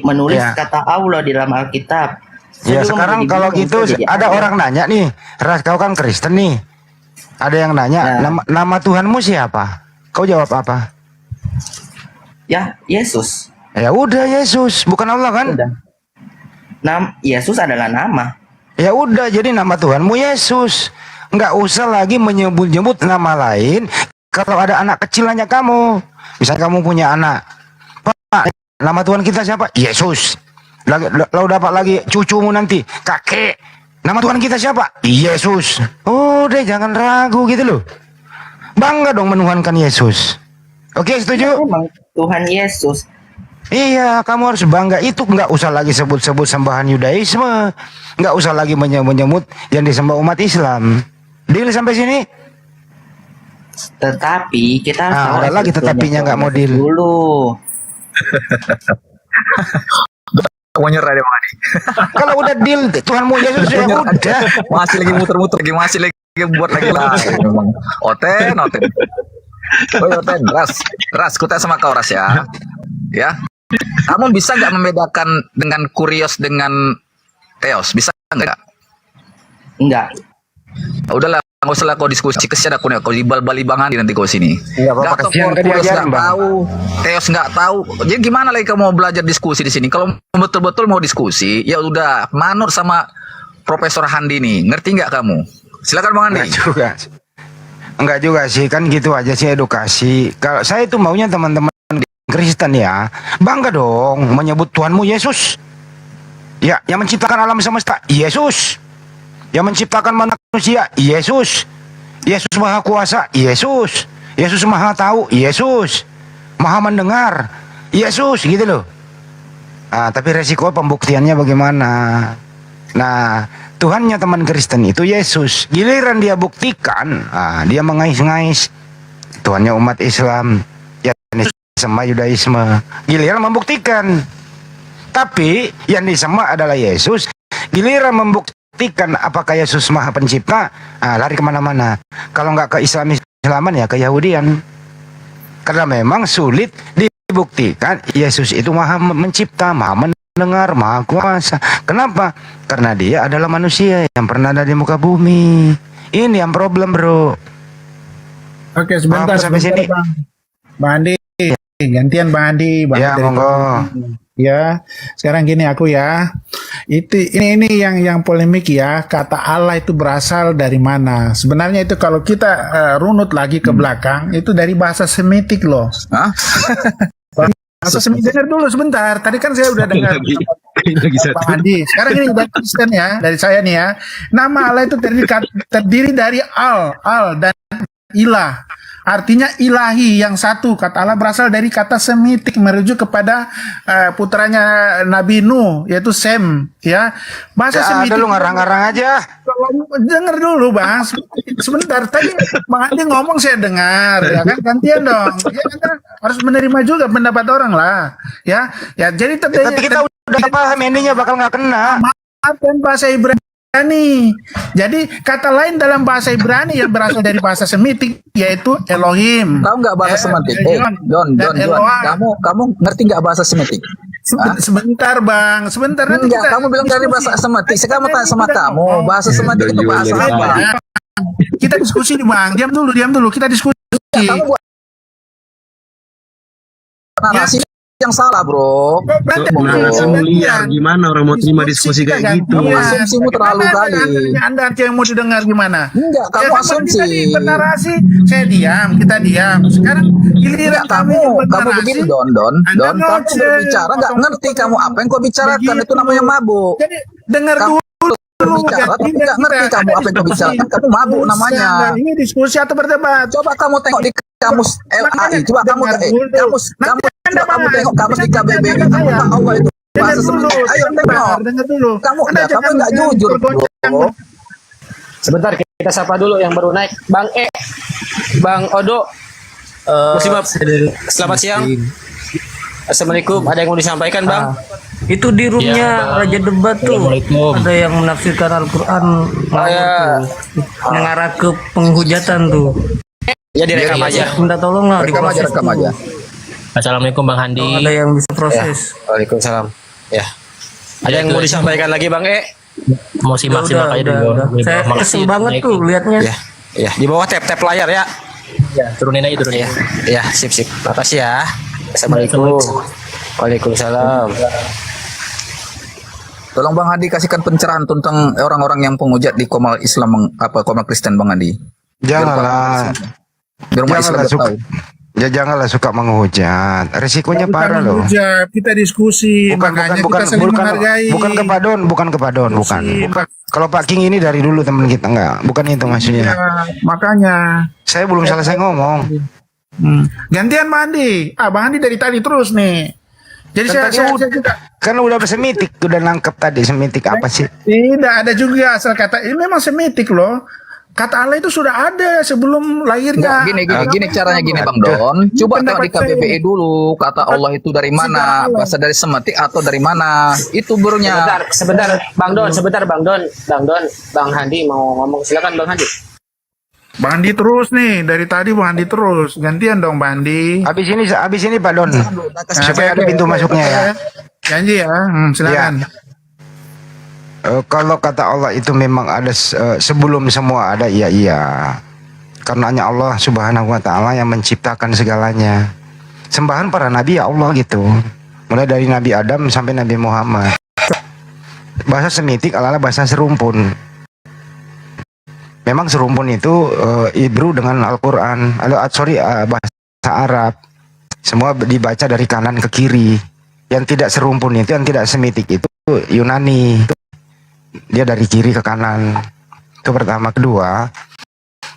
menulis Ya. kata Allah di dalam Alkitab. Ya sekarang kalau gitu ada orang nanya nih, Ras kau kan Kristen nih. Ada yang nanya, nama Tuhanmu siapa? Kau jawab apa? Ya, Yesus. Ya udah Yesus, bukan Allah kan? Udah. Yesus adalah nama. Ya udah, jadi nama Tuhanmu Yesus. Nggak usah lagi menyebut-nyebut nama lain. Kalau ada anak kecil nanya kamu, misalnya kamu punya anak, Pak, nama Tuhan kita siapa? Yesus. Lalu dapat lagi cucumu nanti, kakek, nama Tuhan kita siapa? Yesus. Oh deh, jangan ragu gitu loh. Bangga dong menuhankan Yesus. Oke, setuju? Memang Tuhan Yesus. Iya, kamu harus bangga. Itu nggak usah lagi sebut-sebut sembahan Yudaisme, nggak usah lagi menyebut yang disembah umat Islam. Deal sampai sini? Tetapi kita harus tahu ada lagi tetapinya nggak mau deal dulu. Mau nyerah deh Bang Andi. Kalau udah deal Tuhanmu Yesus ya udah. Masih lagi muter-muter lagi, masih lagi buat lagi lah. Oten. Oh Oten, Ras, kutas sama kau Ras ya. Ya. Kamu bisa nggak membedakan dengan kurios dengan teos? Bisa nggak? Enggak. Udahlah, nggak usah lah kau diskusi, kesian aku nih, kau dibal-bali Bang Andi nanti kau sini. Nggak apa-apa, kesian kan diajarin, Bang. Tahu, teos nggak tahu. Jadi gimana lagi kamu mau belajar diskusi di sini? Kalau betul-betul mau diskusi, ya udah manut sama Profesor Handi nih. Ngerti nggak kamu? Silakan Bang Andi. Enggak juga sih, kan gitu aja sih edukasi. Kalau saya itu maunya teman-teman Kristen ya, bangga dong menyebut Tuhanmu Yesus. Ya, yang menciptakan alam semesta, Yesus. Yang menciptakan manusia, Yesus. Yesus Maha Kuasa, Yesus. Yesus Maha Tahu, Yesus. Maha Mendengar, Yesus, gitu loh. Nah, tapi resiko pembuktiannya bagaimana? Nah, Tuhannya teman Kristen itu Yesus. Giliran dia buktikan, dia mengais-ngais Tuhannya umat Islam, ya sama Yudaisme. Giliran membuktikan. Tapi yang disembah adalah Yesus. Giliran membuktikan apakah Yesus Maha Pencipta, lari kemana-mana. Kalau nggak ke Islaman ya ke Yahudian. Karena memang sulit dibuktikan Yesus itu Maha Mencipta, Maha Mendengar, Maha Kuasa. Kenapa? Karena dia adalah manusia yang pernah ada di muka bumi. Ini yang problem, bro. Oke, sebentar sampai sini. Bang Andi, gantian Bang Andi. Ya, monggo. Ya, sekarang gini aku ya. Ini yang polemik ya. Kata Allah itu berasal dari mana? Sebenarnya itu kalau kita runut lagi ke belakang, itu dari bahasa Semitik loh. Hah? Bahasa Semitik, dengar dulu sebentar. Tadi kan saya udah dengar. Bang Andi. Sekarang ini dari Kristen ya, dari saya nih ya. Nama Allah itu terdiri dari al dan ilah. Artinya ilahi yang satu. Kata Allah berasal dari kata Semitik merujuk kepada putranya Nabi Nuh yaitu Sem ya. Bahasa Semitik. Ada lu ngarang-ngarang aja. Dengar dulu Bang. Sebentar tadi Bang Andi ngomong saya dengar ya kan, gantian dong. Ya, kita harus menerima juga pendapat orang lah. Ya jadi tapi kita udah paham endingnya bakal nggak kena. Maaf dan bahasa Ibrani. Jadi kata lain dalam bahasa Ibrani yang berasal dari bahasa Semitik yaitu Elohim. Tahu nggak bahasa Semitik? Don. Kamu ngerti nggak bahasa Semitik? Sebentar Bang, sebentar. Enggak, kamu bilang dari bahasa Semitik. Sekarang tanya sama kamu, bahasa Semitik itu bahasa apa? Kita diskusi nih Bang. Diam dulu. Kita diskusi. Kamu buat narasi yang salah, bro. Liar gimana orang mau terima diskusi kayak gitu? Asumsimu terlalu kali. Anda yang mau didengar gimana? Enggak, kamu asumsi. Narasi, saya diam, kita diam. Sekarang giliran kamu begini, Don. Kamu berbicara nggak ngerti kamu apa yang kau bicarakan, itu namanya mabuk. Jadi dengar dulu. Berbicara tapi nggak ngerti kamu apa yang kau bicarakan, kamu mabuk namanya. Ini diskusi atau berdebat? Coba kamu tengok di kamus LAI, coba kamu tengok kamus di KBBI, kamu tahu apa itu bahasa Semitik. Ayo tengok. Kamu nggak jujur, bro. Sebentar kita sapa dulu yang baru naik, Bang Bang Odo. Selamat siang. Assalamualaikum. Ada yang mau disampaikan, Bang? Itu di roomnya Raja Debat tuh ada yang menafsirkan Al-Quran mengarah ke penghujatan tuh. Ya direkam aja. Minta tolong lah rekam aja. Assalamualaikum Bang Handi. Ada yang bisa proses. Waalaikumsalam. Ya. Ada yang mau disampaikan lagi Bang E? Mau simak-simak aja dulu. Saya kesel banget tuh liatnya. Ya. Ya, di bawah tap layar ya. Ya, turunin aja turunin. Ya. Ya, sip. Makasih ya. Assalamualaikum. Waalaikumsalam. Tolong Bang Hadi kasihkan pencerahan tentang orang-orang yang penghujat di Komal Islam Komal Kristen Bang Hadi. Janganlah. Biar umat Islam Janganlah suka. tahu. Ya janganlah suka menghujat. Resikonya Bukan parah loh. menghujat, kita diskusi, makanya kita saling menghargai. bukan kepadon. Diskusi, Kalau Pak King ini dari dulu teman kita enggak, bukan itu maksudnya. Ya, makanya. Saya belum selesai ngomong. Gantian Bang Andi. Bang Andi dari tadi terus nih. Jadi Kan tadi saya juga Kan udah semitik, udah nangkep tadi semitik apa sih? tidak ada juga asal kata ini memang semitik loh. Kata Allah itu sudah ada sebelum lahirnya. Enggak, gini caranya gini Bang Don. Coba tengok di KBBI dulu. Kata Allah itu dari mana? Bahasa dari semetik atau dari mana? Itu burunya. Sebentar, Bang Don. Bang Handi mau ngomong, silakan Bang Handi. Bang Andi terus nih dari tadi Bang Andi terus. Gantian dong Bang Andi. Habis ini Pak Don. Supaya ada pintu masuknya ya. Janji ya. Silakan. Kalau kata Allah itu memang ada sebelum semua ada, iya. Karena hanya Allah Subhanahu wa taala yang menciptakan segalanya. Sembahan para nabi ya Allah gitu. Mulai dari Nabi Adam sampai Nabi Muhammad. Bahasa Semitik adalah bahasa serumpun. Memang serumpun itu Ibru dengan Al-Qur'an. Bahasa Arab. Semua dibaca dari kanan ke kiri. Yang tidak serumpun itu, yang tidak Semitik itu Yunani. Dia dari kiri ke kanan. Itu pertama. Kedua,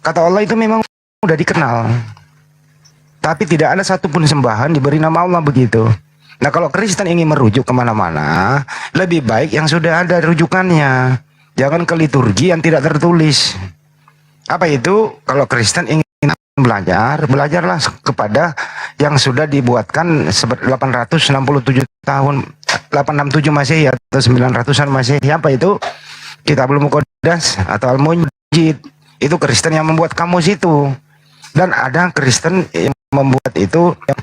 kata Allah itu memang udah dikenal, tapi tidak ada satupun sembahan diberi nama Allah begitu. Nah kalau Kristen ingin merujuk kemana-mana, lebih baik yang sudah ada rujukannya. Jangan ke liturgi yang tidak tertulis. Apa itu? Kalau Kristen ingin belajarlah kepada yang sudah dibuatkan 867 tahun 867 Masehi atau 900-an Masehi. Apa itu? Kitabul Muqaddas atau Al-Mujid. Itu Kristen yang membuat kamus itu. Dan ada Kristen yang membuat itu yang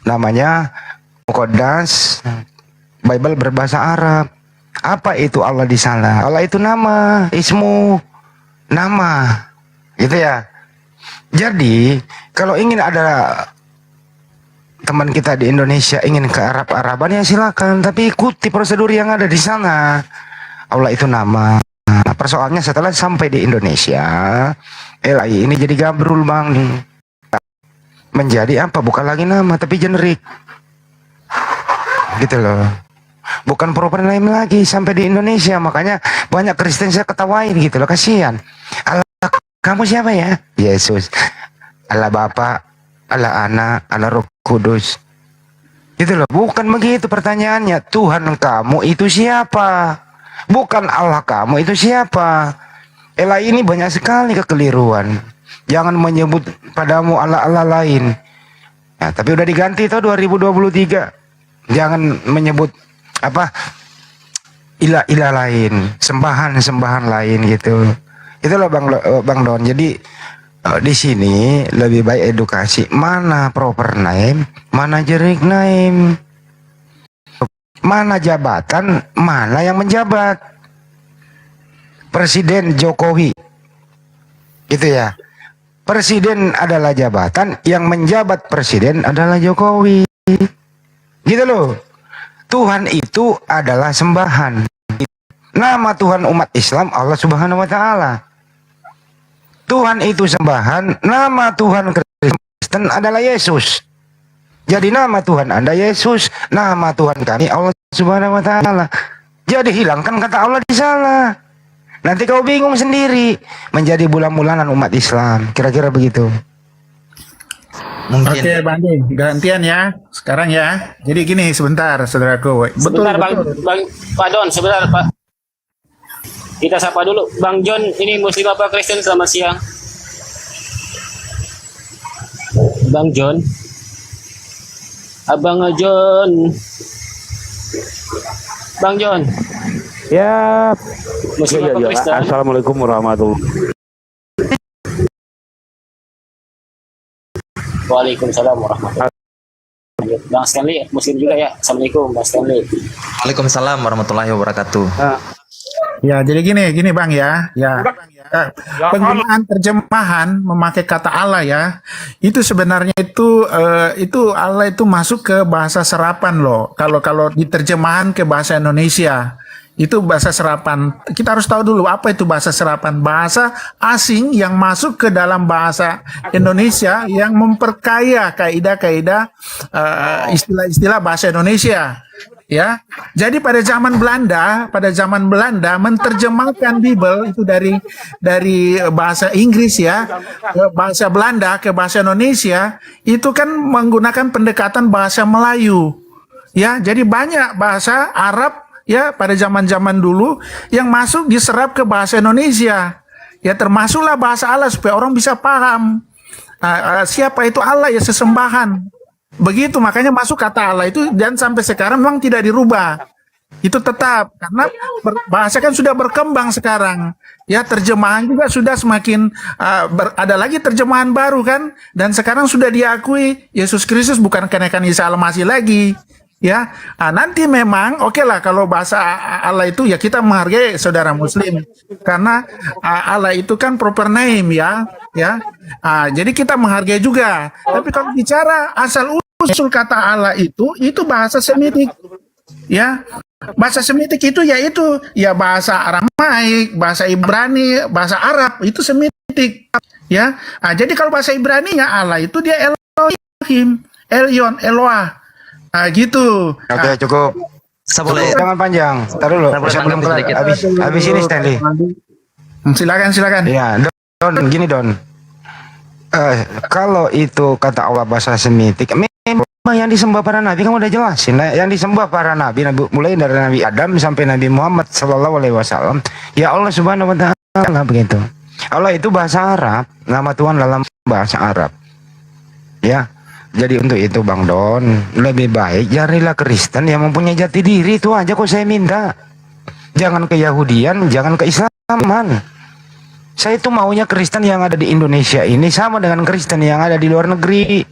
namanya Muqaddas, Bible berbahasa Arab. Apa itu Allah di sana? Allah itu nama, ismu, nama. Gitu ya. Jadi, kalau ingin ada teman kita di Indonesia ingin ke Arab-Araban ya silakan, tapi ikuti prosedur yang ada di sana. Allah itu nama. Nah, persoalannya setelah sampai di Indonesia, ini jadi gabrul Bang nih. Menjadi apa? Bukan lagi nama tapi generik. Gitu loh. Bukan proper name lagi sampai di Indonesia. Makanya banyak Kristen saya ketawain gitu loh, kasihan. Allah, kamu siapa ya? Yesus. Allah Bapa, Allah Anak, Allah Roh Kudus. Gitu loh. Bukan begitu pertanyaannya. Tuhan kamu itu siapa? Bukan Allah kamu itu siapa? Ini banyak sekali kekeliruan. Jangan menyebut padamu Allah-Allah lain. Nah, tapi udah diganti tuh 2023. Jangan menyebut ilah-ilah lain, sembahan-sembahan lain gitu. Itu loh Bang Don. Jadi di sini lebih baik edukasi. Mana proper name, mana generic name. Mana jabatan, mana yang menjabat. Presiden Jokowi. Gitu ya. Presiden adalah jabatan, yang menjabat presiden adalah Jokowi. Gitu loh. Tuhan itu adalah sembahan. Nama Tuhan umat Islam Allah Subhanahu wa taala. Tuhan itu sembahan, nama Tuhan Kristen adalah Yesus. Jadi nama Tuhan Anda Yesus, nama Tuhan kami Allah Subhanahu wa taala. Jadi hilangkan kata Allah di sana. Nanti kau bingung sendiri, menjadi bulan-bulanan umat Islam. Kira-kira begitu. Mungkin. Oke, Bang Andi, gantian ya. Sekarang ya. Jadi gini sebentar, saudaraku. Sebentar Bang Pak Don, sebentar Pak. Kita sapa dulu Bang John, ini Muslim apa Kristen, selamat siang. Bang John. Abang John. Bang John. Ya. Muslim apa Kristen? Assalamualaikum warahmatullahi. Waalaikumsalam warahmatullahi. Lanjut. Bang Stanley Muslim juga ya. Assalamualaikum Bang Stanley. Waalaikumsalam warahmatullahi wabarakatuh. Ya, jadi gini Bang ya. Penggunaan terjemahan memakai kata Allah ya. Itu sebenarnya itu Allah itu masuk ke bahasa serapan loh. Kalau diterjemahan ke bahasa Indonesia, itu bahasa serapan. Kita harus tahu dulu apa itu bahasa serapan. Bahasa asing yang masuk ke dalam bahasa Indonesia yang memperkaya kaidah-kaidah istilah-istilah bahasa Indonesia. Ya, jadi pada zaman Belanda menerjemahkan Bible itu dari bahasa Inggris ya ke bahasa Belanda ke bahasa Indonesia itu kan menggunakan pendekatan bahasa Melayu. Ya, jadi banyak bahasa Arab ya pada zaman-zaman dulu yang masuk diserap ke bahasa Indonesia. Ya, termasuklah bahasa Allah supaya orang bisa paham siapa itu Allah ya sesembahan. Begitu makanya masuk kata Allah itu dan sampai sekarang memang tidak dirubah. Itu tetap karena bahasa kan sudah berkembang sekarang. Ya, terjemahan juga sudah semakin ada lagi terjemahan baru kan dan sekarang sudah diakui Yesus Kristus bukan kenaikan Isa Al-Masih lagi. Ya, nanti memang oke lah kalau bahasa Allah itu ya kita menghargai saudara Muslim karena Allah itu kan proper name ya. Jadi kita menghargai juga. Tapi kalau bicara asal usul kata Allah itu bahasa Semitik. Ya, bahasa Semitik itu yaitu ya bahasa Aramaik, bahasa Ibrani, bahasa Arab itu Semitik. Ya, jadi kalau bahasa Ibrani-nya Allah itu dia Elohim, Elyon, Eloah. Gitu. Oke, cukup. Boleh. Jangan panjang. Ntar dulu. Saya belum kelar. Habis ini Stanley. Silakan. Iya, Don, gini Don. Kalau itu kata Allah bahasa Semitik, memang yang disembah para nabi kamu udah jelasin. Yang disembah para nabi mulai dari Nabi Adam sampai Nabi Muhammad Sallallahu Alaihi Wasallam. Ya Allah Subhanahu Wa Taala begitu. Allah itu bahasa Arab, nama Tuhan dalam bahasa Arab. Ya. Jadi untuk itu Bang Don, lebih baik carilah Kristen yang mempunyai jati diri, itu aja kok saya minta. Jangan ke Yahudian, jangan ke Islaman. Saya itu maunya Kristen yang ada di Indonesia ini sama dengan Kristen yang ada di luar negeri.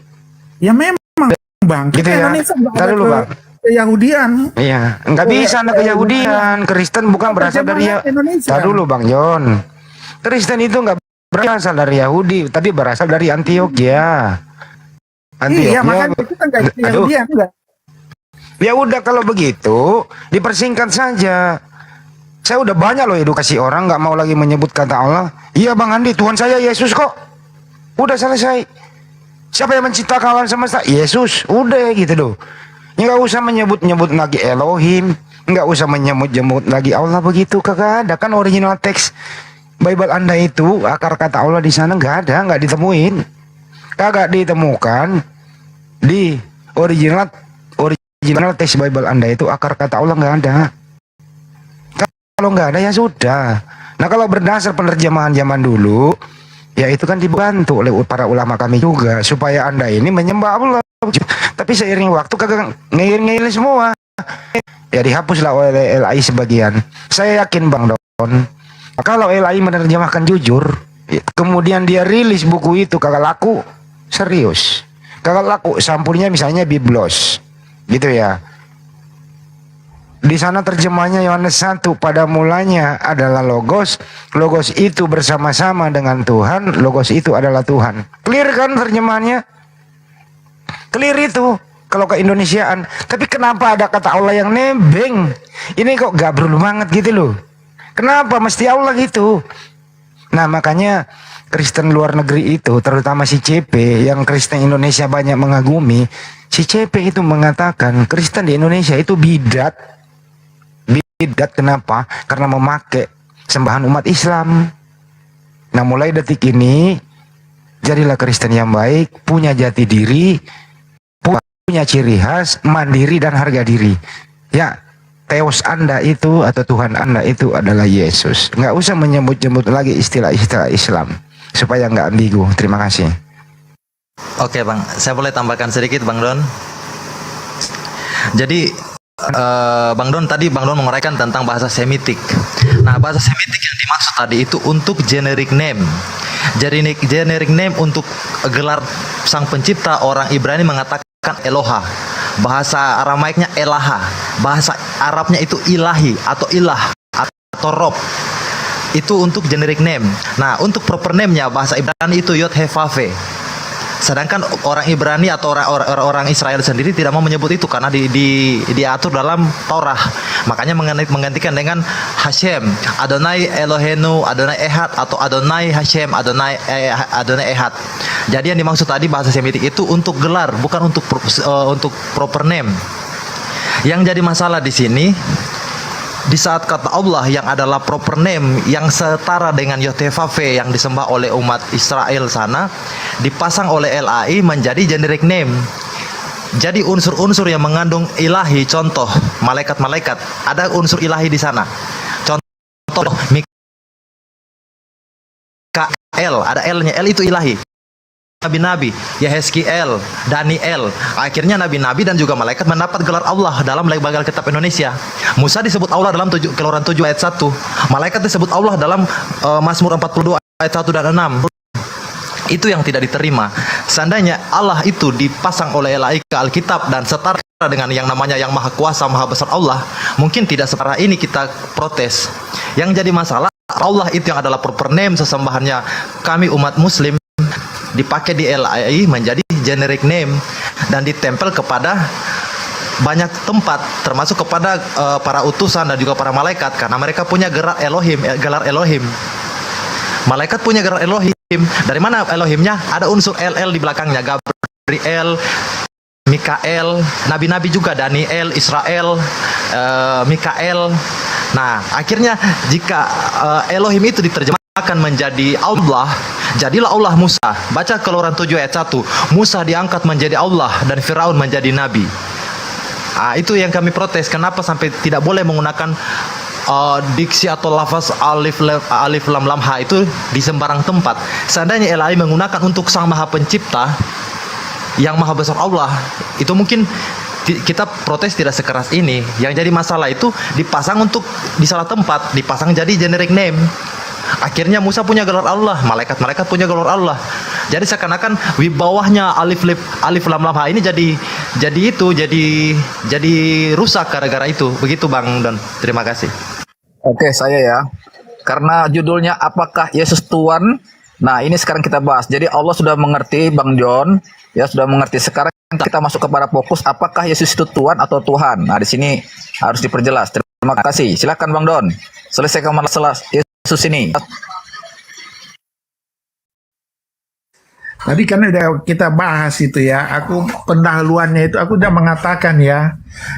Ya memang Bang, gitu ya. Ntar dulu Bang. Ke Yahudian. Iya, nggak bisa anda ke Yahudian. Kristen bukan berasal dari Ntar dulu Bang John. Kristen itu nggak berasal dari Yahudi, tapi berasal dari Antioquia. Iya, makanya kita nggak Yahudian enggak. Ya udah kalau begitu dipersingkat saja. Saya udah banyak loh edukasi orang nggak mau lagi menyebut kata Allah. Iya Bang Andi, Tuhan saya Yesus kok. Udah selesai. Siapa yang menciptakan alam semesta? Yesus. Udah gitu loh. Nggak usah menyebut-nyebut lagi Elohim, nggak usah menyebut-nyebut lagi Allah begitu. Kagak ada kan original teks Bible Anda itu akar kata Allah di sana nggak ada, nggak ditemuin. Kagak ditemukan di original teks Bible Anda itu akar kata Allah nggak ada. Kalau nggak ada ya sudah. Nah kalau berdasar penerjemahan zaman dulu, ya itu kan dibantu oleh para ulama kami juga supaya Anda ini menyembah Allah. Tapi seiring waktu kagak ngeyel semua. Ya dihapuslah oleh LAI sebagian. Saya yakin Bang Don, kalau LAI menerjemahkan jujur, kemudian dia rilis buku itu kagak laku, serius. Kagak laku, sampulnya misalnya Biblos, gitu ya. Di sana terjemahnya Yohanes 1, pada mulanya adalah Logos, Logos itu bersama-sama dengan Tuhan, Logos itu adalah Tuhan. Clear kan terjemahannya? Clear itu kalau ke Indonesiaan. Tapi kenapa ada kata Allah yang nebeng? Ini kok gabrul banget gitu loh. Kenapa mesti Allah gitu? Nah makanya Kristen luar negeri itu, terutama si CP yang Kristen Indonesia banyak mengagumi, si CP itu mengatakan Kristen di Indonesia itu bidat. Bidat kenapa? Karena memakai sembahan umat Islam. Nah mulai detik ini jadilah Kristen yang baik, punya jati diri, punya ciri khas, mandiri dan harga diri. Ya, Theos Anda itu atau Tuhan Anda itu adalah Yesus. Nggak usah menyebut-nyebut lagi istilah-istilah Islam supaya nggak ambigu. Terima kasih. Oke Bang, saya boleh tambahkan sedikit Bang Don. Jadi Bang Don tadi Bang Don menguraikan tentang bahasa Semitik. Nah bahasa Semitik yang dimaksud tadi itu untuk generic name. Generic name untuk gelar sang pencipta. Orang Ibrani mengatakan Eloha. Bahasa Aramaiknya Elaha. Bahasa Arabnya itu ilahi atau ilah atau rob. Itu untuk generic name. Nah, untuk proper name-nya bahasa Ibrani itu Yod He Vav He. Sedangkan orang Ibrani atau orang Israel sendiri tidak mau menyebut itu karena diatur dalam Torah. Makanya menggantikan dengan Hashem, Adonai Elohenu, Adonai Ehad atau Adonai Hashem, Adonai Ehad. Jadi yang dimaksud tadi bahasa Semitik itu untuk gelar, bukan untuk proper name. Yang jadi masalah di sini di saat kata Allah yang adalah proper name yang setara dengan Yotevave yang disembah oleh umat Israel sana dipasang oleh LAI menjadi generic name. Jadi unsur-unsur yang mengandung ilahi, contoh malaikat-malaikat, ada unsur ilahi di sana. Contoh Mikael, ada L-nya, L itu ilahi. Nabi-nabi, Yehezkiel, Daniel. Akhirnya nabi-nabi dan juga malaikat mendapat gelar Allah dalam lembaga kitab Indonesia. Musa disebut Allah dalam Keluaran 7 ayat 1. Malaikat disebut Allah dalam Mazmur 42 ayat 1 dan 6. Itu yang tidak diterima. Seandainya Allah itu dipasang oleh LAI ke Alkitab dan setara dengan yang namanya yang maha kuasa, maha besar Allah, mungkin tidak separah ini kita protes. Yang jadi masalah, Allah itu yang adalah proper name sesembahannya kami umat muslim dipakai di LAI menjadi generic name dan ditempel kepada banyak tempat termasuk kepada para utusan dan juga para malaikat karena mereka punya gelar Elohim. Malaikat punya gelar Elohim. Dari mana Elohimnya? Ada unsur LL di belakangnya. Gabriel, Mikael, nabi-nabi juga, Daniel, Israel, Mikael. Nah, akhirnya jika Elohim itu diterjemahkan menjadi Allah, jadilah Allah Musa. Baca Keluaran 7 ayat 1. Musa diangkat menjadi Allah dan Firaun menjadi nabi. Itu yang kami protes. Kenapa sampai tidak boleh menggunakan diksi atau lafaz alif lam lam ha itu di sembarang tempat. Seandainya LAI menggunakan untuk Sang Maha Pencipta yang Maha Besar Allah, itu mungkin kita protes tidak sekeras ini. Yang jadi masalah itu dipasang untuk di salah tempat, dipasang jadi generic name. Akhirnya Musa punya gelar Allah, malaikat-malaikat punya gelar Allah. Jadi seakan-akan wibawahnya alif lam lam ha ini jadi rusak gara-gara itu. Begitu Bang Don. Terima kasih. Oke, saya ya. Karena judulnya apakah Yesus Tuhan? Nah, ini sekarang kita bahas. Jadi Allah sudah mengerti, Bang John, ya sudah mengerti. Sekarang kita masuk kepada fokus apakah Yesus itu Tuhan atau Tuhan. Nah, di sini harus diperjelas. Terima kasih. Silakan Bang Don. Selesaikan masalah Yesus ini. Tadi kan udah kita bahas itu ya. Aku pendahuluannya itu aku udah mengatakan ya.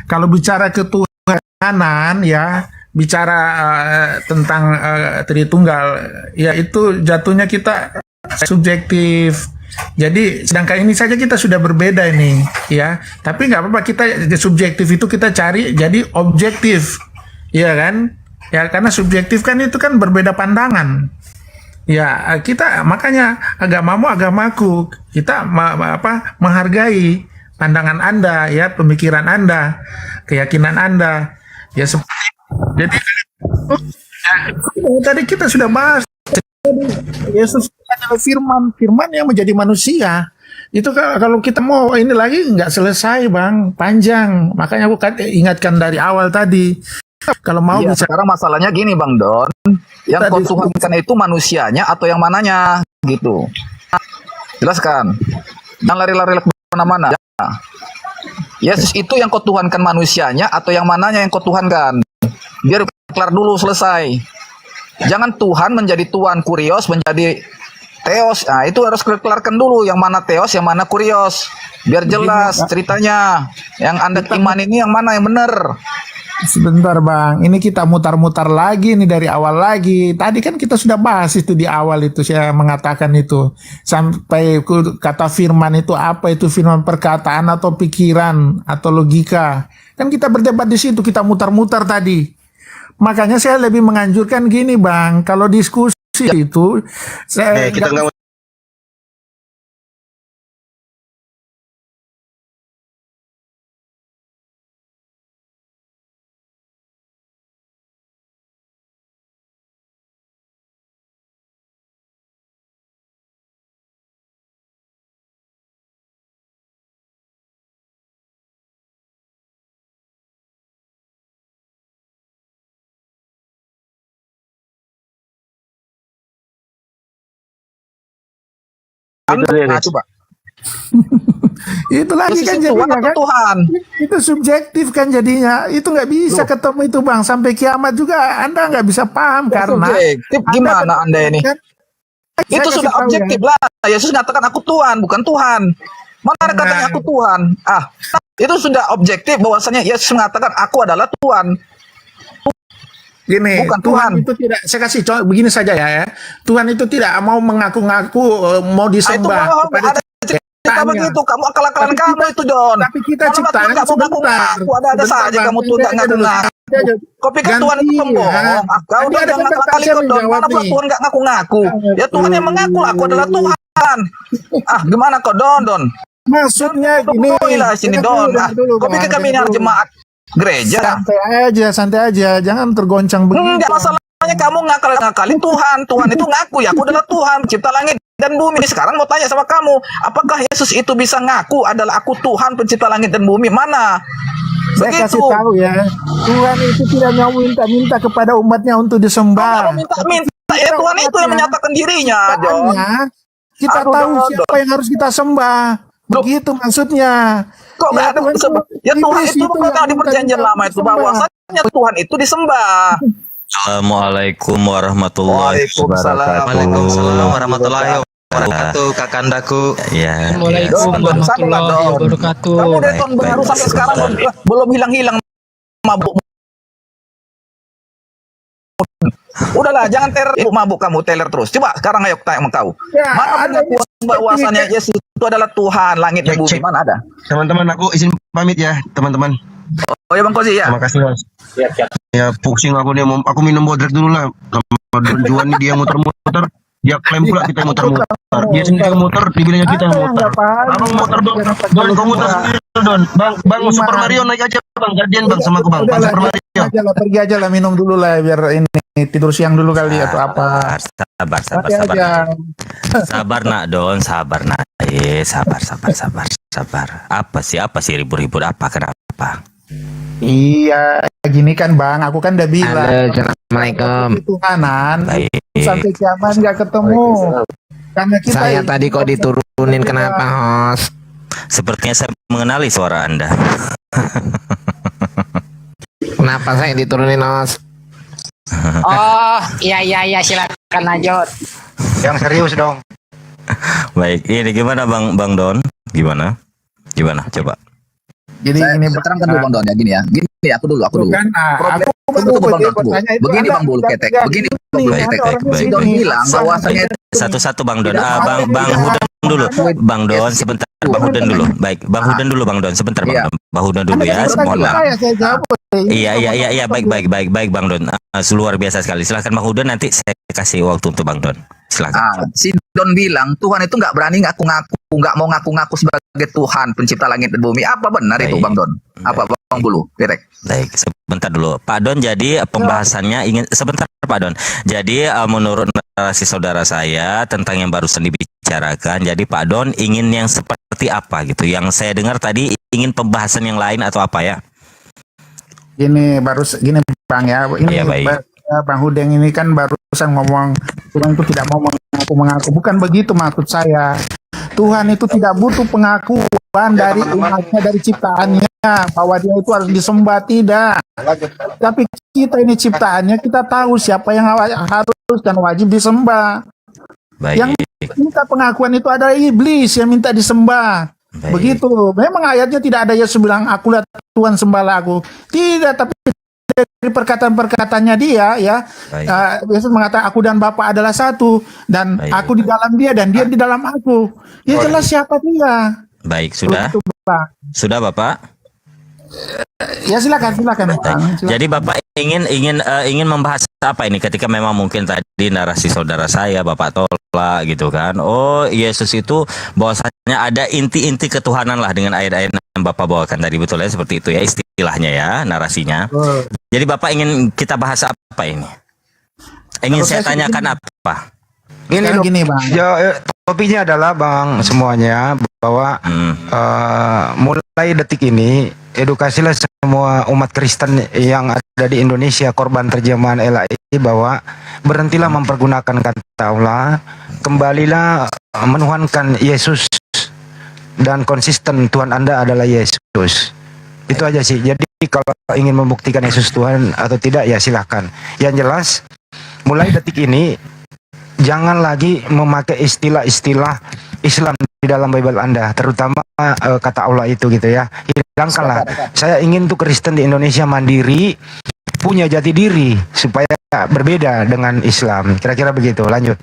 Kalau bicara ketuhanan ya, bicara tentang Tritunggal, ya itu jatuhnya kita subjektif. Jadi sedangkan ini saja kita sudah berbeda ini ya. Tapi nggak apa-apa, kita subjektif itu kita cari jadi objektif, ya kan? Ya karena subjektif kan itu kan berbeda pandangan. Ya kita makanya agamamu agamaku, kita menghargai pandangan Anda ya, pemikiran Anda, keyakinan Anda ya. Jadi tadi kita sudah bahas Yesus adalah firman yang menjadi manusia. Itu kalau kita mau ini lagi nggak selesai Bang, panjang. Makanya aku ingatkan dari awal tadi. Kalau mau ya, sekarang masalahnya gini Bang Don, yang kau tuhankan itu manusianya atau yang mananya gitu. Jelaskan. Jangan lari-lari kemana-mana. Yesus itu yang kau tuhankan manusianya atau yang mananya yang kau tuhankan? Biar kelar dulu, selesai. Jangan Tuhan menjadi Tuhan, kurios menjadi Theos. Nah, itu harus kelarkan dulu yang mana Theos, yang mana kurios. Biar jelas ceritanya. Yang Anda iman ini yang mana yang benar. Sebentar Bang, ini kita mutar-mutar lagi nih dari awal lagi. Tadi kan kita sudah bahas itu di awal itu, saya mengatakan itu. Sampai kata firman itu apa, itu firman perkataan atau pikiran atau logika. Kan kita berdebat di situ, kita mutar-mutar tadi. Makanya saya lebih menganjurkan gini Bang, kalau diskusi itu saya Anda dia. coba. Itu lagi Yesus kan itu Tuhan jadinya atau kan. Tuhan? Itu subjektif kan jadinya. Itu nggak bisa ketemu itu Bang. Sampai kiamat juga Anda nggak bisa paham karena Subjektif gimana Anda ini? kan, saya Itu kasih sudah tahu objektif ya. lah. Yesus mengatakan aku Tuhan, bukan Tuhan. Mana ada katanya aku Tuhan? Itu sudah objektif bahwasanya Yesus mengatakan aku adalah Tuhan. Gini, Bukan Tuhan Tuhan. itu tidak, saya kasih contoh begini saja ya. Tuhan itu tidak mau mengaku-ngaku mau Itu disembah bohong, kepada ada cerita ciptaannya. begitu. Kamu akal-akalan Tapi kamu kita- itu, Don. Tapi kita Kalau ciptaan nggak mau ngaku-ngaku, ada saja kamu tuh nggak ngaku-ngaku. Kau pikir Tuhan itu pembohong? Kau Don jangan akal-akali kau, Don. Mana pula Tuhan nggak ngaku-ngaku? Ya Tuhan yang mengaku lah, aku adalah Tuhan. Gimana kau, Don? Maksudnya gini. Lah sini, Don. Kau pikir kami ini jemaat gereja? Santai aja, jangan tergoncang begitu. Enggak, masalahnya kamu ngakal-ngakalin Tuhan. Tuhan itu ngaku ya, aku adalah Tuhan, pencipta langit dan bumi. Sekarang mau tanya sama kamu, apakah Yesus itu bisa ngaku adalah aku Tuhan, pencipta langit dan bumi? Mana? Saya kasih tahu ya, Tuhan itu tidak mau minta-minta kepada umatnya untuk disembah. Minta ya Tuhan itu yang menyatakan dirinya, John. Makanya kita Aduh, tahu Don. siapa yang harus kita sembah. Begitu maksudnya. Kok nggak ada disembah? Ya Tuhan iblis itu bukan yang di perjanjian minta lama itu disembah. bahwasanya Tuhan itu disembah. Assalamualaikum warahmatullahi Waalaikumsalam. Waalaikumsalam warahmatullahi wabarakatuh, kakandaku. Ya. Assalamualaikum warahmatullahi wabarakatuh. Kamu dari tahun baru sampai sekarang belum hilang-hilang mabuk. Udahlah, jangan mabuk kamu teler terus. Coba sekarang ayo tanya sama kau. Ya, Mana ada pengakuan bahwasannya Yesus itu adalah Tuhan langit dan bumi? Mana ada? Teman-teman, aku izin pamit ya, teman-teman. Oh ya Bang Kozi ya. Terima kasih, Mas. Siap, siap. Ya, pusing aku nih. Aku minum bodrek dulu lah. Sama Juan nih, dia muter-muter. Dia klaim pula kita muter-muter. Dia sendiri yang muter, dibilangnya kita yang muter. Abang muter, Don. Don, kau muter sendiri, Don. Bang, Super Mario naik aja, Bang. Gantian, Bang, sama aku, Bang. Bang Super Mario. Pergi aja lah, minum dulu lah biar ini tidur siang dulu kali atau apa. Sabar. Pergi aja. Sabar nak Don, sabar nak. Sabar. Apa sih ribut-ribut apa? Kenapa? Iya, gini kan Bang, aku kan udah bilang. Assalamualaikum. Tuhanan Baik. sampai kiamat nggak ketemu. Karena kita Saya tadi kok diturunin kenapa, host? Sepertinya saya mengenali suara Anda. Kenapa saya diturunin, host? Oh, iya silakan lanjut. Yang serius dong. Baik, ini gimana Bang Don? Gimana? Coba. Jadi ini terangkan dulu Bang Don ya gini ya. Gini aku dulu. Bukan, Problem aku Bang Don, bertanya itu begini Anda Bang Bulu tidak Ketek. jadi Begini ini, Bang Bulu ada Ketek. orang baik. Don sini bilang sangat bahwasanya Satu-satu Bang Don. Bang Hudan dulu. Bang Don sebentar. Bang Hudan dulu. Baik, Bang Hudan dulu Bang Don. Sebentar Bang Iya. Don. Bang Hudan dulu ya. Mohon maaf. saya jawab. Iya, baik Bang Don. Luar biasa sekali. Silahkan Bang Hudan, nanti saya kasih waktu untuk Bang Don. Silahkan. si Don bilang Tuhan itu nggak berani ngaku-ngaku, nggak mau ngaku-ngaku sebagai Tuhan pencipta langit dan bumi. Apa benar itu Baik. Bang Don? Apa Bang Bulu Ketek? Baik, sebentar dulu. Pak Don, jadi pembahasannya sebentar Pak Don. Jadi menurut narasi saudara saya tentang yang barusan dibicarakan, jadi Pak Don ingin yang seperti apa gitu? Yang saya dengar tadi ingin pembahasan yang lain atau apa ya? Gini Bang ya. Ini Iya, baik. Bang Hudeng ini kan barusan ngomong Tuhan itu tidak mau mengaku. Bukan begitu maksud saya. Tuhan itu tidak butuh pengakuan dari umatnya, dari ciptaannya bahwa dia itu harus disembah, tidak. Tapi kita ini ciptaannya, kita tahu siapa yang harus dan wajib disembah. Baik. Yang minta pengakuan itu adalah iblis yang minta disembah. Baik. Begitu. Memang ayatnya tidak ada Yesus bilang akulah Tuhan sembahlah aku. Tidak, tapi dari perkataan-perkataannya dia ya. Yesus mengatakan aku dan Bapa adalah satu dan Baik. aku di dalam dia dan dia di dalam aku. Ya jelas siapa dia. Baik, sudah. Begitu, Bang. Sudah Bapak? Ya silakan Bang. Silakan. Jadi Bapak ingin membahas apa ini ketika memang mungkin tadi narasi saudara saya Bapak tolak gitu kan. Oh, Yesus itu bahwasanya ada inti-inti ketuhanan lah dengan ayat-ayat yang Bapak bawakan tadi, betul ya, seperti itu ya istilahnya ya, narasinya. Jadi Bapak ingin kita bahas apa ini? Ingin Kalau saya saya tanyakan apa? Gini Bang. Topiknya adalah Bang semuanya bahwa mulai detik ini edukasilah semua umat Kristen yang ada di Indonesia korban terjemahan LAI bahwa berhentilah mempergunakan kata Allah, kembalilah menuhankan Yesus dan konsisten Tuhan Anda adalah Yesus. Itu aja sih. Jadi kalau ingin membuktikan Yesus Tuhan atau tidak ya silahkan. Yang jelas mulai detik ini jangan lagi memakai istilah-istilah Islam di dalam Bible Anda, terutama kata Allah itu gitu ya. Hilangkanlah. Saya ingin tuh Kristen di Indonesia mandiri, punya jati diri supaya berbeda dengan Islam. Kira-kira begitu. Lanjut.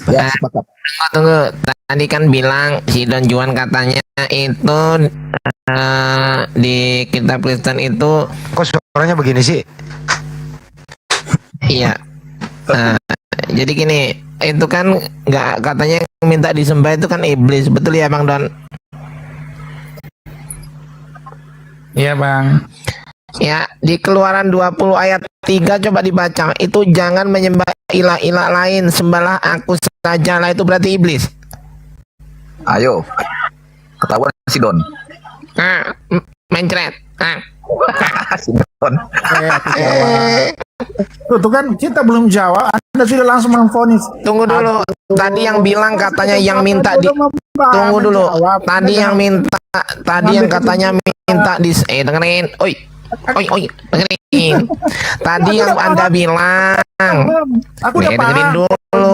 Ya, sepakat. Tunggu, tadi kan bilang si Don Juan katanya itu di kitab Kristen itu. Kok suaranya begini sih? Iya. Jadi gini, itu kan nggak, katanya yang minta disembah itu kan iblis, betul ya Bang Don? Iya Bang. Ya, di Keluaran 20 ayat 3 coba dibaca. Itu jangan menyembah ilah-ilah lain, sembahlah aku sajalah, itu berarti iblis. Ayo, ketahuan si Don. Mencret. Si Don. Itu kan kita belum jawab, Anda sudah langsung memvonis. Tunggu dulu. Tadi yang bilang katanya yang minta di. Tunggu dulu. Tadi yang minta, tadi yang katanya minta di. Dengerin. Oi, dengerin. Tadi yang Anda bilang. Aku udah Dengerin paham. dulu.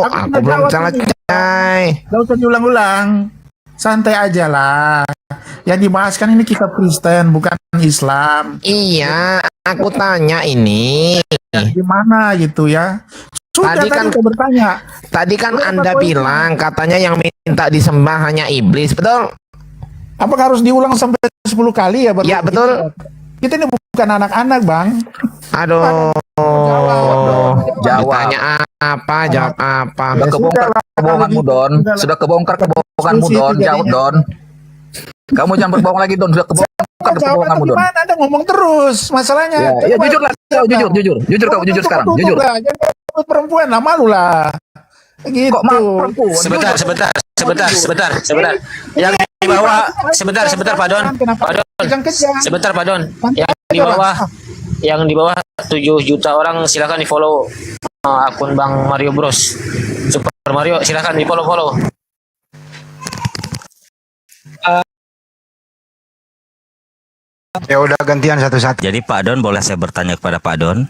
Aku belum selesai. Gak usah diulang-ulang. Santai aja lah. Yang dibahas kan ini kitab Kristen, bukan Islam. Iya, aku tanya ini. Gimana gitu ya? Sudah Tadi kan kita bertanya. Tadi kan Anda bilang katanya yang minta disembah hanya iblis, betul? Apakah harus diulang sampai 10 kali ya? Baru Ya, betul. Kita ini bukan anak-anak, Bang. Aduh. Jawab. Ditanya apa, jawab apa. Sudah kebongkar kebohonganmu Don. Sudah kebongkar kebohonganmu Don. Jawab Don. Kamu jangan berbohong lagi Don. Sudah kebongkar kebohonganmu Don. Gimana Anda ngomong terus? Masalahnya. Ya jujur lah. Jujur kamu jujur sekarang. Jujur. Jangan takut perempuan lah, malu lah. Gitu. Kok malu perempuan? Sebentar. Yang di bawah, sebentar Pak Don. Pak Don. Sebentar Pak Don. Yang di bawah 7 juta orang silakan di-follow akun Bang Mario Bros. Super Mario silakan di-follow. Ya udah gantian satu-satu. Jadi Pak Don, boleh saya bertanya kepada Pak Don?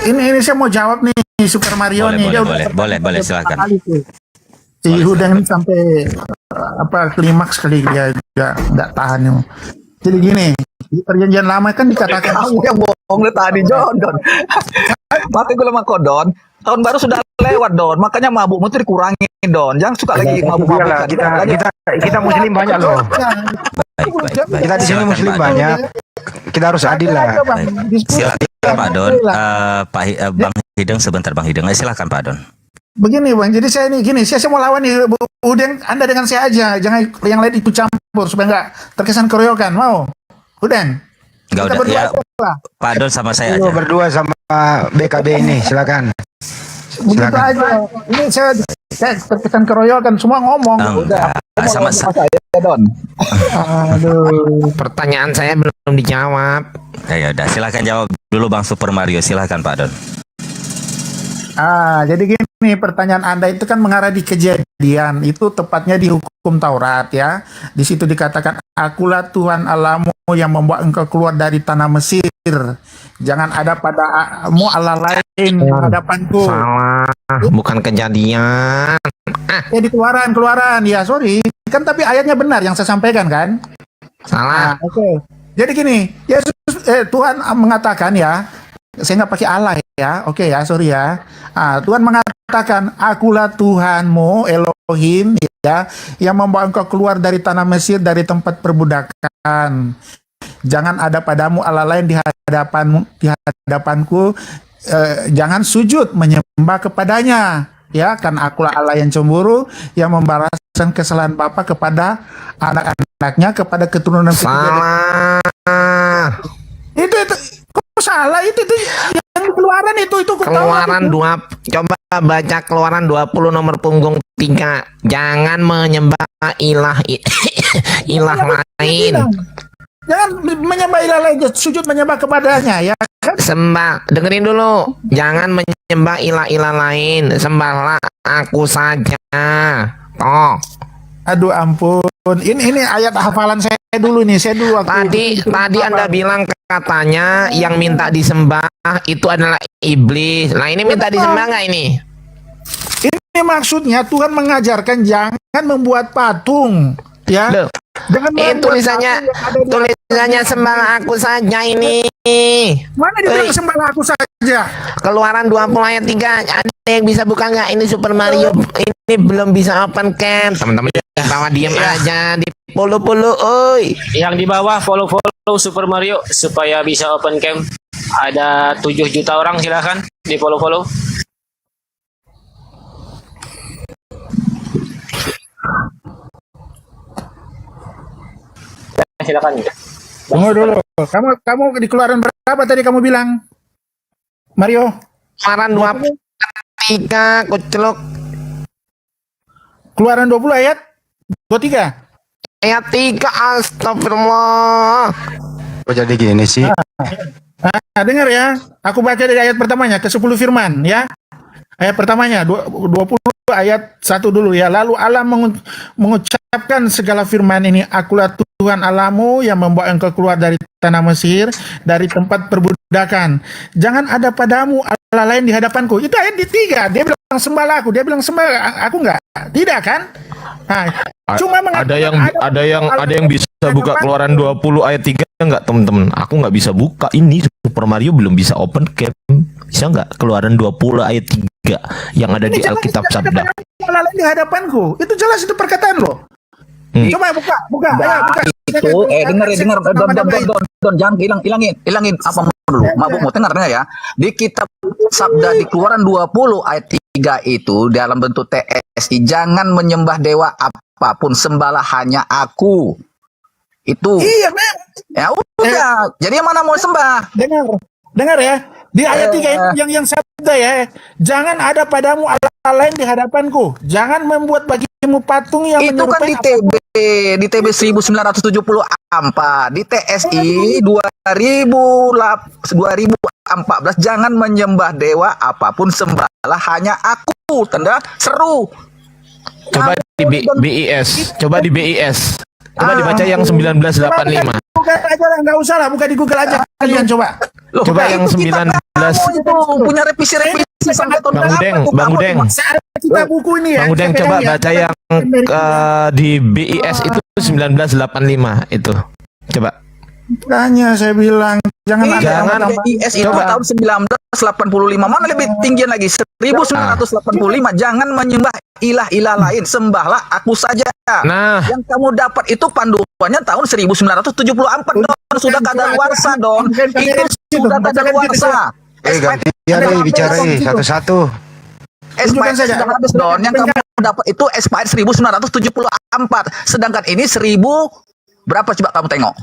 Ini saya mau jawab nih Super Mario nih. Dia udah Boleh silakan. kali tuh. Si Hudeng ini sampai klimaks kali dia juga nggak tahan nih. Jadi gini, di perjanjian lama kan dikatakan Kamu yang bohong dari tadi Don. Mati gue sama kau Don. Tahun baru sudah lewat Don. Makanya mabukmu tuh dikurangin Don. Jangan suka lagi mabuk-mabuk. Kita muslim banyak loh. Baik. Kita di sini muslim banyak. Kita harus adil lah. Silakan Pak Don. Bang Hideng sebentar Bang Hideng. Silakan Pak Don. begini Bang, jadi saya ini gini, saya mau lawan nih Udeng, Anda dengan saya aja, jangan yang lain ikut campur supaya nggak terkesan keroyokan, mau? Udeng? Enggak udah ya. Pak Don sama saya aja. Berdua sama BKB ini, silakan. Begitu aja. Ini saya terkesan keroyokan, semua ngomong. Udah. Sama saya Don. Aduh. Pertanyaan saya belum dijawab. Ya udah, silakan jawab dulu Bang Super Mario. Silakan Pak Don. Jadi gini, pertanyaan Anda itu kan mengarah di Kejadian, itu tepatnya di hukum Taurat ya. Di situ dikatakan, akulah Tuhan Allahmu yang membawa engkau keluar dari tanah Mesir. Jangan ada padamu Allah lain di hadapanku. Salah, bukan Kejadian. Ya di keluaran, ya sorry. Kan tapi ayatnya benar yang saya sampaikan kan? Salah. Oke. Jadi gini, Yesus Tuhan mengatakan ya, saya nggak pakai Allah ya, oke ya, sorry ya. Tuhan mengatakan, akulah Tuhanmu Elohim ya, yang membawa engkau keluar dari tanah Mesir, dari tempat perbudakan. Jangan ada padamu Allah lain di hadapanku. Jangan sujud menyembah kepadanya. Ya, kan akulah Allah yang cemburu, yang membalaskan kesalahan bapa kepada anak-anaknya, kepada keturunan Salah. Itu kok salah itu yang keluaran itu Keluaran 2, coba baca Keluaran 20 nomor punggung 3. Jangan menyembah ilah lain. Jangan menyembah ilah lain, sujud menyembah kepadanya ya kan? Sembah, dengerin dulu. Jangan menyembah ilah-ilah lain. Sembahlah aku saja. Toh. Aduh ampun. Ini ayat hafalan saya dulu nih. Saya dulu waktu Tadi Anda bilang katanya yang minta disembah itu adalah iblis. Nah, ini minta disembah nggak ini? ini maksudnya Tuhan mengajarkan jangan membuat patung ya. Loh, Jangan membuat tulisannya patung yang ada di tulisannya sembahlah aku saja ini. Mana dibilang sembah aku saja? Keluaran 20 ayat 3. Ada yang bisa buka nggak? Ini Super Mario. Ini belum bisa open cam. Teman-teman bawa diam aja di follow-follow, oi. Yang di bawah follow Super Mario supaya bisa open cam. Ada 7 juta orang, silahkan di follow. Silakan. Tunggu dulu. Kamu di keluaran berapa tadi kamu bilang? Mario? Keluaran 23 kuceluk. Keluaran 20 ayat 23. Ayat 3, astagfirullah. Kok jadi gini sih? Nah, dengar ya. Aku baca dari ayat pertamanya ke 10 firman ya. Ayat pertamanya 20 ayat 1 dulu ya. Lalu Allah mengucapkan segala firman ini, akulah Tuhan Allahmu yang membawa engkau keluar dari tanah Mesir, dari tempat perbudakan. Jangan ada padamu Allah lain di hadapanku. Itu ayat di 3. Dia bilang sembahlah aku. Dia bilang sembah aku enggak. Tidak kan? Nah, cuma ada yang bisa buka keluaran 20 ayat 3 enggak, teman-teman? Aku nggak bisa buka ini. Super Mario belum bisa open cam. Bisa nggak keluaran 20 ayat 3 yang ada di Alkitab Sabda? Allah lain di hadapanku. Itu jelas, itu perkataan loh. Coba buka. Ayo, buka. Itu dengar Don, jangan hilangin apa dulu. Mabukmu dengar ya. Di kitab Sabda di Keluaran 20 ayat 3 itu dalam bentuk TSI, jangan menyembah dewa apapun, sembahlah hanya aku. Itu. Iya, memang. Ya udah. Jadi yang mana mau sembah? Dengar ya. Di ayat 3 yang sabda ya. Jangan ada padamu Allah lain di hadapanku. Jangan membuat bagimu patung yang itu kan di TB 1974, di TSI 2014, jangan menyembah dewa apapun, sembahlah hanya aku. Tanda seru. Coba di BIS. Coba dibaca yang 1985. Buka aja lah, nggak usah lah, buka di Google aja kalian coba. Coba yang 19 itu punya revisi sampai tahun Bang Udeng. Kita buku ini ya. Bang Udeng coba baca yang di BIS itu 1985 itu. Coba. Tanya saya bilang jangan BIS itu tahun 1985. Mana lebih tinggian lagi? 1985. Jangan menyembah ilah-ilah lain, sembahlah aku saja. Nah, yang kamu dapat itu panduannya tahun 1974, Don. Sudah kadaluarsa, Don. Itu sudah kadaluarsa. Gantian bicara satu-satu. Expired sudah habis, Don. Yang kamu dapat itu expired 1974. Sedangkan ini 1000 berapa, coba kamu tengok.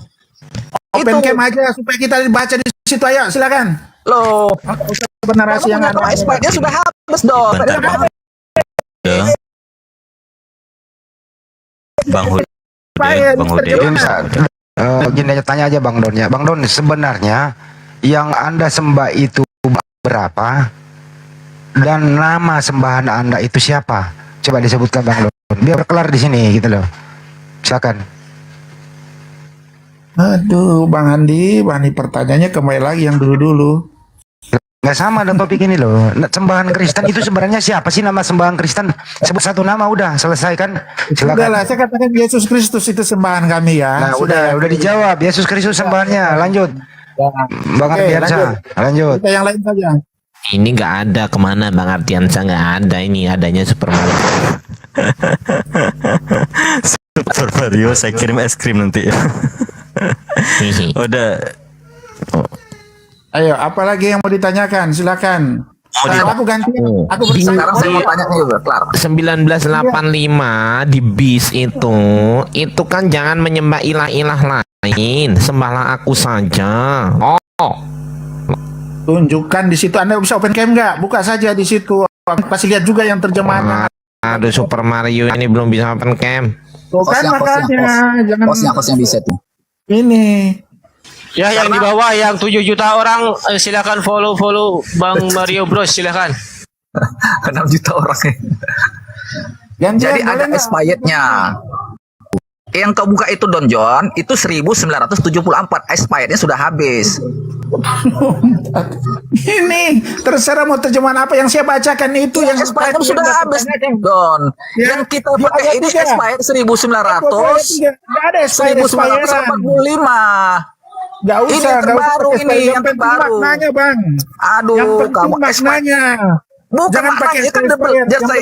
Open cam aja supaya kita baca di situ, ayo silakan. Loh, narasi yang expirednya sudah habis, Don. Bang Hudi. Gini aja, tanya aja Bang Don ya. Bang Don, sebenarnya yang Anda sembah itu berapa? Dan nama sembahan Anda itu siapa? Coba disebutkan Bang Don. Biar kelar di sini gitu loh. Silakan. Aduh, Bang Andi pertanyaannya kembali lagi yang dulu-dulu. Nggak sama dengan topik ini loh. Sembahan Kristen itu sebenarnya siapa sih nama sembahan Kristen? Sebut satu nama udah selesai kan? Silakan. Udah lah, saya katakan Yesus Kristus itu sembahan kami ya. Nah, udah dijawab. Yesus Kristus sembahannya. Lanjut. Bang Ardiansa, lanjut. Kita yang lain saja. Ini nggak ada, kemana Bang Ardiansa? Nggak ada, ini adanya Super Mario. Super Mario, saya kirim es krim nanti ya. Udah. Ayo, apalagi yang mau ditanyakan? Silakan. Aku ganti. Aku sekarang saya mau tanya juga, kelar. 1985 di BIS itu kan jangan menyembah ilah-ilah lain, sembahlah aku saja. Oh. Tunjukkan di situ. Anda bisa open cam nggak? Buka saja di situ. Kasih lihat juga yang terjemahannya. Aduh, Super Mario ini belum bisa open cam. Bukan makanya. Jangan. Kosnya bisa tuh. ini. Ya, yang di bawah yang 7 juta orang silakan follow Bang Mario Bros, silakan. 6 juta orang. Jadi ada expirednya. Yang kau buka itu Don John, itu 1974. Expirednya sudah habis. Ini terserah mau terjemahan apa yang saya bacakan itu yang expired sudah habis Don. Ya, Yang kita pakai ini expired 1900. Nggak ada expired 1945. Nggak usah, Ini yang terbaru ini, yang terbaru. Maknanya Bang. Aduh, Yang penting kamu maknanya. Bukan Jangan pakai maknanya kan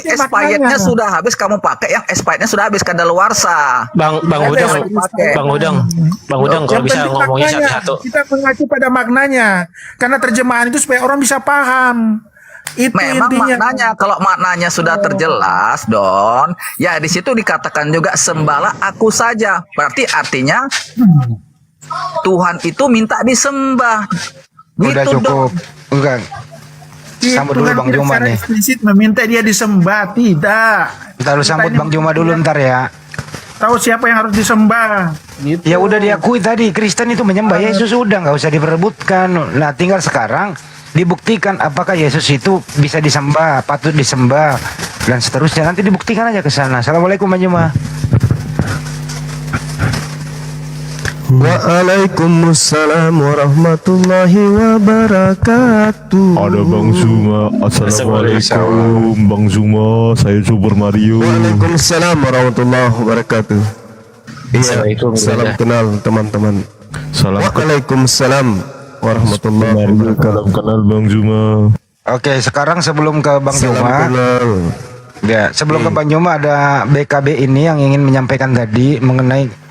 expirednya sudah habis, kamu pakai yang expirednya sudah habis kadaluarsa. Bang Udang kalau bisa ngomongin satu-satu. Kita mengacu pada maknanya, karena terjemahan itu supaya orang bisa paham. Itu Memang intinya. maknanya, kalau maknanya sudah terjelas, Don, ya di situ dikatakan juga sembahlah aku saja. Berarti artinya Tuhan itu minta disembah. Udah Gitu, cukup. Don. Enggak. Sambut dulu Tuhan Bang tidak Juma secara nih. eksplisit meminta dia disembah, tidak. Ntar lu sambut Bang Juma dulu ntar ya. Tahu siapa yang harus disembah. Gitu. Ya udah diakui tadi Kristen itu menyembah Yesus, udah nggak usah diperebutkan. Nah tinggal sekarang dibuktikan apakah Yesus itu bisa disembah, patut disembah dan seterusnya. Nanti dibuktikan aja ke sana. Assalamualaikum Bang Juma. Waalaikumsalam warahmatullahi wabarakatuh. Ada Bang Zuma. Assalamualaikum Bang Zuma, saya Super Mario. Waalaikumsalam warahmatullahi wabarakatuh. Iya, salam kenal teman-teman. Waalaikumsalam warahmatullahi wabarakatuh. Salam kenal Bang Zuma. Oke, sekarang sebelum ke Bang Juma, ya sebelum ke Bang Juma ada BKB ini yang ingin menyampaikan tadi mengenai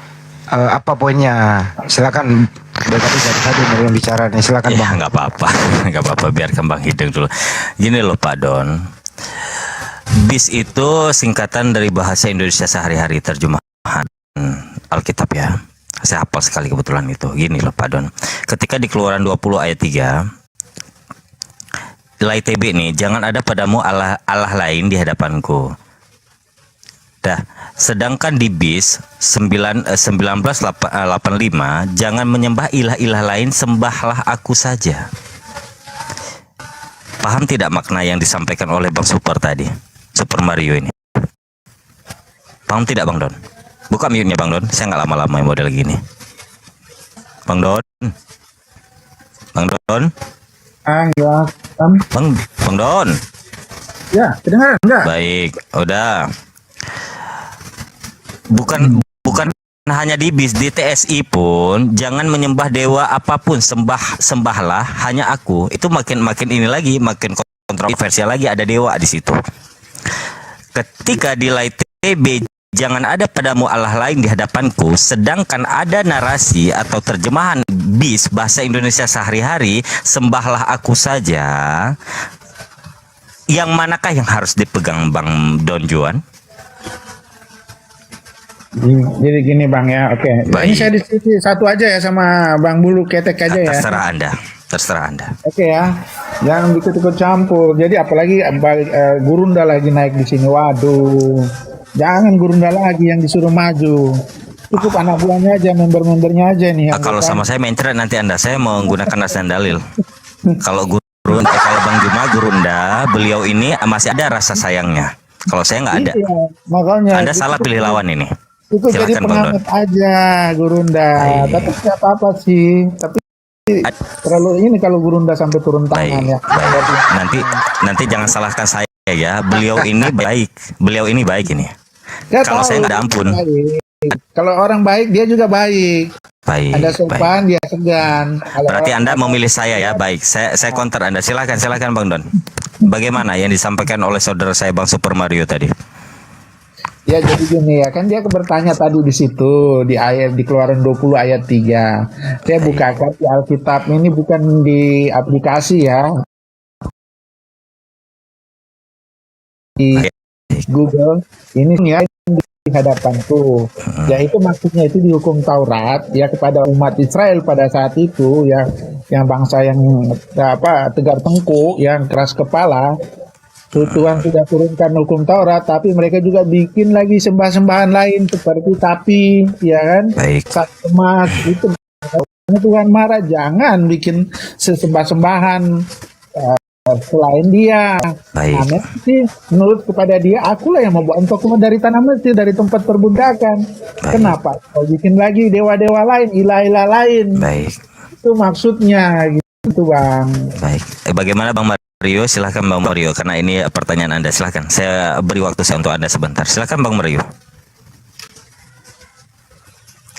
apa poinnya? Silakan BKB dari tadi belum bicara nih. Silakan Bang. Nggak apa-apa, nggak apa-apa. Biarkan Bang Hideng dulu. Gini loh Pak Don. BIS itu singkatan dari bahasa Indonesia sehari-hari, terjemahan Alkitab ya. Saya hafal sekali kebetulan itu. Gini loh Pak Don. Ketika di Keluaran 20 ayat 3, Lai TB nih, jangan ada padamu Allah lain di hadapanku. Dah, sedangkan di BIS 1985, jangan menyembah ilah-ilah lain, sembahlah aku saja. Paham tidak makna yang disampaikan oleh Bang Super tadi? Super Mario ini. Paham tidak Bang Don? Buka mute-nya Bang Don, saya nggak lama-lama model gini. Bang Don. Bang Don. Ya, Bang Don. Ya, kedengaran enggak? Baik, udah. Bukan hanya di BIS, di TSI pun jangan menyembah dewa apapun, sembahlah hanya aku. Itu makin ini lagi, makin kontroversial lagi, ada dewa di situ. Ketika di Lai TB jangan ada padamu Allah lain di hadapanku, sedangkan ada narasi atau terjemahan BIS bahasa Indonesia sehari-hari, sembahlah aku saja. Yang manakah yang harus dipegang Bang Don Juan? Jadi gini Bang ya, oke. Ini saya diskusi satu aja ya sama Bang Bulu Ketek aja ya. Terserah Anda. Oke ya, jangan ikut-ikut campur. Jadi apalagi Gurunda lagi naik di sini, waduh. Jangan Gurunda lagi yang disuruh maju. Cukup anak buahnya aja, member-membernya aja nih. Kalau sama saya mencret nanti Anda, saya menggunakan nasan dalil. Kalau kalau Bang Juma Gurunda, beliau ini masih ada rasa sayangnya. Kalau saya nggak ada. Iya, makanya. Anda salah pilih lawan ini. Itu jadi pengamat aja Gurunda. Tapi nggak apa-apa sih. Tapi terlalu ini kalau Gurunda sampai turun tangan ya. Baik. Nanti jangan salahkan saya ya. Beliau ini baik ini. Kalau saya nggak ada ampun. Kalau orang baik dia juga baik. Ada sopan, dia segan. Berarti Anda memilih saya ya. Baik. Saya counter Anda. Silakan Bang Don. Bagaimana yang disampaikan oleh saudara saya Bang Super Mario tadi? Ya jadi gini ya, kan dia bertanya tadi di situ di Keluaran 20 ayat 3. Saya bukakan di Alkitab ini, bukan di aplikasi ya. Di Google ini ya di hadapanku. Ya itu maksudnya itu di hukum Taurat ya kepada umat Israel pada saat itu ya, yang bangsa yang tegar tengkuk, yang keras kepala. Tuhan sudah turunkan hukum Taurat, tapi mereka juga bikin lagi sembah-sembahan lain seperti tapi, ya kan? Baik. Sat emas itu. Tuhan marah, jangan bikin sembah-sembahan selain Dia. Baik. Nah, sih menurut kepada Dia, akulah yang membawa engkau keluar dari tanah Mesir, dari tempat perbudakan. Kenapa? Kau bikin lagi dewa-dewa lain, ilah-ilah lain. Baik. Itu maksudnya gitu, Bang. Baik. Bagaimana Bang Mario? Silahkan Bang Mario, karena ini pertanyaan Anda. Silahkan. Saya beri waktu saya untuk Anda sebentar. Silahkan Bang Mario.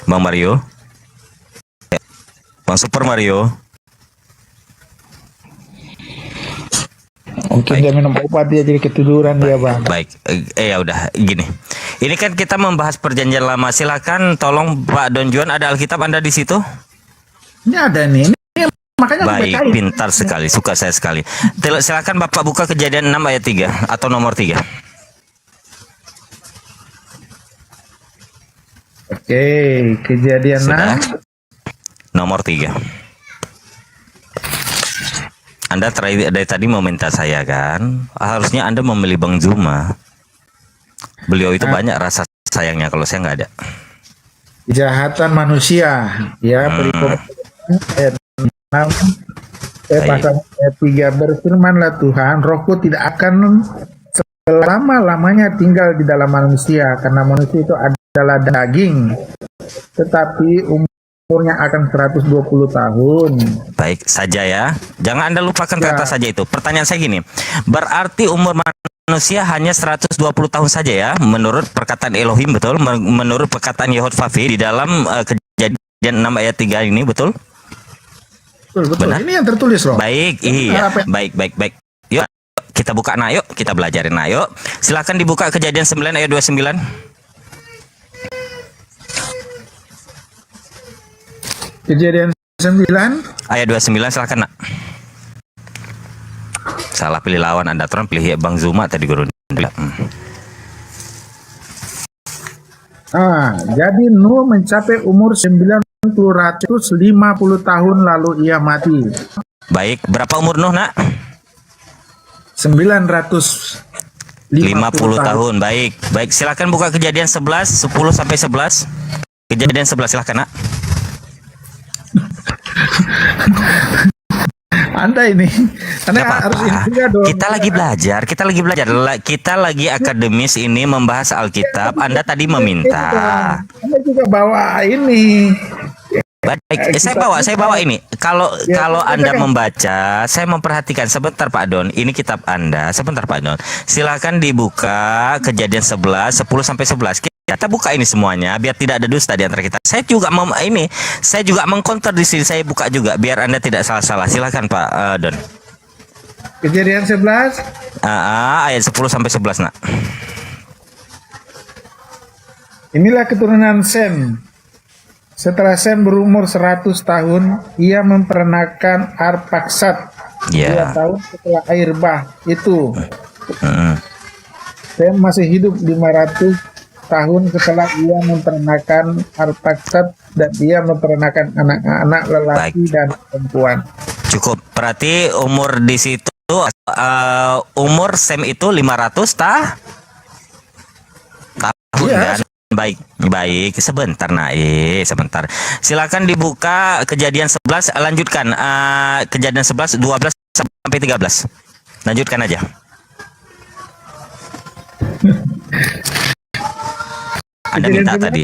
Bang Mario. Bang Super Mario. Mungkin dia minum obat, dia jadi ketiduran dia, Bang. Baik, ya udah gini. Ini kan kita membahas perjanjian lama. Silakan, tolong Pak Don Juan, ada Alkitab Anda di situ? Ini ada nih. Ini makanya aku Baik, bacain. pintar sekali, suka saya sekali. Silakan Bapak buka Kejadian 6 ayat 3 atau nomor 3. Oke, Kejadian Sudah. 6. Nomor 3. Anda dari tadi meminta saya kan, harusnya Anda memilih Bang Zuma. Beliau itu banyak rasa sayangnya, kalau saya nggak ada. Kejahatan manusia, ya, perikop ayat 6 pasal ayat 3, berfirmanlah Tuhan, rohku tidak akan selama-lamanya tinggal di dalam manusia, karena manusia itu adalah daging, tetapi umurnya akan 120 tahun. Baik saja ya. Jangan Anda lupakan kata saja itu. Pertanyaan saya gini, berarti umur manusia hanya 120 tahun saja ya, menurut perkataan Elohim, betul? Menurut perkataan Yehovah di dalam Kejadian 6 ayat 3 ini, betul? Betul. Benar? Ini yang tertulis loh. Baik, iya. Baik. Yuk, kita buka, nah yuk, kita belajarin, nah yuk. Silakan dibuka Kejadian 9 ayat 29. Kejadian 9 ayat 29, silakan nak. Salah pilih lawan Anda, Tron pilih Bang Zuma tadi guru. Jadi Nuh mencapai umur 950 tahun lalu ia mati. Baik, berapa umur Nuh nak? 950 tahun. Baik, silakan buka Kejadian 11 10 sampai 11. Kejadian 11 silakan nak. Anda harus ini juga dong. Kita lagi belajar. Kita lagi akademis ini membahas Alkitab. Anda tadi meminta. Anda juga bawa ini. Baik, saya bawa ini. Kalau Anda membaca, saya memperhatikan sebentar Pak Don. Ini kitab Anda. Sebentar Pak Don. Silakan dibuka Kejadian 11 10 sampai 11. Kita buka ini semuanya biar tidak ada dusta di antara kita. Saya juga saya juga mengcounter di sini, saya buka juga biar Anda tidak salah-salah. Silakan Pak Don. Kejadian 11 ayat 10 sampai 11 nak. Inilah keturunan Sem. Setelah Sem berumur 100 tahun, ia memperanakan Arpaksad. 2 tahun setelah air bah itu. Sem masih hidup 500 tahun setelah ia memperanakan Arpaksad, dan ia memperanakan anak-anak lelaki dan perempuan. Cukup. Berarti umur di situ umur Sem itu 500 tahun kan? Baik, sebentar sebentar. Silakan dibuka Kejadian 11, lanjutkan Kejadian 11 12 sampai 13. Lanjutkan aja. Anda minta tadi.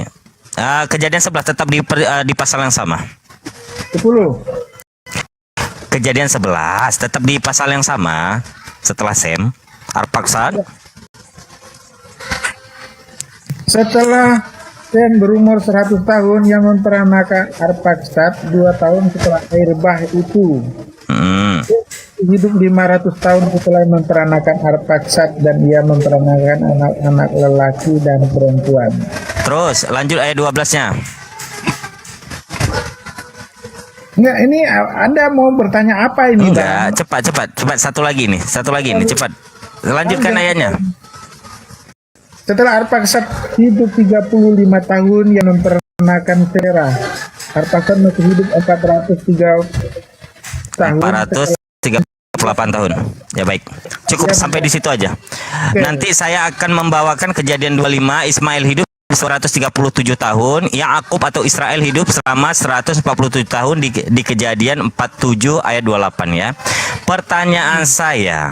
Kejadian 11 tetap di pasal yang sama. 10. Kejadian 11 tetap di pasal yang sama setelah Sem, Arpaksad. Setelah Sem berumur 100 tahun, yang memperanakan Arpaksad 2 tahun setelah air bah itu. Hidup 500 tahun setelah memperanakan Arpaksad, dan ia memperanakan anak-anak lelaki dan perempuan. Terus lanjut ayat 12-nya. Enggak, ini Anda mau bertanya apa ini? Enggak, cepat. Satu lagi nih, cepat. Lanjutkan ayatnya. Setelah Arpaksad hidup 35 tahun, yang memperanakan Terah. Arpaksad masih hidup 430 tahun. 430 108 tahun. Ya baik. Cukup sampai di situ aja. Nanti saya akan membawakan kejadian 25, Ismail hidup 137 tahun, Yakub atau Israel hidup selama 147 tahun di kejadian 47 ayat 28 ya. Pertanyaan saya,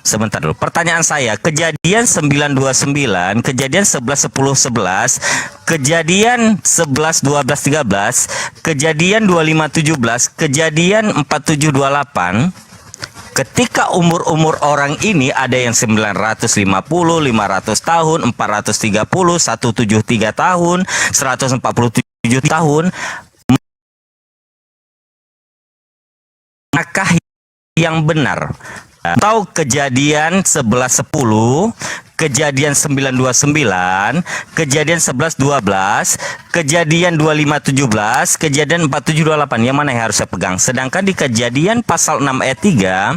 sebentar dulu. Pertanyaan saya, kejadian 929, kejadian 11 10 11, kejadian 11 12 13, kejadian 25 17, kejadian 47 28. Ketika umur-umur orang ini ada yang 950, 500 tahun, 430, 173 tahun, 147 tahun, maka yang benar atau kejadian 11 10, kejadian 929, kejadian 11 12, kejadian 25 17, kejadian 47 28, yang mana yang harus saya pegang? Sedangkan di kejadian pasal 6 ayat 3,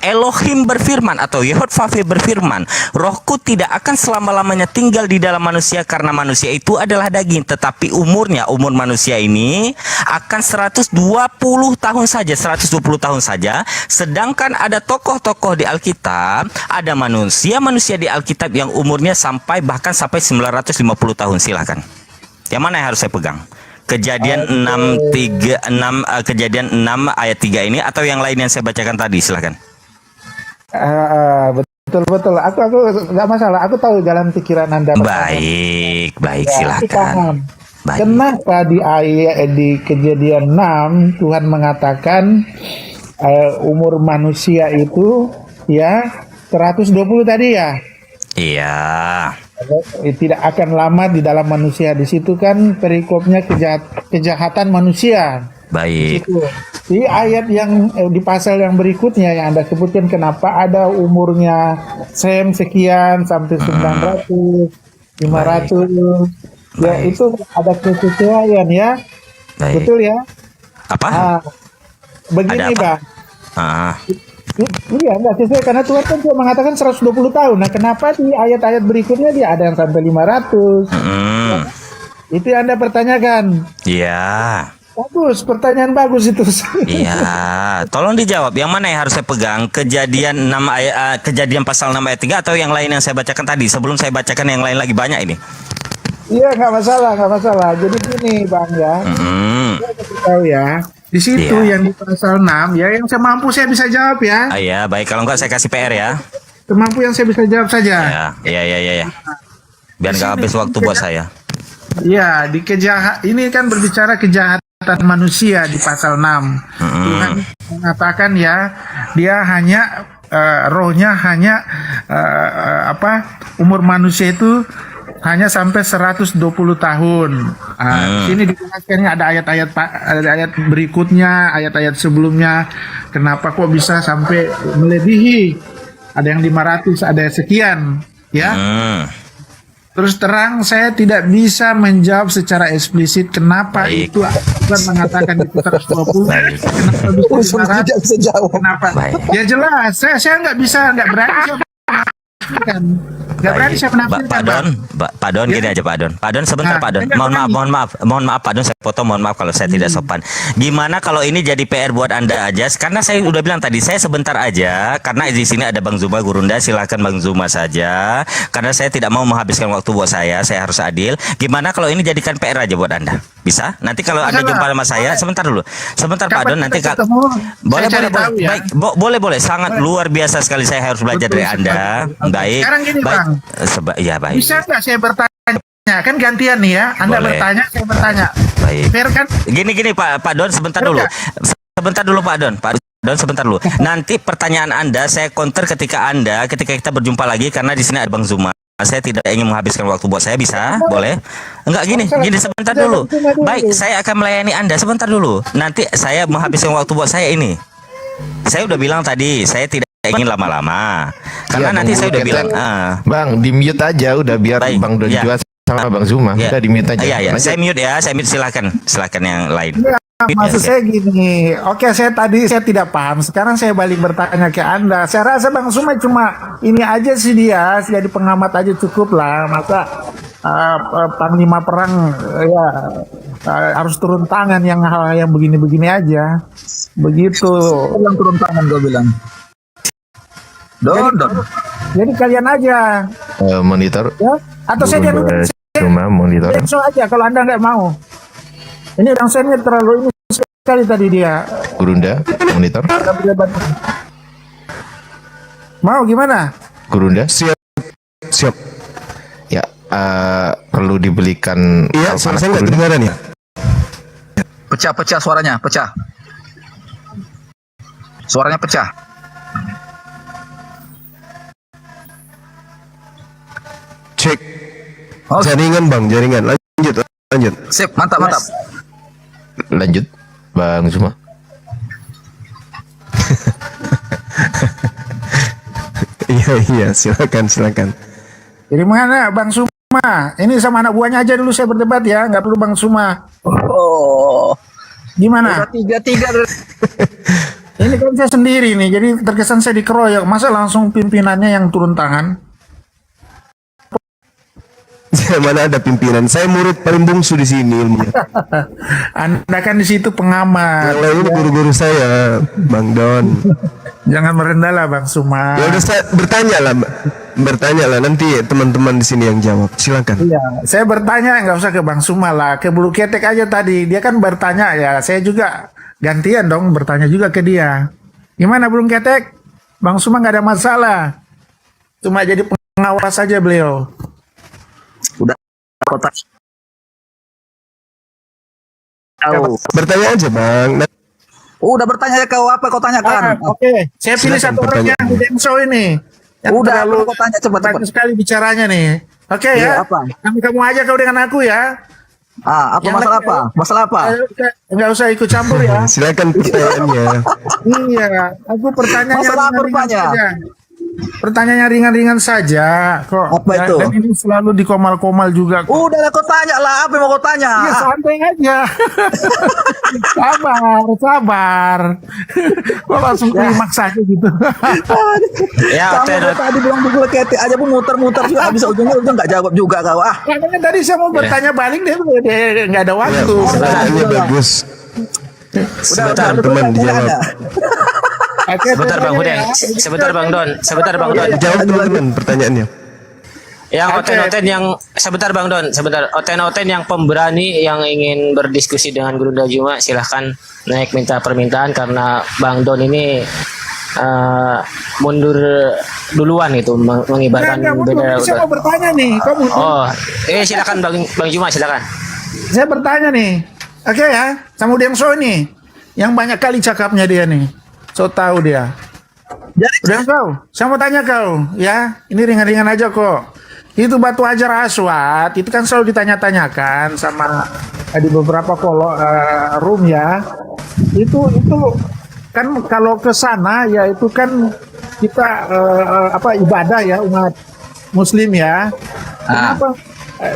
Elohim berfirman atau Yehovah berfirman, rohku tidak akan selama-lamanya tinggal di dalam manusia karena manusia itu adalah daging, tetapi umur manusia ini akan 120 tahun saja, 120 tahun saja. Sedangkan ada tokoh-tokoh di Alkitab, ada manusia-manusia di Alkitab yang umurnya bahkan sampai 950 tahun. Silakan. Yang mana yang harus saya pegang? Kejadian 6 kejadian 6 ayat 3 ini atau yang lain yang saya bacakan tadi? Silakan. Betul. Aku nggak masalah. Aku tahu jalan pikiran Anda. Baik, silakan. Baik. Kenapa di kejadian 6 Tuhan mengatakan umur manusia itu ya 120 tadi ya? Iya. Tidak akan lama di dalam manusia. Di situ kan perikopnya kejahatan manusia. Baik. Di ayat yang di pasal yang berikutnya yang Anda sebutkan, kenapa ada umurnya Sem sekian sampai 900, 500. Ya itu ada kesesuaian ya. Baik. Betul ya? Apa? Begini Bang. Iya, enggak sesuai karena Tuhan kan cuma mengatakan 120 tahun. Nah, kenapa di ayat-ayat berikutnya dia ada yang sampai 500? Itu yang Anda pertanyakan. Iya. Bagus, pertanyaan bagus itu. Iya, tolong dijawab. Yang mana yang harus saya pegang? Kejadian 6 ayat, kejadian pasal 6 ayat 3 atau yang lain yang saya bacakan tadi? Sebelum saya bacakan yang lain lagi banyak ini. Iya, nggak masalah. Jadi gini, Bang ya. Saya tahu ya. Di situ yang di pasal 6 ya, yang semampu saya bisa jawab ya. Iya, baik. Kalau enggak saya kasih PR ya. Semampu yang saya bisa jawab saja. Iya. Biar nggak habis waktu buat saya. Iya, ini kan berbicara kejahatan manusia di pasal 6. Tuhan mengatakan ya, dia hanya rohnya hanya umur manusia itu hanya sampai 120 tahun. Di sini dijelaskan ada ayat berikutnya, ayat-ayat sebelumnya. Kenapa kok bisa sampai melebihi? Ada yang 500, ada yang sekian, ya. Terus terang saya tidak bisa menjawab secara eksplisit kenapa itu Tuhan mengatakan itu 120. Kenapa bisa 500? Kenapa? Ya jelas, saya nggak berani saya menafsirkan. Pak Don, gini aja Pak Don. Pak Don sebentar Pak Don. Mohon maaf Pak Don, saya potong, mohon maaf kalau saya tidak sopan. Gimana kalau ini jadi PR buat Anda aja? Karena saya udah bilang tadi, saya sebentar aja. Karena di sini ada Bang Zuma Gurunda, silakan Bang Zuma saja. Karena saya tidak mau menghabiskan waktu buat saya harus adil. Gimana kalau ini jadikan PR aja buat Anda? Bisa? Nanti kalau Anda jumpa sama saya, sebentar Pak Don, nanti boleh, sangat luar biasa sekali, saya harus belajar dari Anda. Baik. Sekarang gini, Bang. Ya, baik. Bisa nggak saya bertanya? Kan gantian nih ya. Anda bertanya, saya bertanya. Baik. Fair kan? Gini Pak Don, sebentar dulu. Sebentar dulu Pak Don. Sebentar dulu. Nanti pertanyaan Anda saya counter ketika kita berjumpa lagi, karena di sini ada Bang Zuma. Saya tidak ingin menghabiskan waktu buat saya, bisa? Boleh? Enggak, gini sebentar dulu. Baik, saya akan melayani Anda sebentar dulu. Nanti saya menghabiskan waktu buat saya ini. Saya udah bilang tadi, saya tidak ingin lama-lama. Karena nanti saya udah bilang, Bang, di mute aja udah biar baik. Bang Don juga sama Bang Zuma. Udah di mute aja. Iya. Saya mute ya, silakan yang lain. Maksud saya gini, oke, saya tidak paham. Sekarang saya balik bertanya ke Anda. Saya rasa Bang Zuma cuma ini aja sih, dia jadi pengamat aja cukup lah. Masa panglima perang ya harus turun tangan yang hal yang begini-begini aja. Begitu. Yang turun tangan gue bilang. Don. Jadi kalian aja Monitor. ya atau saya Cuma monitor. so aja kalau Anda nggak mau. Ini downstairs terlalu ini sekali tadi dia. Gurunda, monitor. Mau gimana? Gurunda. Siap. Ya, perlu dibelikan. Iya, saya nggak kedengaran ya. Pecah suaranya, pecah. Suaranya pecah. Cek. Oh. Jaringan bang, jaringan. Lanjut. Sip, mantap. Lanjut, Bang Zuma. Iya, silakan. Jadi mana Bang Suma? Ini sama anak buahnya aja dulu saya berdebat ya, nggak perlu Bang Suma. Oh. Gimana? Tiga. Ini kan saya sendiri nih, jadi terkesan saya dikeroyok. Masa langsung pimpinannya yang turun tangan? Mana ada pimpinan? Saya murid paling bungsu di sini ilmunya. Anda kan di situ pengamat. Yang lain guru-guru saya, Bang Don. Jangan merendah lah Bang Suma. Ya udah saya bertanya lah nanti teman-teman di sini yang jawab. Silakan. Iya, saya bertanya nggak usah ke Bang Suma lah, ke Bulu Ketek aja tadi. Dia kan bertanya ya, saya juga gantian dong bertanya juga ke dia. Gimana Bulu Ketek? Bang Suma nggak ada masalah. Cuma jadi pengawas saja beliau. Udah kota. Bertanya aja Bang. Udah bertanya ya kau apa kau tanyakan? Oke. Saya pilih satu orang yang di Denso ini. Yang Udah terlalu kau tanya cepat. bagus sekali bicaranya nih. Oke Iya, ya. apa? Kamu aja kau dengan aku ya. Apa Yang masalah lain, apa? Masalah apa? Nggak usah ikut campur ya. Silakan pertanyaannya. Iya, aku pertanyaannya Masalah apa ringan-ringan rupanya? saja. Pertanyaannya ringan-ringan saja kok. Apa itu? Dan ini selalu dikomal-komal juga kok. Udah lah kau tanya lah, apa yang mau kau tanya? Iya, santai aja. sabar. Kok langsung klimaks aja gitu. Ya, Kamu tadi bilang Bulu Ketek aja pun muter-muter juga habis ujung nggak jawab juga kau. Makanya tadi saya mau bertanya balik dia nggak ada waktu. Pertanyaannya bagus. Sebentar, teman dijawab. Sebentar Bang Hudeng, sebentar Bang Don. Dijawab teman-teman pertanyaannya. Yang oten-oten yang sebentar Bang Don, sebentar. Oten-oten yang pemberani yang ingin berdiskusi dengan Gurunda Juma silahkan naik minta permintaan karena Bang Don ini mundur duluan itu mengibarkan bendera. Saya mau bertanya nih, kamu. Oh, silakan Bang Juma silakan. Saya bertanya nih. Oke ya, sama Dengso nih. Yang banyak kali cakapnya dia nih. So tahu dia. Udah kau, saya mau tanya kau, ya. Ini ringan-ringan aja kok. Itu Batu Hajar Aswad, itu kan selalu ditanya-tanyakan sama di beberapa room ya. Itu kan kalau ke sana ya itu kan kita ibadah ya umat Muslim ya. Kenapa?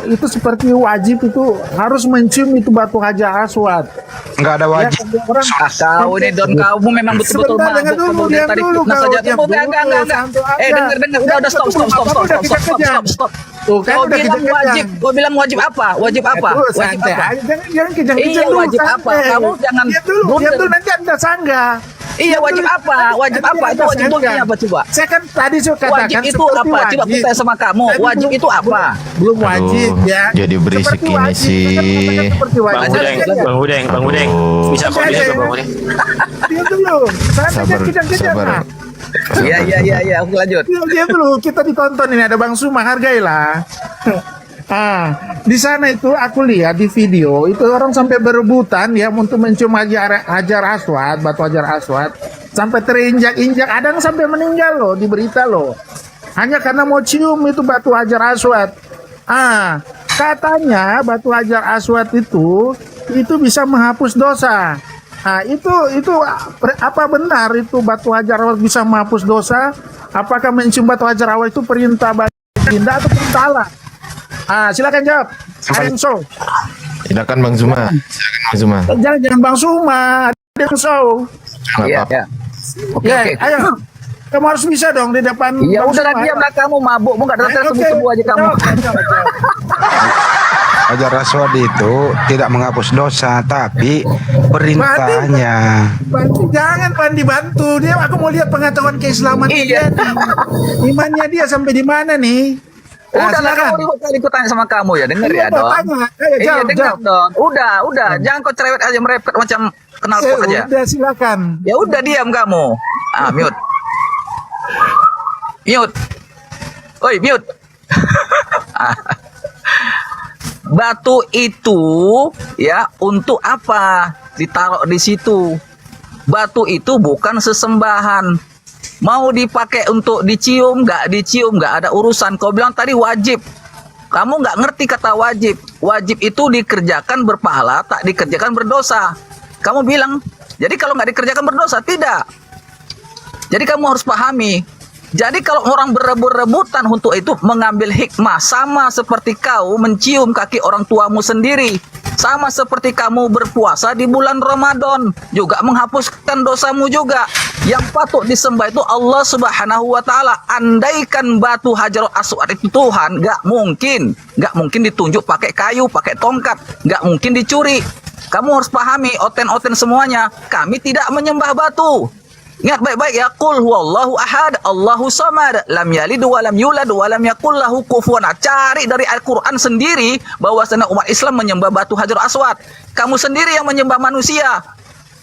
Itu seperti wajib itu harus mencium itu Batu Hajar Aswad. Nggak ada wajib. Ya, orang, kau ini Don, kamu memang betul-betul sebentar, dengar dulu, diam dulu kau, diam dulu, santai aja. Dengar, udah stop. Tuh, kan Kau udah bilang kejang-kejang. wajib, kau bilang wajib apa? Wajib apa? Tuh, Wajib santai apa? aja, jangan kejang-kejang Iya, dulu, wajib apa? santai. Kamu jangan Diam dulu, nanti Anda sanggah. Iya, wajib apa? Wajib apa? Itu wajib itu apa coba? Saya kan tadi saya katakan Wajib itu seperti apa? Coba wajib. kita sama kamu. Tapi Wajib itu apa? Belum wajib ya. Jadi berisik Seperti ini wajib, sih. saya kan mengatakan seperti wajib. Bang Hudeng. Bisa kok Bang Hudeng. Diam dulu, santai, Sabar, jangan kejang-kejang. sabar. Nah. Iya, oke lanjut. Diam dulu, kita ditonton ini ada Bang Suma, hargailah. Di sana itu aku lihat di video itu orang sampai berebutan ya untuk mencium Hajar Aswad, Batu Hajar Aswad, sampai terinjak-injak, ada yang sampai meninggal loh di berita loh, hanya karena mau cium itu Batu Hajar Aswad. Katanya Batu Hajar Aswad itu bisa menghapus dosa. Itu apa benar itu Batu Hajar Aswad bisa menghapus dosa? Apakah mencium Batu Hajar Aswad itu perintah baginda atau perintah Allah? Silakan jawab. Denso. Silakan Bang Zuma. Jangan Bang Suma. Denso. Iya. Oke. Ayo. Kamu harus bisa dong di depan. Ya Bang udah Suma. diamlah kamu mabuk, mau nggak ada Oke, sembuh aja kamu. jawab. Hajar Aswad itu tidak menghapus dosa, tapi perintahnya. Bantu, jangan bantu dia. Aku mau lihat pengetahuan keislaman dia nih. Imannya dia sampai di mana nih? Nah, Udah lah silakan. kamu ribut kali ku tanya sama kamu ya, denger Iya, ya dong. tanya. Ayo, Iya jawab, denger jawab. dong. Udah, jangan kau cerewet aja merepet macam kenal pot aja. Udah silakan. Ya udah diam kamu. Ah, mute. Mute. Oi, mute. Batu itu ya untuk apa ditaruh di situ? Batu itu bukan sesembahan. Mau dipakai untuk dicium, nggak ada urusan. Kau bilang tadi wajib. Kamu nggak ngerti kata wajib. Wajib itu dikerjakan berpahala, tak dikerjakan berdosa. Kamu bilang, jadi kalau nggak dikerjakan berdosa, tidak. Jadi kamu harus pahami. Jadi kalau orang berebut-rebutan untuk itu mengambil hikmah, sama seperti kau mencium kaki orang tuamu sendiri, sama seperti kamu berpuasa di bulan Ramadan, juga menghapuskan dosamu juga. Yang patut disembah itu Allah Subhanahu wa Ta'ala. Andaikan batu Hajarul Aswad itu Tuhan, nggak mungkin ditunjuk pakai kayu, pakai tongkat, nggak mungkin dicuri. Kamu harus pahami, oten-oten semuanya, kami tidak menyembah batu. Ingat baik-baik ya, qul huwallahu ahad, Allahu samad, lam yalid wa lam yulad wa lam yakul lahu kufuwan. Cari dari Al-Qur'an sendiri bahwasanya umat Islam menyembah batu Hajar Aswad. Kamu sendiri yang menyembah manusia.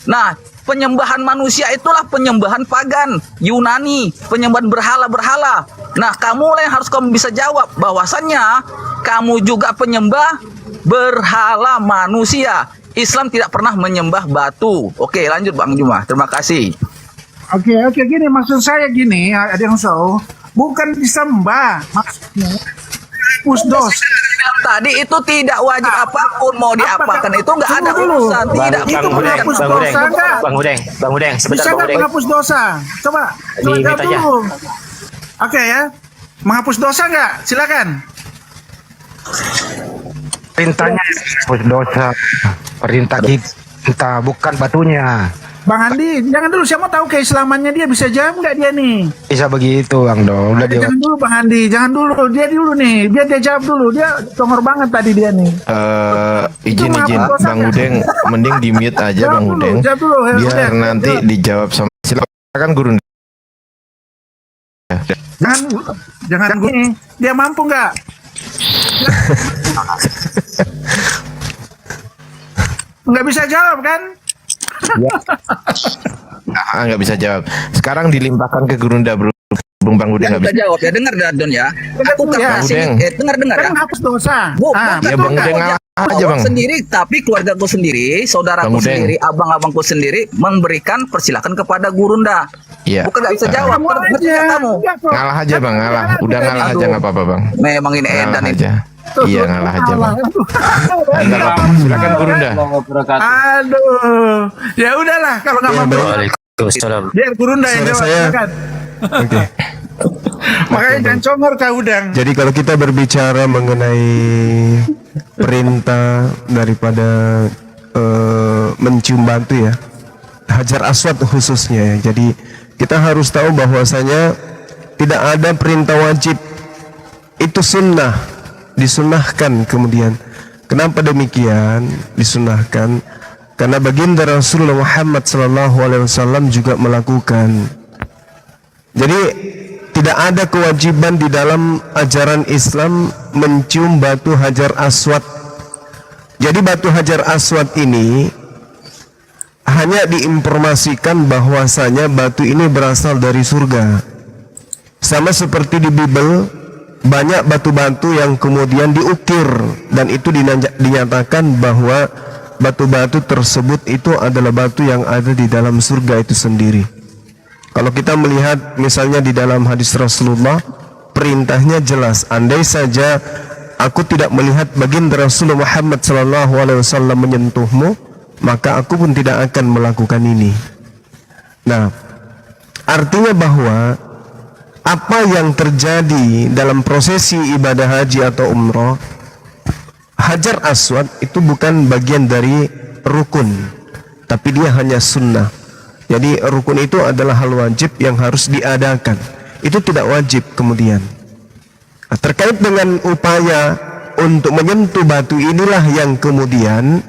Nah, penyembahan manusia itulah penyembahan pagan, Yunani, penyembahan berhala-berhala. Nah, kamu lah yang harus kamu bisa jawab bahwasannya kamu juga penyembah berhala manusia. Islam tidak pernah menyembah batu. Oke, lanjut Bang Juma. Terima kasih. Oke, gini maksud saya gini, ada yang bukan disembah, maksudnya hapus dosa. Tadi itu tidak wajib apapun mau diapakan itu nggak ada Tunggu dulu. urusan, tidak Itu menghapus dosa enggak? Bang Udeng, sebentar Bisa Bang nggak Udeng. menghapus dosa? Coba Limit jawab aja. dulu. Oke ya, menghapus dosa nggak? Silakan. Perintahnya menghapus dosa. Perintah kita, bukan batunya. Bang Andi, jangan dulu. Siapa tahu keislamannya dia bisa jawab nggak dia nih? Bisa begitu, Bang Do. Udah dia. Jangan dulu Bang Andi, jangan dulu. Dia dulu nih, biar dia jawab dulu. Dia congor banget tadi dia nih. Izin menghapus dosa Bang nggak? Udeng, mending di mute aja Jawab Bang dulu, Udeng, jawab dulu, biar Udeng. nanti Jawab. dijawab sama silakan Guru. Jangan gini. Dia mampu nggak? Nggak bisa jawab kan? Nggak bisa jawab. Sekarang dilimpahkan ke Gurunda, Bang Udeng Yang nggak udah bisa. jawab ya, dengar dah Don ya. Aku Bang kasih, Udeng. dengar Kan ya. menghapus dosa. Bukan Ya Bang Udeng ngalah aja Bang. sendiri, tapi keluargaku sendiri, saudaraku Bang Udeng. sendiri, abang-abangku sendiri memberikan persilakan kepada Gurunda. Iya. Bukan nggak bisa jawab, Kamu ngerti aja. nggak kamu? Enggak kok. Ngalah aja Bang, ngalah. Udah ngalah aja nggak apa-apa Bang. Memang ini edan Ngalah ini. aja. Iya ngalah aja Bang. Aduh. Nggak apa-apa. Silakan Gurunda. Aduh. Ya udahlah kalau nggak mampu. Waalaikumsalam. Biar Gurunda yang jawab. Silakan. Oke. Makanya jangan congor Kak Udang. Jadi kalau kita berbicara mengenai perintah daripada mencium batu ya, Hajar Aswad khususnya ya. Jadi kita harus tahu bahwasanya tidak ada perintah wajib, itu sunnah, disunnahkan. Kemudian kenapa demikian disunnahkan? Karena baginda Rasulullah Muhammad SAW juga melakukan. Jadi tidak ada kewajiban di dalam ajaran Islam mencium batu Hajar Aswad. Jadi batu Hajar Aswad ini hanya diinformasikan bahwasanya batu ini berasal dari surga. Sama seperti di Bible, banyak batu-batu yang kemudian diukir dan itu dinyatakan bahwa batu-batu tersebut itu adalah batu yang ada di dalam surga itu sendiri. Kalau kita melihat misalnya di dalam hadis Rasulullah, perintahnya jelas. Andai saja aku tidak melihat baginda Rasulullah Muhammad SAW menyentuhmu, maka aku pun tidak akan melakukan ini. Nah, artinya bahwa apa yang terjadi dalam prosesi ibadah haji atau umroh, Hajar Aswad itu bukan bagian dari rukun, tapi dia hanya sunnah. Jadi rukun itu adalah hal wajib yang harus diadakan. Itu tidak wajib kemudian. Nah, terkait dengan upaya untuk menyentuh batu inilah yang kemudian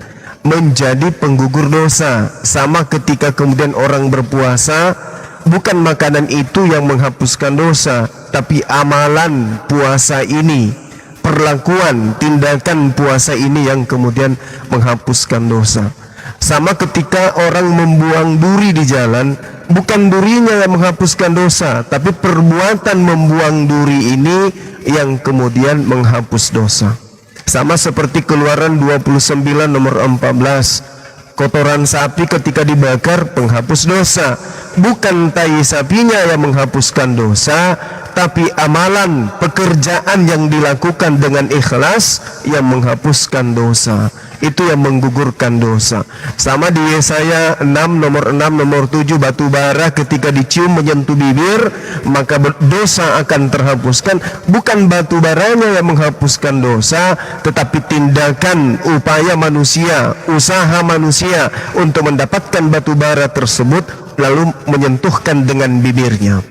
menjadi penggugur dosa. Sama ketika kemudian orang berpuasa, bukan makanan itu yang menghapuskan dosa, tapi amalan puasa ini, perlakuan, tindakan puasa ini yang kemudian menghapuskan dosa. Sama ketika orang membuang duri di jalan, bukan durinya yang menghapuskan dosa, tapi perbuatan membuang duri ini yang kemudian menghapus dosa. Sama seperti Keluaran 29 nomor 14, kotoran sapi ketika dibakar penghapus dosa. Bukan tai sapinya yang menghapuskan dosa, tapi amalan pekerjaan yang dilakukan dengan ikhlas yang menghapuskan dosa. Itu yang menggugurkan dosa. Sama di Yesaya 6 nomor 6 nomor 7, batu bara ketika dicium menyentuh bibir maka dosa akan terhapuskan. Bukan batu baranya yang menghapuskan dosa, tetapi tindakan upaya manusia, usaha manusia untuk mendapatkan batu bara tersebut lalu menyentuhkan dengan bibirnya.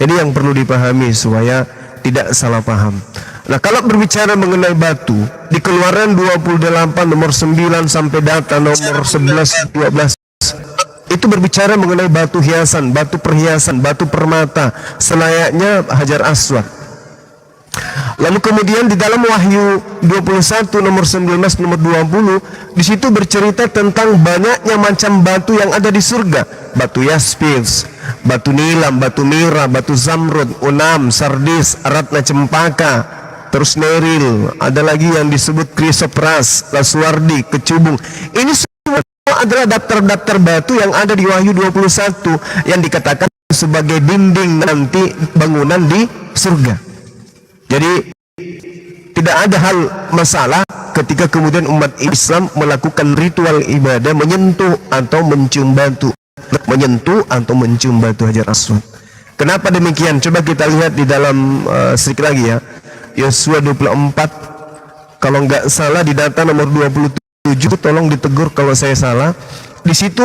Ini yang perlu dipahami supaya tidak salah paham. Nah, kalau berbicara mengenai batu, di Keluaran 28 nomor 9 sampai data nomor 11 12 itu berbicara mengenai batu hiasan, batu perhiasan, batu permata selayaknya Hajar Aswad. Lalu kemudian di dalam Wahyu 21 nomor 19 nomor 20 di situ bercerita tentang banyaknya macam batu yang ada di surga. Batu yaspis, batu nilam, batu mira, batu zamrud, unam, sardis, ratna cempaka, terus neril, ada lagi yang disebut krisopras, laswardi, kecubung. Ini semua adalah daftar-daftar batu yang ada di Wahyu 21 yang dikatakan sebagai dinding nanti bangunan di surga. Jadi tidak ada hal masalah ketika kemudian umat Islam melakukan ritual ibadah menyentuh atau mencium batu, Hajar Aswad. Kenapa demikian? Coba kita lihat di dalam sedikit lagi ya, Yosua 24 kalau nggak salah di data nomor 27, tolong ditegur kalau saya salah. Di situ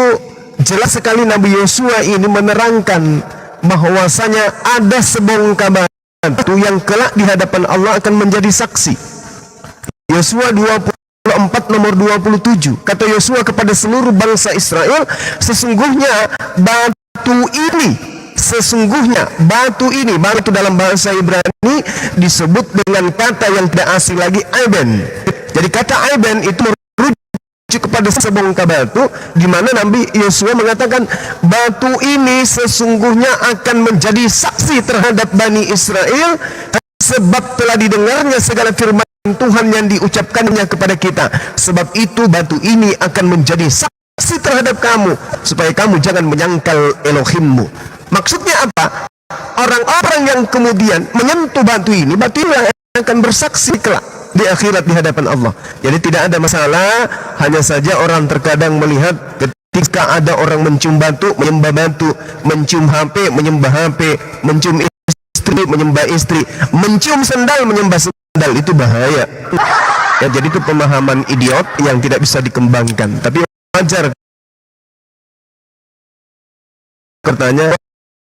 jelas sekali Nabi Yosua ini menerangkan bahwasanya ada sebongkah batu yang kelak di hadapan Allah akan menjadi saksi. Yosua 24 nomor 27, kata Yosua kepada seluruh bangsa Israel, sesungguhnya batu ini, batu dalam bahasa Ibrani disebut dengan kata yang tidak asing lagi, aiben. Jadi kata aiben itu merujuk kepada sebongkah batu, di mana Nabi Yosua mengatakan batu ini sesungguhnya akan menjadi saksi terhadap Bani Israel sebab telah didengarnya segala firman Tuhan yang diucapkannya kepada kita. Sebab itu batu ini akan menjadi saksi terhadap kamu supaya kamu jangan menyangkal Elohimmu. Maksudnya apa? Orang-orang yang kemudian menyentuh batu ini yang akan bersaksi kelak di akhirat di hadapan Allah. Jadi tidak ada masalah, hanya saja orang terkadang melihat ketika ada orang mencium batu, menyembah batu, mencium HP, menyembah HP, mencium istri, menyembah istri, mencium sendal, menyembah sendal, itu bahaya. Ya, jadi itu pemahaman idiot yang tidak bisa dikembangkan. Tapi wajar bertanya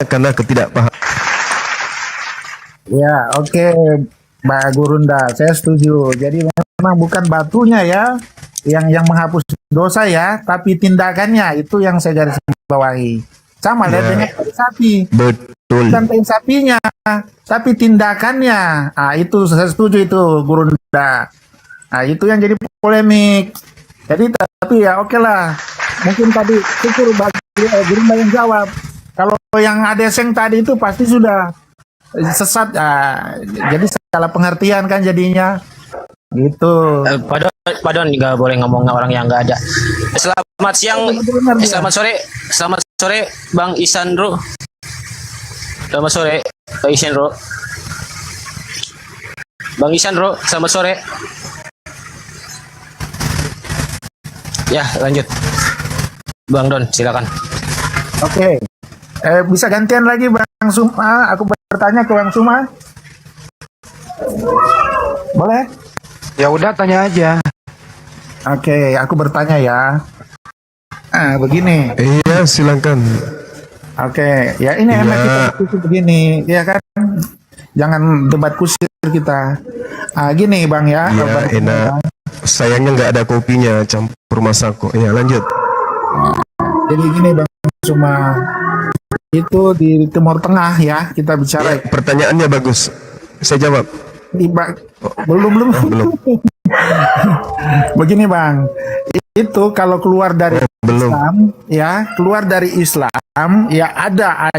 karena ketidakpahaman. Ya, oke, Mbak Gurunda, saya setuju. Jadi memang bukan batunya ya yang menghapus dosa ya, tapi tindakannya itu yang saya garis bawahi. Sama ya, dengan sapi. Betul. Bukan tai sapinya, tapi tindakannya. Ah, itu saya setuju itu, Gurunda. Nah, itu yang jadi polemik. Jadi tapi ya oke lah. Mungkin tadi syukur bagi Gurunda yang jawab. Kalau yang adeseng tadi itu pasti sudah sesat, jadi salah pengertian kan jadinya gitu. Padon nggak boleh ngomong orang yang nggak ada. Selamat siang, selamat sore Bang Isandro. Selamat sore Bang Isandro. Bang Isandro, selamat sore. Ya, lanjut. Bang Don, silakan. Oke. Bisa gantian lagi Bang Suma, aku bertanya ke Bang Suma. Boleh? Ya udah tanya aja. Oke, aku bertanya ya. Begini. Iya, silakan. Oke, ya ini enak kita diskusi begini, ya kan? Jangan debat kusir kita. Gini Bang ya. Iya, enak. Sayangnya nggak ada kopinya, campur masako. Ya, lanjut. Jadi gini Bang Suma, itu di Timur Tengah ya kita bicara. Pertanyaannya bagus. Saya jawab. Belum. Belum. Begini Bang, itu kalau keluar dari Islam, ya keluar dari Islam, ya ada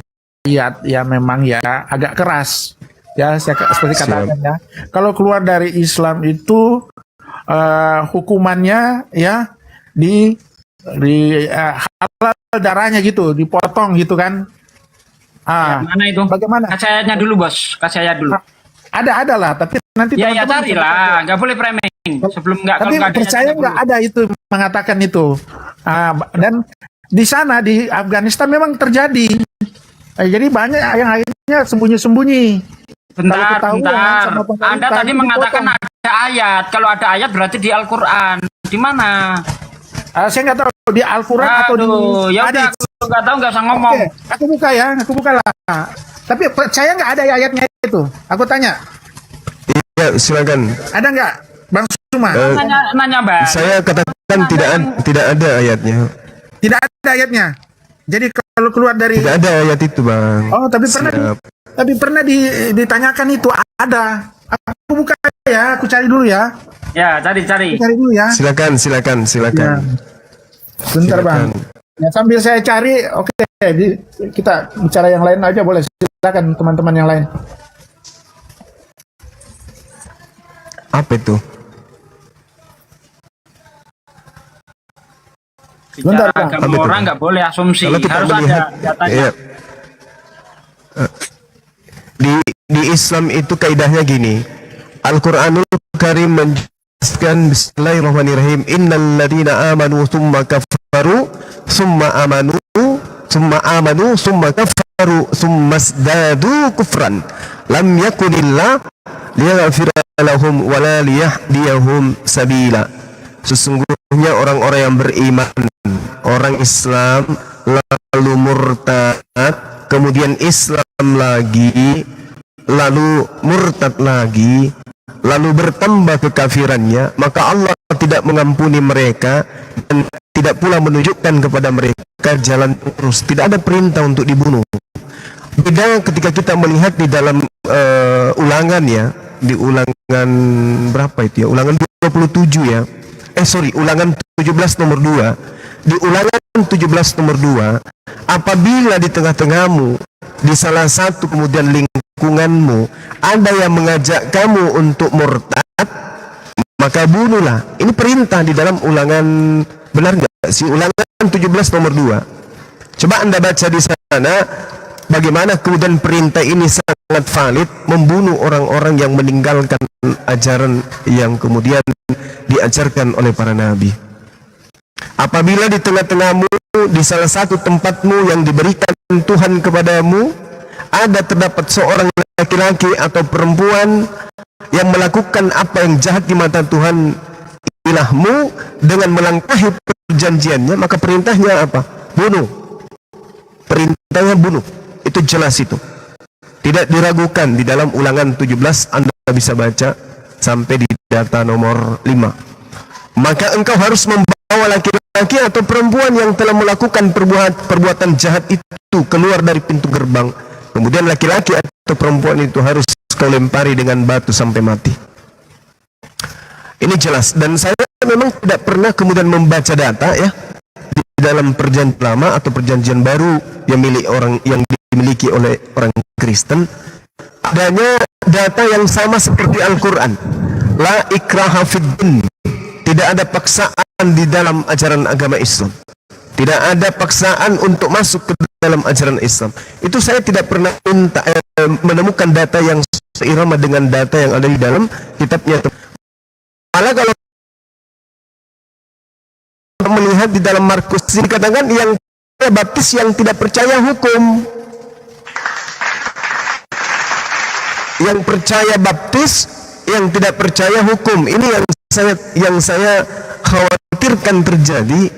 ayat ya memang ya agak keras, ya saya seperti katakan ya. Kalau keluar dari Islam itu hukumannya ya di halal darahnya gitu, dipotong gitu kan. Mana itu? Bagaimana? Kasih ayatnya dulu bos, kasih ayat dulu. Ada lah, tapi nanti ya carilah, nggak boleh framing sebelum nggak. Tapi percaya nggak ada itu mengatakan itu. Dan di sana di Afghanistan memang terjadi. Jadi banyak yang akhirnya sembunyi-sembunyi. Bentar. Anda tadi mengatakan ada ayat. Kalau ada ayat berarti di Al-Quran. Di mana? Saya nggak tahu di Al-Quran atau di ya udah, aku nggak tahu, nggak usah ngomong. Oke, aku buka lah. Tapi percaya nggak ada ayatnya itu? Aku tanya. Iya, silakan. Ada nggak, Bang Suma? Nanya Bang. Saya katakan tidak ada ayatnya. Tidak ada ayatnya. Jadi kalau keluar dari tidak ada ayat itu, Bang. Oh, tapi pernah ditanyakan itu ada. Aku buka ya, aku cari dulu ya. Ya, cari. Cari dulu ya. Silakan. Ya. Bentar, Bang. Ya, sambil saya cari, oke, kita bicara yang lain aja boleh. Silakan teman-teman yang lain. Apa itu? Bicara agama orang nggak boleh asumsi. Kalau kita harus melihat, ada datanya. ya, di Islam itu kaidahnya gini. Al-Qur'anul Karim menjelaskan bismillahirrahmanirrahim. Innal ladzina amanu tsumma kafaru tsumma amanu tsumma kafaru tsumma zdadu kufran lam yakunillah liyaghfira lahum wa la liyahdiyahum sabila. Sesungguhnya orang-orang yang beriman, orang Islam lalu murtad, kemudian Islam lagi, lalu murtad lagi, lalu bertambah kekafirannya, maka Allah tidak mengampuni mereka dan tidak pula menunjukkan kepada mereka jalan lurus. Tidak ada perintah untuk dibunuh. Beda ketika kita melihat di dalam ulangan ya, di ulangan berapa itu ya? Ulangan 27 ya. Ulangan 17 nomor 2. Di ulangan 17 nomor 2, apabila di tengah-tengahmu, di salah satu kemudian lingkunganmu, ada yang mengajak kamu untuk murtad, maka bunuhlah. Ini perintah di dalam ulangan, benar nggak sih? Ulangan 17 nomor 2. Coba Anda baca di sana, bagaimana kemudian perintah ini sangat valid, membunuh orang-orang yang meninggalkan ajaran yang kemudian diajarkan oleh para nabi. Apabila di tengah-tengahmu, di salah satu tempatmu yang diberikan Tuhan kepadamu, terdapat seorang laki-laki atau perempuan yang melakukan apa yang jahat di mata Tuhan ilahmu dengan melangkahi perjanjiannya, maka perintahnya apa? Bunuh. Perintahnya bunuh. Itu jelas itu. Tidak diragukan di dalam ulangan 17, Anda bisa baca sampai di data nomor 5. Maka engkau harus membawa laki-laki atau perempuan yang telah melakukan perbuatan jahat itu keluar dari pintu gerbang. Kemudian laki-laki atau perempuan itu harus kau lempari dengan batu sampai mati. Ini jelas. Dan saya memang tidak pernah kemudian membaca data ya di dalam perjanjian lama atau perjanjian baru yang dimiliki oleh orang Kristen. Adanya data yang sama seperti Al-Quran. La ikraha fid din. Tidak ada paksaan di dalam ajaran agama Islam. Tidak ada paksaan untuk masuk ke dalam ajaran Islam. Itu saya tidak pernah menemukan data yang seirama dengan data yang ada di dalam kitabnya. Malah kalau melihat di dalam Markus dikatakan yang baptis yang tidak percaya hukum. Yang percaya baptis, yang tidak percaya hukum. Ini yang saya khawatirkan terjadi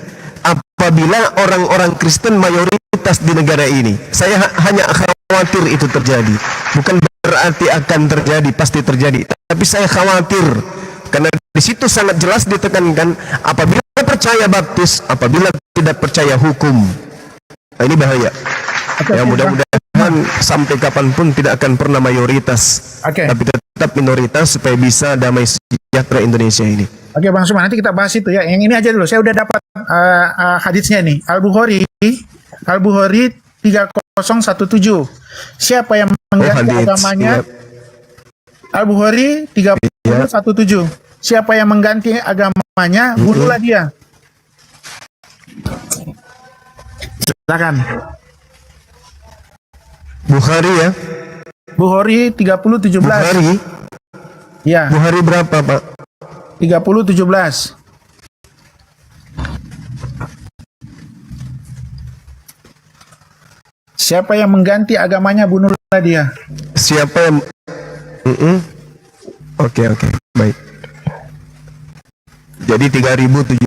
apabila orang-orang Kristen mayoritas di negara ini. Saya hanya khawatir itu terjadi. Bukan berarti akan terjadi, pasti terjadi. Tapi saya khawatir karena di situ sangat jelas ditekankan apabila percaya baptis, apabila tidak percaya hukum. Nah, ini bahaya. Ya, mudah-mudahan sampai kapanpun tidak akan pernah mayoritas, tapi tetap minoritas supaya bisa damai sejahtera Indonesia ini. Oke Bang Suman, nanti kita bahas itu ya. Yang ini aja dulu. Saya udah dapat hadisnya nih. Al-Bukhari 3017. Siapa yang mengganti agamanya? Al-Bukhari 3017. Siapa yang mengganti agamanya, bunuhlah dia. Silakan. Bukhari ya? Bukhari 3017. Bukhari? Ya. Bukhari berapa, Pak? 3017. Siapa yang mengganti agamanya, bunuhlah dia. Siapa yang Oke, baik. Jadi 3017.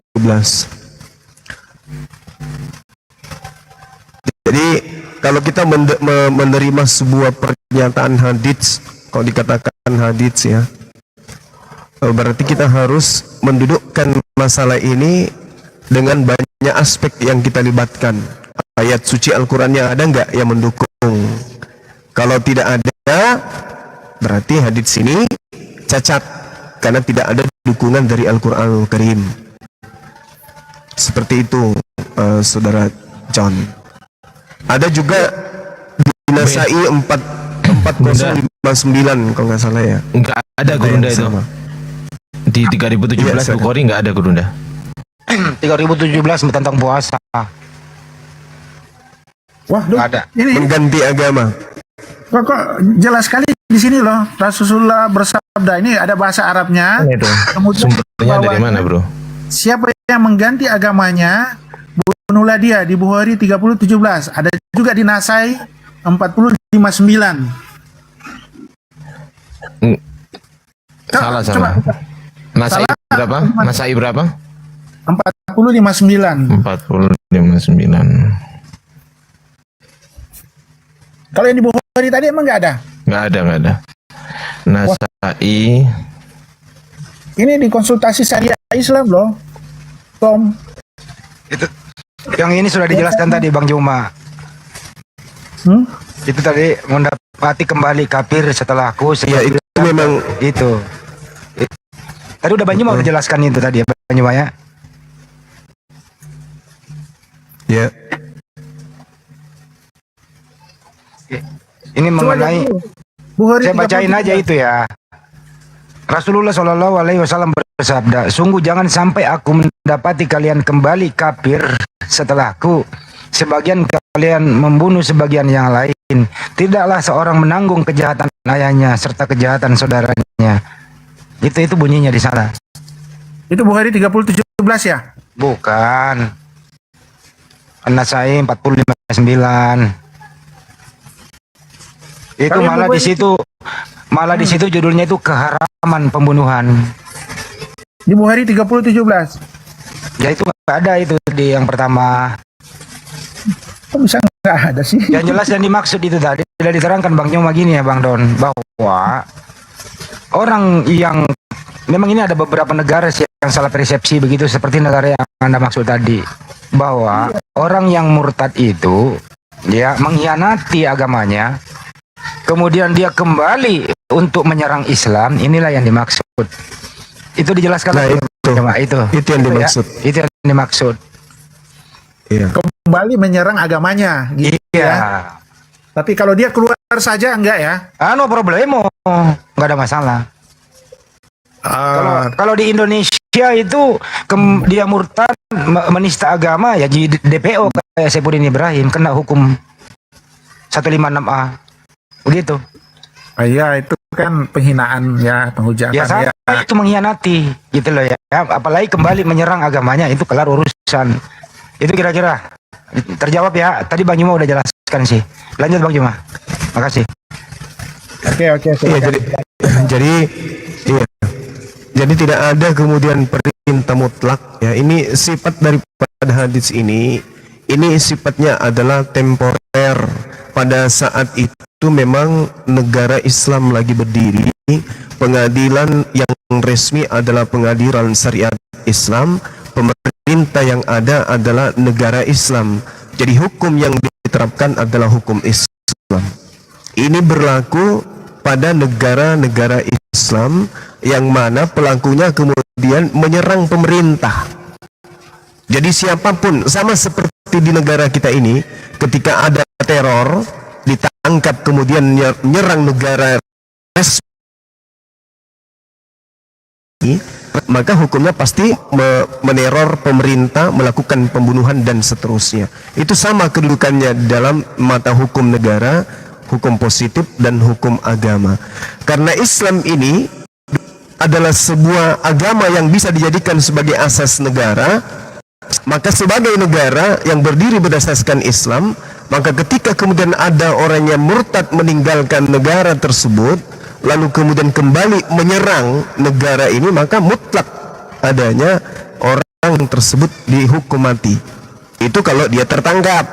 Jadi kalau kita menerima sebuah pernyataan hadits, kalau dikatakan hadits ya, berarti kita harus mendudukkan masalah ini dengan banyak aspek yang kita libatkan. Ayat suci Al-Qurannya ada nggak yang mendukung? Kalau tidak ada, berarti hadits ini cacat karena tidak ada dukungan dari Al-Quranul Karim. Seperti itu, Saudara John. Ada juga di Nasai 4059 kalau nggak salah ya. Nggak ada Gurunda itu. Di 3017 Bukhari nggak ada Gurunda. 3017 tentang puasa. Wah, ada. Ini mengganti agama. Kok jelas sekali di sini loh. Rasulullah bersabda, ini ada bahasa Arabnya. Itu. Kemudian Sumbernya dari mana, Bro? Siapa yang mengganti agamanya, bunuhlah dia, di Bukhari 3017. Ada juga di Nasai 4059. Salah. Nasai berapa? Nasai berapa? 4059. 4059. Kalau yang di Bukhari tadi emang nggak ada? Nggak ada. Nasai. Ini di konsultasi syariah Islam loh, Tom. Itu yang ini sudah dijelaskan tadi Bang Juma. Itu tadi mendapati kembali kafir setelah aku. Ya itu memang itu. Tadi udah Bang Juma udah jelaskan itu tadi ya Bang Juma ya. Ya. Ini mengenai saya bacain aja itu ya. Rasulullah Shallallahu Alaihi Wasallam bersabda, sungguh jangan sampai aku mendapati kalian kembali kafir setelahku. Sebagian kalian membunuh sebagian yang lain. Tidaklah seorang menanggung kejahatan ayahnya serta kejahatan saudaranya. Itu bunyinya di sana. Itu Bukhari 3017 ya? Bukan. An-Nasai 4059. Itu malah di situ judulnya itu keharaman pembunuhan. Di Bukhari 3017. Ya itu nggak ada itu di yang pertama. Kok bisa nggak ada sih? Yang jelas yang dimaksud itu tadi sudah diterangkan Bang Nyoma gini ya Bang Don, bahwa orang yang memang ini ada beberapa negara sih yang salah persepsi begitu, seperti negara yang Anda maksud tadi, bahwa orang yang murtad itu ya mengkhianati agamanya, kemudian dia kembali untuk menyerang Islam, inilah yang dimaksud. Itu dijelaskan itu yang dimaksud. Ya, itu yang dimaksud. Iya. Kembali menyerang agamanya, gitu ya. Tapi kalau dia keluar saja enggak ya? No problemo, nggak ada masalah. Kalau di Indonesia itu dia murtad menista agama ya jadi DPO kayak Saipudin Ibrahim, kena hukum 156A. Begitu. Iya, itu kan penghinaan ya, penghujatan ya. Itu mengkhianati gitu loh ya. Apalagi kembali menyerang agamanya, itu kelar urusan. Itu kira-kira terjawab ya. Tadi Bang Juma udah jelaskan sih. Lanjut Bang Juma. Makasih. Oke. Iya, jadi tidak ada kemudian perintah mutlak ya. Ini sifat daripada hadis ini sifatnya adalah temporer. Pada saat itu memang negara Islam lagi berdiri, pengadilan yang resmi adalah pengadilan syariat Islam, pemerintah yang ada adalah negara Islam. Jadi hukum yang diterapkan adalah hukum Islam. Ini berlaku pada negara-negara Islam yang mana pelakunya kemudian menyerang pemerintah. Jadi siapapun, sama seperti di negara kita ini, ketika ada teror, ditangkap kemudian menyerang negara resmi, maka hukumnya pasti meneror pemerintah, melakukan pembunuhan dan seterusnya. Itu sama kedudukannya dalam mata hukum negara, hukum positif dan hukum agama. Karena Islam ini adalah sebuah agama yang bisa dijadikan sebagai asas negara, maka sebagai negara yang berdiri berdasarkan Islam, maka ketika kemudian ada orang yang murtad meninggalkan negara tersebut, lalu kemudian kembali menyerang negara ini, maka mutlak adanya orang tersebut dihukum mati. Itu kalau dia tertangkap.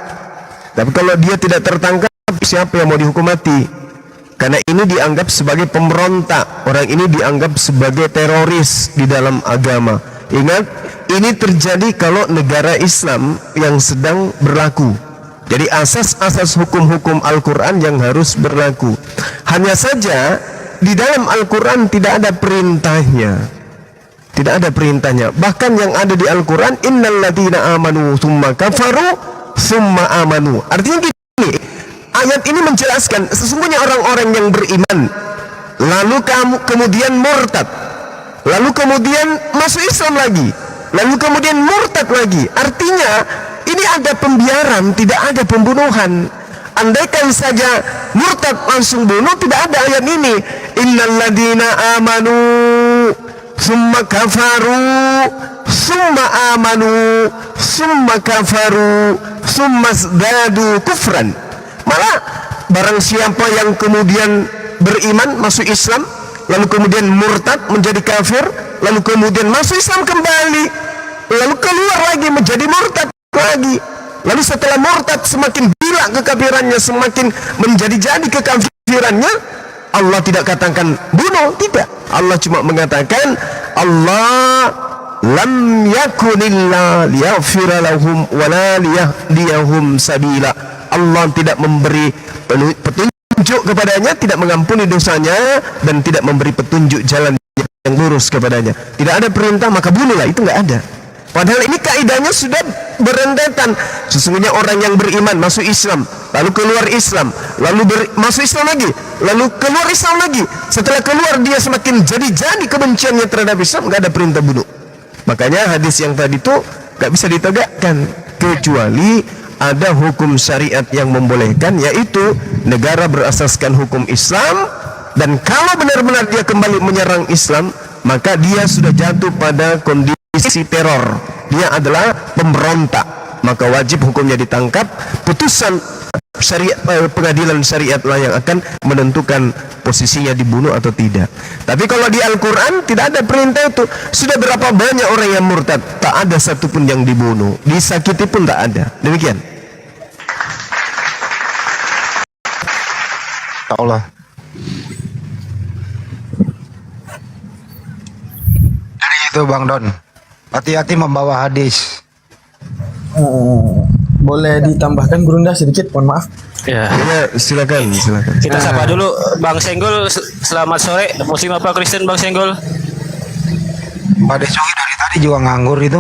Tapi kalau dia tidak tertangkap, siapa yang mau dihukum mati? Karena ini dianggap sebagai pemberontak, orang ini dianggap sebagai teroris di dalam agama. Ingat, ini terjadi kalau negara Islam yang sedang berlaku. Jadi asas-asas hukum-hukum Al-Quran yang harus berlaku. Hanya saja di dalam Al-Quran tidak ada perintahnya. Tidak ada perintahnya. Bahkan yang ada di Al-Quran, innal ladzina amanu tsumma kafaru tsumma amanu. Artinya gini, ayat ini menjelaskan sesungguhnya orang-orang yang beriman lalu kamu kemudian murtad, lalu kemudian masuk Islam lagi, lalu kemudian murtad lagi. Artinya ini ada pembiaran, tidak ada pembunuhan. Andaikan saja murtad langsung bunuh, tidak ada ayat ini. Innal ladzina amanu summa kafaru summa amanu summa kafaru summa zdadu kufran. Malah barang siapa yang kemudian beriman masuk Islam, lalu kemudian murtad menjadi kafir, lalu kemudian masuk Islam kembali, lalu keluar lagi menjadi murtad lagi, lalu setelah murtad semakin gila kekafirannya, semakin menjadi-jadi kekafirannya, Allah tidak katakan bunuh, tidak. Allah cuma mengatakan Allah lam yakunillah liyaghfira lahum wala liyahdiyahum sabila. Allah tidak memberi petunjuk kepadanya, tidak mengampuni dosanya, dan tidak memberi petunjuk jalan yang lurus kepadanya. Tidak ada perintah maka bunuhlah, itu nggak ada. Padahal ini kaidahnya sudah berentetan. Sesungguhnya orang yang beriman masuk Islam, lalu keluar Islam, lalu masuk Islam lagi, lalu keluar Islam lagi. Setelah keluar dia semakin jadi-jadi kebenciannya terhadap Islam, nggak ada perintah bunuh. Makanya hadis yang tadi itu nggak bisa ditegakkan kecuali ada hukum syariat yang membolehkan, yaitu negara berasaskan hukum Islam, dan kalau benar-benar dia kembali menyerang Islam, maka dia sudah jatuh pada kondisi teror, dia adalah pemberontak, maka wajib hukumnya ditangkap. Putusan syariat, pengadilan syariat lah yang akan menentukan posisinya dibunuh atau tidak. Tapi kalau di Al-Quran tidak ada perintah itu. Sudah berapa banyak orang yang murtad, tak ada satupun yang dibunuh, disakiti pun tak ada. Demikian. Allah. Dari itu Bang Don, hati-hati membawa hadis. Boleh ditambahkan Gurunda sedikit, mohon maaf. Ya. Ya, silakan. Kita sapa dulu Bang Senggol. Selamat sore. Muslim apa Kristen Bang Senggol? Pak Desogi dari tadi juga nganggur itu.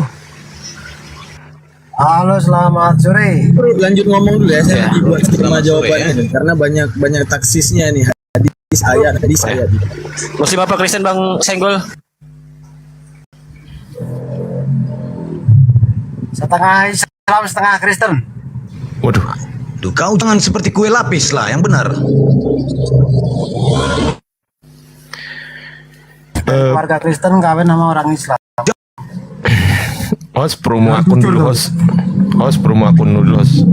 Halo, selamat sore. Lanjut ngomong dulu ya, saya buat setengah jawabannya karena banyak taksisnya nih, hadis ayat. Muslim apa Kristen Bang Senggol? Setengah Islam, setengah Kristen. Waduh. Duh, kau jangan seperti kue lapis lah, yang benar. Warga Kristen kawin sama orang Islam. Host promo akun dulu, host promo akun dulu, host.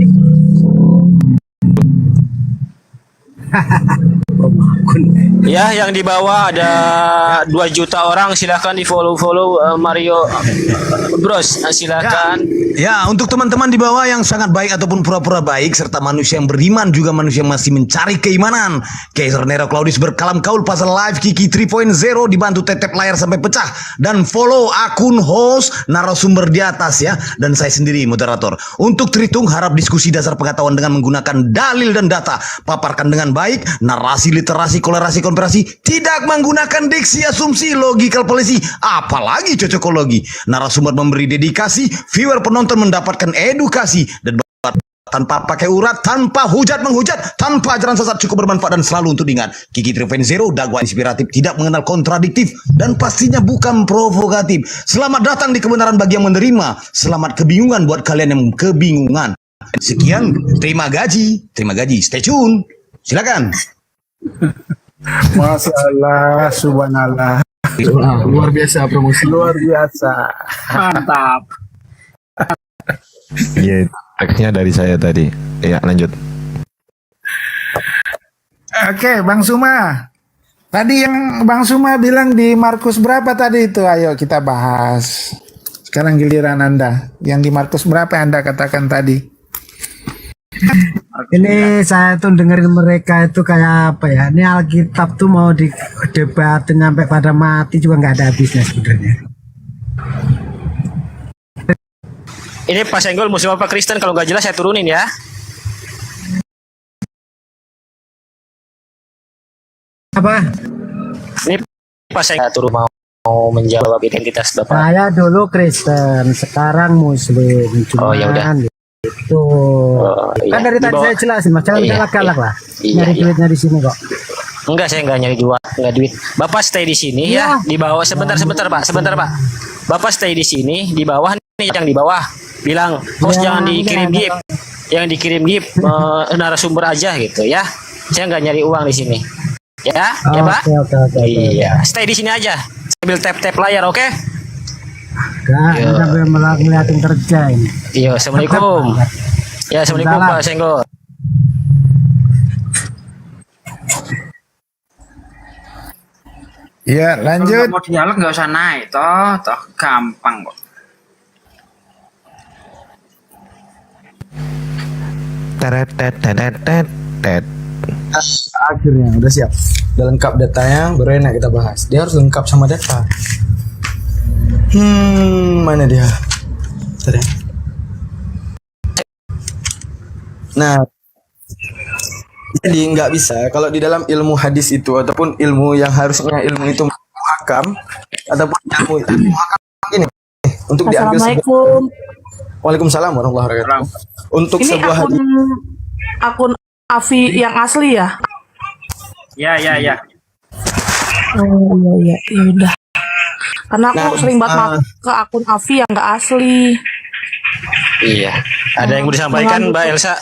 promo akun. Ya, yang di bawah ada 2 juta orang, silakan di follow Mario Bros. Silakan. Ya, untuk teman-teman di bawah yang sangat baik ataupun pura-pura baik serta manusia yang beriman juga manusia yang masih mencari keimanan. Kaiser Nero Claudius berkalam kaul pasal live Kiki 3.0 dibantu tetep layar sampai pecah dan follow akun host narasumber di atas ya, dan saya sendiri moderator. Untuk Tritung harap diskusi dasar pengetahuan dengan menggunakan dalil dan data, paparkan dengan baik narasi, literasi, kolerasi, konspirasi, tidak menggunakan diksi, asumsi, logikal polisi, apalagi cocokologi. Narasumber memberi dedikasi, viewer penonton mendapatkan edukasi, dan tanpa pakai urat, tanpa hujat menghujat, tanpa ajaran sesat, cukup bermanfaat dan selalu untuk diingat. Kiki 3.0 dakwah inspiratif, tidak mengenal kontradiktif, dan pastinya bukan provokatif. Selamat datang di kebenaran bagi yang menerima, selamat kebingungan buat kalian yang kebingungan. Sekian, terima gaji, stay tune, silakan. Masya Allah, subhanallah. Luar biasa promosi. Luar biasa. Mantap. Iya, teksnya dari saya tadi. Ya, lanjut. Oke, Bang Suma. Tadi yang Bang Suma bilang di Markus berapa tadi itu? Ayo kita bahas. Sekarang giliran Anda. Yang di Markus berapa yang Anda katakan tadi? Ini saya tuh dengerin mereka itu kayak apa ya? Ini Alkitab tuh mau didebatin sampai pada mati juga nggak ada habisnya sebenarnya. Ini Pak Senggol Muslim apa Kristen, kalau nggak jelas saya turunin ya. Apa? Ini Pak Senggol turun mau menjawab identitas Bapak. Saya dulu Kristen, sekarang Muslim. Oh, ya udah. Itu Iya. kan dari Di tadi bawah- saya jelasin, mas jangan Iya, galak-galak lah. iya, Nyari iya. duitnya di sini kok. Enggak, saya enggak nyari duit. Bapak stay di sini ya, di bawah. Sebentar Pak. Bapak stay di sini, di bawah nih, yang di bawah. Bilang, host Ya, jangan dikirim ya, gift. Yang dikirim gift narasumber aja gitu ya. Saya enggak nyari uang di sini. Ya, ya Pak? Oke. Iya, stay di sini aja. Sambil tap-tap layar, oke? Enggak, Iya. sampai ngeliatin kerja ini. Iya, assalamualaikum. Ya, assalamualaikum Salam. Pak Senggol. Ya, Kalau lanjut. nggak mau dialog nggak usah naik, toh gampang kok. Tet. Akhirnya udah siap. Udah lengkap datanya, baru enak kita bahas. Dia harus lengkap sama data. Mana dia? Bentar ya. Nah, jadi nggak bisa kalau di dalam ilmu hadis itu ataupun ilmu yang harusnya ilmu itu muhakam ataupun ilmu muhakam ini untuk diambil sebuah. Assalamualaikum. Waalaikumsalam warahmatullahi wabarakatuh. Untuk Ini sebuah hadis. akun Afi yang asli ya? Ya. Oh iya, ya udah. Karena aku Nah, sering banget masuk ke akun Afi yang nggak asli. Iya. Ada yang mau disampaikan Mbak Elsa?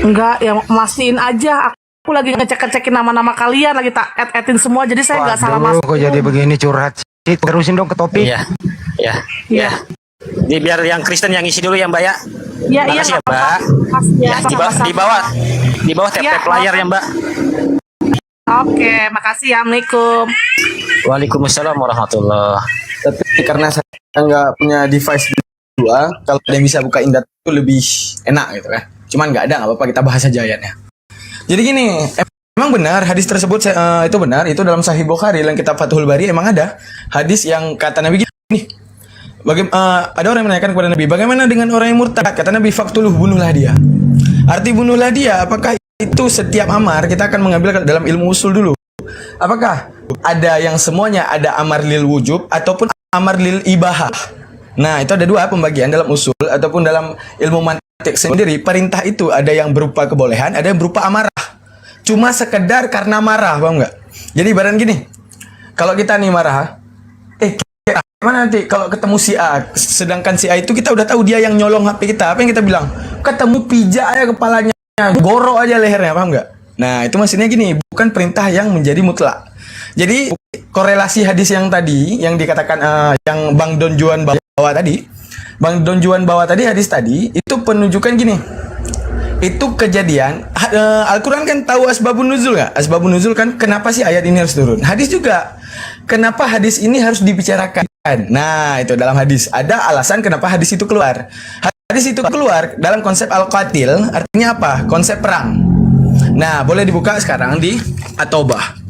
Enggak, yang mastiin aja. Aku lagi ngecek-ngecekin nama-nama kalian, lagi tak add-addin semua, jadi saya nggak salah Waduh, masuk. kok jadi begini curhat sih? Terusin dong ke topik. Iya. Ya. Ini biar yang Kristen yang isi dulu ya Mbak ya. Iya, Makasih ya nggak Mbak. apa-apa. Makasih ya, Ya, di bawah tap Iya, layar ya Mbak. Oke, makasih ya. Assalamualaikum. Waalaikumsalam warahmatullah. Tapi karena saya nggak punya device dua, kalau ada yang bisa bukain data itu lebih enak gitu kan. Cuman nggak ada, nggak apa-apa, kita bahas aja ayatnya. Jadi gini, emang benar hadis tersebut itu benar, itu dalam Sahih Bukhari, dalam kitab Fathul Bari emang ada hadis yang kata Nabi gini. Ada orang yang menanyakan kepada Nabi, bagaimana dengan orang yang murtad? Kata Nabi, faktuluh, bunuhlah dia. Arti bunuhlah dia, apakah itu setiap amar kita akan mengambil dalam ilmu usul dulu? Apakah ada yang semuanya ada amar lil wujub ataupun amar lil ibahah? Nah, itu ada dua pembagian dalam usul ataupun dalam ilmu mantik sendiri. Perintah itu ada yang berupa kebolehan, ada yang berupa amarah. Cuma sekedar karena marah, paham nggak? Jadi ibarat gini, kalau kita nih marah, gimana nanti kalau ketemu si A, sedangkan si A itu kita udah tahu dia yang nyolong HP kita, apa yang kita bilang? Ketemu pijak aja kepalanya, gorok aja lehernya, paham nggak? Nah, itu maksudnya gini, bukan perintah yang menjadi mutlak. Jadi korelasi hadis yang tadi, yang dikatakan yang Bang Don Juan bawa tadi, hadis tadi itu penunjukan gini. Itu kejadian Al-Quran kan tahu asbabun nuzul nggak? Asbabun nuzul kan kenapa sih ayat ini harus turun? Hadis juga. Kenapa hadis ini harus dibicarakan? Nah, itu dalam hadis ada alasan kenapa hadis itu keluar. Hadis itu keluar dalam konsep al-qatil, artinya apa? Konsep perang. Nah, boleh dibuka sekarang di At-Taubah.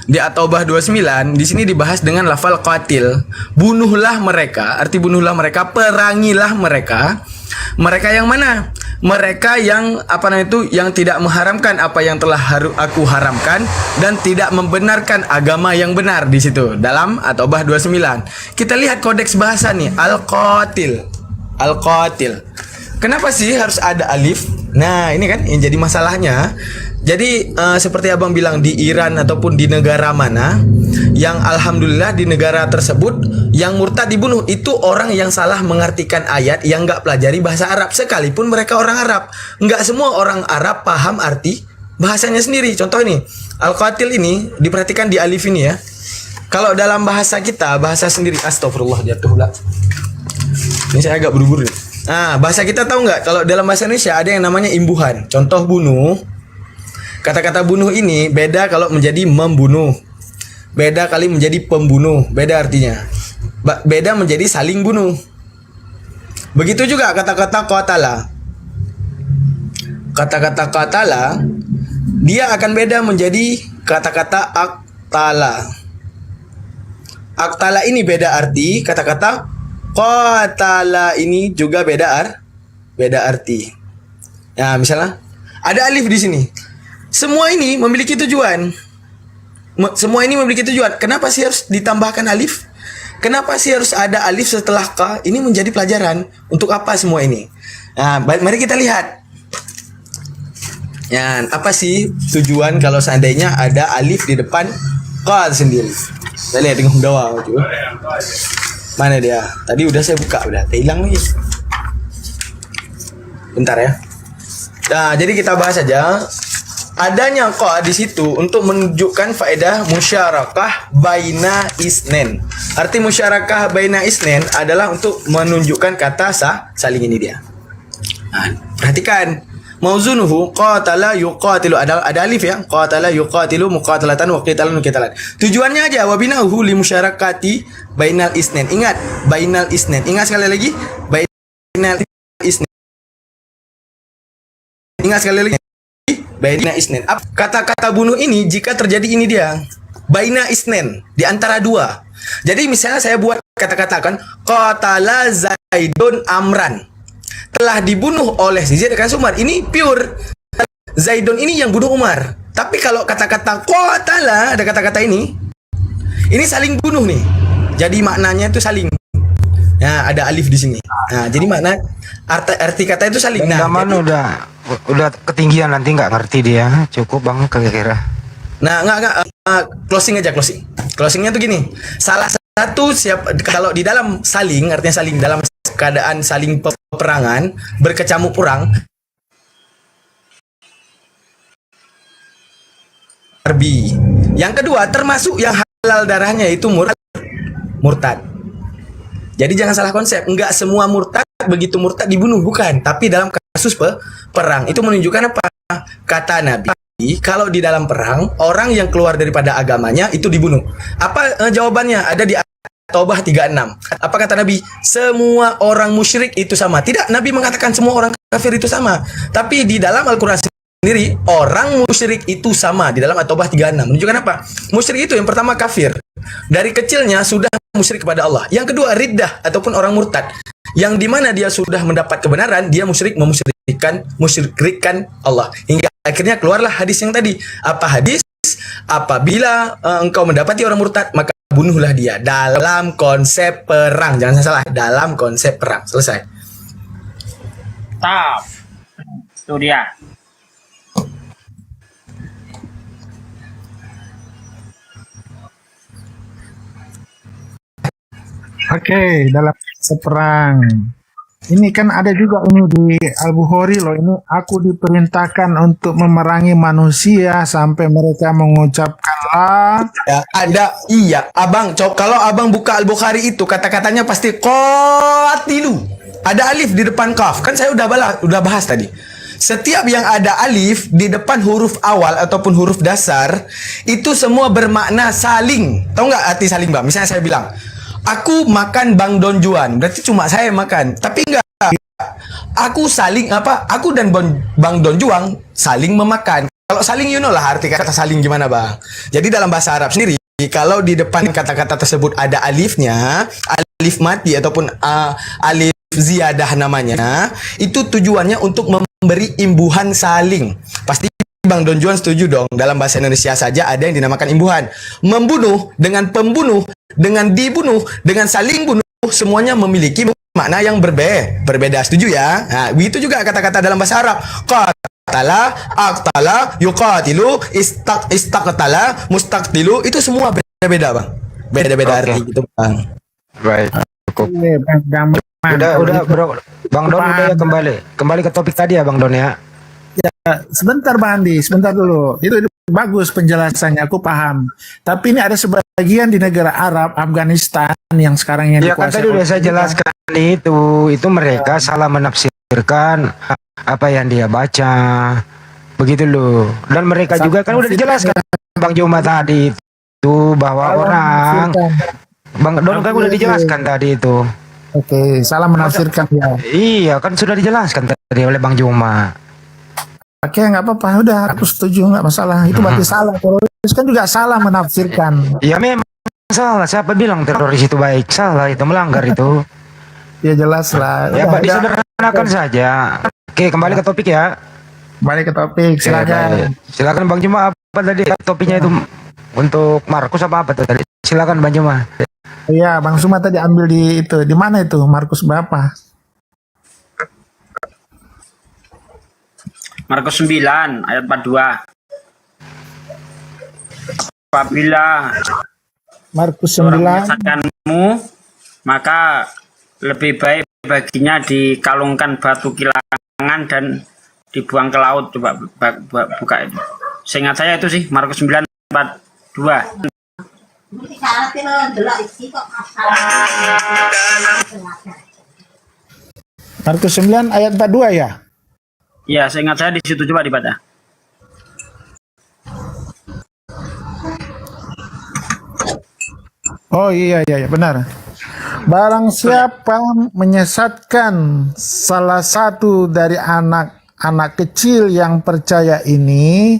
Di At-Taubah 29 di sini dibahas dengan lafal qatil. Bunuhlah mereka, arti bunuhlah mereka, perangilah mereka. Mereka yang mana? Mereka yang yang tidak mengharamkan apa yang telah aku haramkan dan tidak membenarkan agama yang benar di situ dalam At-Taubah 29. Kita lihat kodeks bahasa nih, al-qatil. Al-qatil. Kenapa sih harus ada alif? Nah, ini kan yang jadi masalahnya. Jadi seperti abang bilang di Iran ataupun di negara mana yang alhamdulillah di negara tersebut yang murtad dibunuh itu orang yang salah mengartikan ayat, yang nggak pelajari bahasa Arab, sekalipun mereka orang Arab. Nggak semua orang Arab paham arti bahasanya sendiri. Contoh ini al-qatil ini diperhatikan di alif ini ya. Kalau dalam bahasa kita, bahasa sendiri, astagfirullah jatuh pula. Ini saya agak buru-buru. Nah, bahasa kita tahu nggak? Kalau dalam bahasa Indonesia ada yang namanya imbuhan. Contoh bunuh. Kata-kata bunuh ini beda kalau menjadi membunuh. Beda kali menjadi pembunuh. Beda artinya. Beda menjadi saling bunuh. Begitu juga kata-kata qatala. Kata-kata qatala dia akan beda menjadi kata-kata aqtala. Aqtala ini beda arti. Kata-kata qatala ini juga beda arti. Ya, misalnya ada alif di sini. Semua ini memiliki tujuan. Semua ini memiliki tujuan. Kenapa sih harus ditambahkan alif? Kenapa sih harus ada alif setelah ka? Ini menjadi pelajaran. Untuk apa semua ini? Nah, mari kita lihat. Ya, apa sih tujuan kalau seandainya ada alif di depan ka sendiri? Saya lihat dengan dawa. Mana dia? Tadi udah saya buka, udah hilang lagi. Bentar ya. Nah, jadi kita bahas aja. Adanya qa di situ untuk menunjukkan faedah musyarakah baina isnen. Arti musyarakah baina isnen adalah untuk menunjukkan kata saling ini dia. Nah, perhatikan. Mauzunuhu qatala yuqatilu, ada alif ya. Qatala yuqatilu muqatalatan wa qitalan qitalan. Tujuannya aja wabinahu li musyarakati bainal isnen. Ingat, bainal isnen. Ingat sekali lagi, bainal isnen. Ingat sekali lagi. Baina isnen. Kata-kata bunuh ini jika terjadi ini dia baina isnen, di antara dua. Jadi misalnya saya buat kata-kata kan qatala Zaidun Amran, telah dibunuh oleh Zaid kan Umar. Ini pure Zaidun ini yang bunuh Umar. Tapi kalau kata-kata qatala, ada kata-kata ini saling bunuh nih. Jadi maknanya itu saling. Nah, ada alif di sini. Nah, jadi makna arti kata itu saling. Nah, udah ketinggian, nanti nggak ngerti dia. Cukup bang kira-kira. Nah, closing aja, closingnya tuh gini. Salah satu kalau di dalam saling, artinya saling dalam keadaan saling peperangan, berkecamuk perang. Yang kedua termasuk yang halal darahnya itu murtad. Jadi jangan salah konsep. Enggak semua murtad begitu murtad dibunuh, bukan. Tapi dalam kasus perang itu menunjukkan apa? Kata Nabi, kalau di dalam perang orang yang keluar daripada agamanya itu dibunuh. Apa jawabannya? Ada di Taubah 36. Apa kata Nabi? Semua orang musyrik itu sama. Tidak, Nabi mengatakan semua orang kafir itu sama. Tapi di dalam Al-Quran sendiri orang musyrik itu sama. Di dalam Taubah 36 menunjukkan apa? Musyrik itu yang pertama kafir. Dari kecilnya sudah musyrik kepada Allah. Yang kedua riddah ataupun orang murtad. Yang dimana dia sudah mendapat kebenaran, dia musyrikkan Allah. Hingga akhirnya keluarlah hadis yang tadi. Apa hadis? Apabila engkau mendapati orang murtad, maka bunuhlah dia. Dalam konsep perang. Jangan salah, dalam konsep perang. Selesai. Tap. Itu dia. Oke, dalam seperang. Ini kan ada juga ini di Al-Bukhari loh. Ini aku diperintahkan untuk memerangi manusia sampai mereka mengucapkan la. Ya, ada, iya, abang. Kalau abang buka Al-Bukhari itu kata-katanya pasti qatilu. Ada alif di depan kaf. Kan saya udah bahas tadi. setiap yang ada alif di depan huruf awal ataupun huruf dasar itu semua bermakna saling. Tahu nggak arti saling, Bang? Misalnya saya bilang, aku makan Bang Don Juan, berarti cuma saya makan. Tapi enggak. Aku saling Aku dan Bang Don Juan saling memakan. Kalau saling, you know lah arti kata saling gimana, Bang. Jadi dalam bahasa Arab sendiri, kalau di depan kata-kata tersebut ada alifnya, alif mati ataupun alif ziyadah namanya, itu tujuannya untuk memberi imbuhan saling. Pasti Bang Don Juan setuju dong, dalam bahasa Indonesia saja ada yang dinamakan imbuhan. Membunuh, dengan pembunuh, dengan dibunuh, dengan saling bunuh, semuanya memiliki makna yang berbeda. Setuju ya? Nah, begitu juga kata-kata dalam bahasa Arab. Qatala, aqtala, yuqatilu, istaqtala, mustaqtilu, itu semua beda-beda, Bang. Beda-beda arti gitu, Bang. Baik. Cukup. Udah, bro. Bang Don udah ya kembali ke topik tadi ya, Bang Don ya. Ya, sebentar Bang Andi, sebentar dulu. Itu bagus penjelasannya, aku paham. Tapi ini ada sebagian di negara Arab, Afghanistan yang sekarang yang Ya kan tadi udah saya jelaskan itu mereka salah menafsirkan apa yang dia baca. Begitu loh. Dan mereka juga kan udah dijelaskan Bang Juma tadi itu bahwa orang Bang Don kan udah dijelaskan tadi itu. Oke, salah menafsirkan ya. Iya, kan sudah dijelaskan tadi oleh Bang Juma. Oke, nggak apa-apa, udah aku setuju, nggak masalah. Itu berarti salah. Teroris kan juga salah menafsirkan. Ya memang salah. Siapa bilang teroris itu baik? Salah, itu melanggar itu. Ya jelas lah. Ya Pak, disederhanakan saja. Oke, kembali ke topik ya. Balik ke topik, silakan. Silakan Bang Juma, apa tadi topiknya itu untuk Markus apa tadi? Silakan Bang Juma. Iya, Bang Suma tadi ambil di mana itu? Markus berapa? Markus 9 ayat 42. Apabila Markus orang 9 menyesatkanmu, maka lebih baik baginya dikalungkan batu kilangan dan dibuang ke laut. Coba buka itu. Seingat saya itu sih Markus 9 42. Markus 9 ayat 42 ya? Ya, seingat saya di situ, coba dibaca. Oh iya benar. Barang siapa menyesatkan salah satu dari anak-anak kecil yang percaya ini,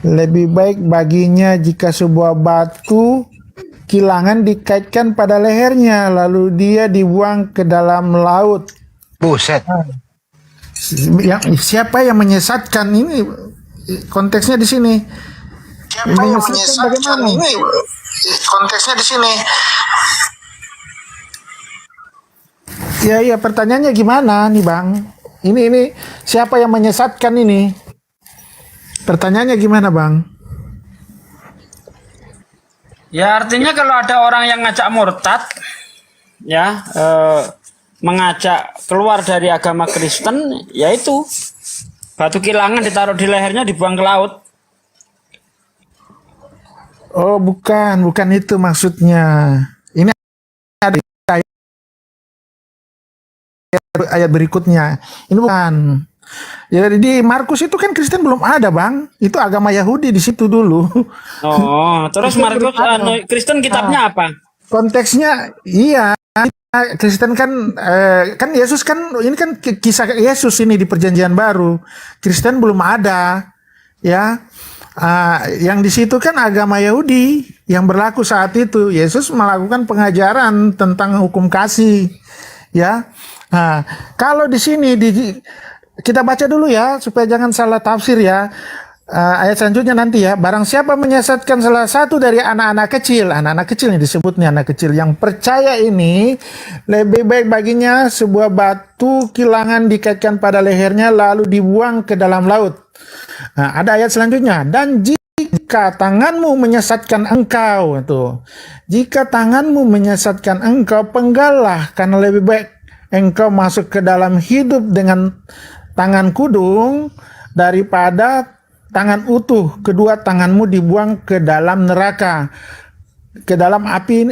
lebih baik baginya jika sebuah batu kilangan dikaitkan pada lehernya, lalu dia dibuang ke dalam laut. Buset. Siapa yang menyesatkan ini? Konteksnya di sini. Siapa yang menyesatkan ini? Konteksnya di sini. Ya, pertanyaannya gimana nih, Bang? Ini siapa yang menyesatkan ini? Pertanyaannya gimana, Bang? Ya, artinya kalau ada orang yang ngajak murtad, ya, mengajak keluar dari agama Kristen, yaitu batu kilangan ditaruh di lehernya, dibuang ke laut. Oh, bukan itu maksudnya. Ini ada ayat berikutnya. Ini bukan. Ya, di Markus itu kan Kristen belum ada, Bang. Itu agama Yahudi di situ dulu. Oh, terus Markus Kristen kitabnya apa? Konteksnya iya, Kristen kan kan Yesus kan ini kan kisah Yesus ini di Perjanjian Baru. Kristen belum ada, ya. Yang di situ kan agama Yahudi yang berlaku saat itu. Yesus melakukan pengajaran tentang hukum kasih, ya. Nah, kalau di sini kita baca dulu ya supaya jangan salah tafsir ya. Ayat selanjutnya nanti ya. Barang siapa menyesatkan salah satu dari anak-anak kecil yang disebut nih anak kecil yang percaya ini, lebih baik baginya sebuah batu kilangan dikaitkan pada lehernya lalu dibuang ke dalam laut. Nah, ada ayat selanjutnya. Dan jika tanganmu menyesatkan engkau, tuh. Jika tanganmu menyesatkan engkau, penggallah, karena lebih baik engkau masuk ke dalam hidup dengan tangan kudung daripada tangan utuh, kedua tanganmu dibuang ke dalam neraka, ke dalam api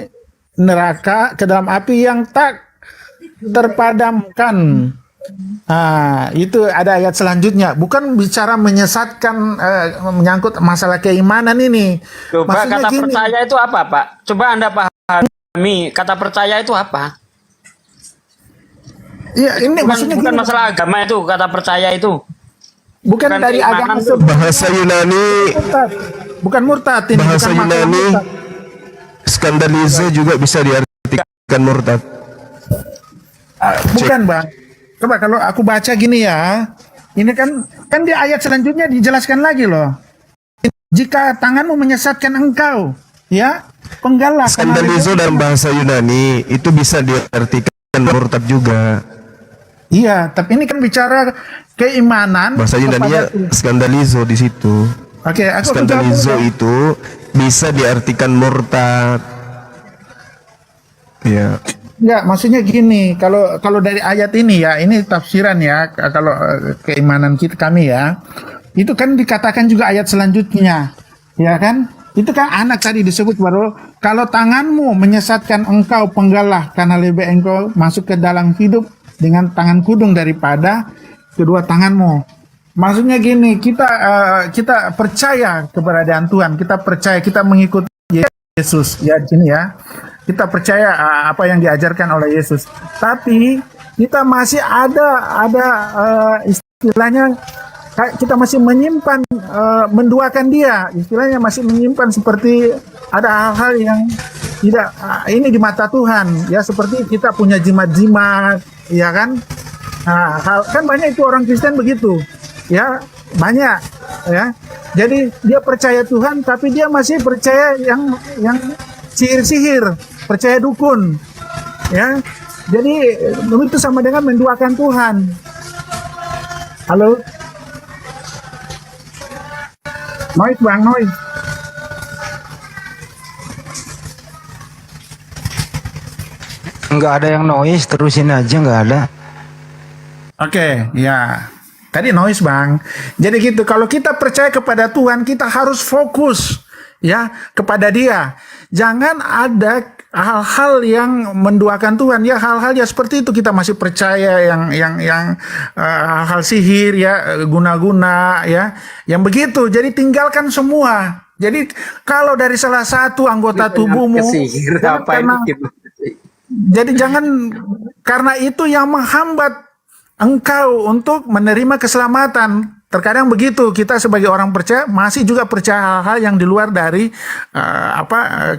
neraka, ke dalam api yang tak terpadamkan. Nah, itu ada ayat selanjutnya. Bukan bicara menyesatkan menyangkut masalah keimanan ini. Coba Maksudnya kata gini. percaya itu apa, Pak? Coba Anda pahami kata percaya itu apa? Iya, ini maksudnya Bukan gini. masalah agama itu, kata percaya itu. Bukan dari keimanan agama tuh. Bahasa Yunani, murtad. Bukan murtad ini. bahasa bukan masalah Yunani, murtad. skandalize juga bisa diartikan murtad. Bukan, Bang. Coba kalau aku baca gini ya. Ini kan di ayat selanjutnya dijelaskan lagi loh. Jika tanganmu menyesatkan engkau, ya, penggalah. Skandalizo dalam bahasa Yunani itu bisa diartikan murtad juga. Iya, tapi ini kan bicara keimanan. Bahasa Yunani-nya skandalizo di situ. Oke, aku Skandalizo itu bisa diartikan murtad. Ya. Enggak, maksudnya gini, kalau dari ayat ini ya, ini tafsiran ya, kalau keimanan kami ya, itu kan dikatakan juga ayat selanjutnya, ya kan? Itu kan anak tadi disebut baru, kalau tanganmu menyesatkan engkau penggalah, karena lebih engkau masuk ke dalam hidup dengan tangan kudung daripada kedua tanganmu. Maksudnya gini, kita percaya keberadaan Tuhan, kita percaya, kita mengikuti Yesus ya di sini ya. Kita percaya apa yang diajarkan oleh Yesus. Tapi kita masih ada istilahnya kita masih menyimpan menduakan dia. Istilahnya masih menyimpan seperti ada hal-hal yang tidak ini di mata Tuhan ya, seperti kita punya jimat-jimat ya kan. Nah, kan banyak itu orang Kristen begitu. Ya, banyak ya. Jadi dia percaya Tuhan tapi dia masih percaya yang sihir-sihir, percaya dukun. Ya. Jadi itu sama dengan menduakan Tuhan. Halo? Noise, Bang, noise. Nggak ada yang noise, terusin aja, nggak ada. Oke, ya. Tadi noise, Bang. Jadi gitu, kalau kita percaya kepada Tuhan, kita harus fokus ya kepada Dia. Jangan ada hal-hal yang menduakan Tuhan ya, hal-hal ya seperti itu kita masih percaya yang hal sihir ya, guna-guna ya, yang begitu. Jadi tinggalkan semua. Jadi kalau dari salah satu anggota tubuhmu, jadi jangan karena itu yang menghambat engkau untuk menerima keselamatan. Terkadang begitu, kita sebagai orang percaya masih juga percaya hal-hal yang di luar dari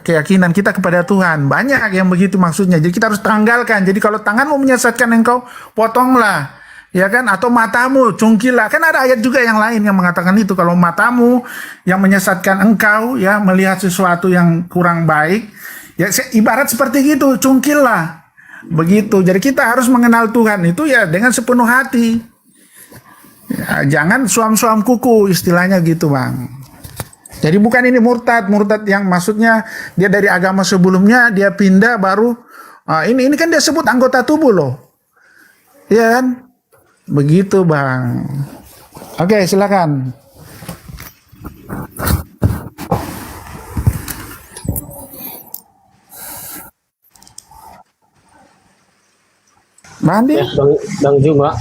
keyakinan kita kepada Tuhan. Banyak yang begitu maksudnya. Jadi kita harus tanggalkan. Jadi kalau tanganmu menyesatkan engkau, potonglah. Ya kan? Atau matamu, cungkilah. Kan ada ayat juga yang lain yang mengatakan itu. Kalau matamu yang menyesatkan engkau, ya melihat sesuatu yang kurang baik, ya ibarat seperti gitu, cungkilah. Begitu. Jadi kita harus mengenal Tuhan itu ya dengan sepenuh hati. Ya, jangan suam-suam kuku istilahnya gitu, Bang. Jadi bukan ini murtad yang maksudnya dia dari agama sebelumnya dia pindah baru ini kan dia sebut anggota tubuh loh. Iya kan? Begitu, Bang. Oke, silakan. Mandi? Ya, Bang Juma.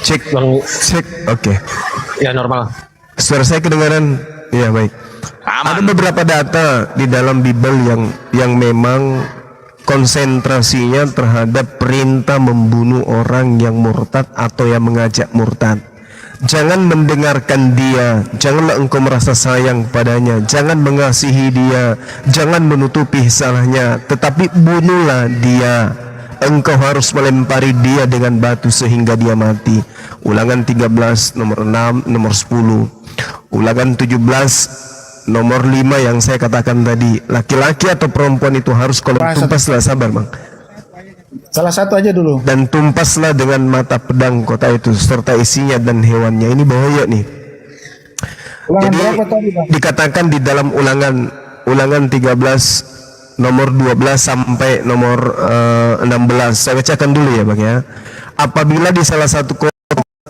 Cek, Bang. cek, oke. Ya normal. Suara saya kedengaran, ya baik. Ada beberapa data di dalam Bible yang memang konsentrasinya terhadap perintah membunuh orang yang murtad atau yang mengajak murtad. Jangan mendengarkan dia, janganlah engkau merasa sayang padanya, jangan mengasihi dia, jangan menutupi salahnya, tetapi bunuhlah dia. Engkau harus melempari dia dengan batu sehingga dia mati. Ulangan 13 nomor 6 nomor 10. Ulangan 17 nomor 5 yang saya katakan tadi. Laki-laki atau perempuan itu harus kalau tumpaslah, sabar Bang. Salah satu aja dulu. Dan tumpaslah dengan mata pedang kota itu serta isinya dan hewannya. Ini bahaya nih. Ulangan Jadi berapa tadi, Bang? dikatakan di dalam ulangan 13 nomor 12 sampai nomor 16. Saya bacakan dulu ya Bang ya. Apabila di salah satu kota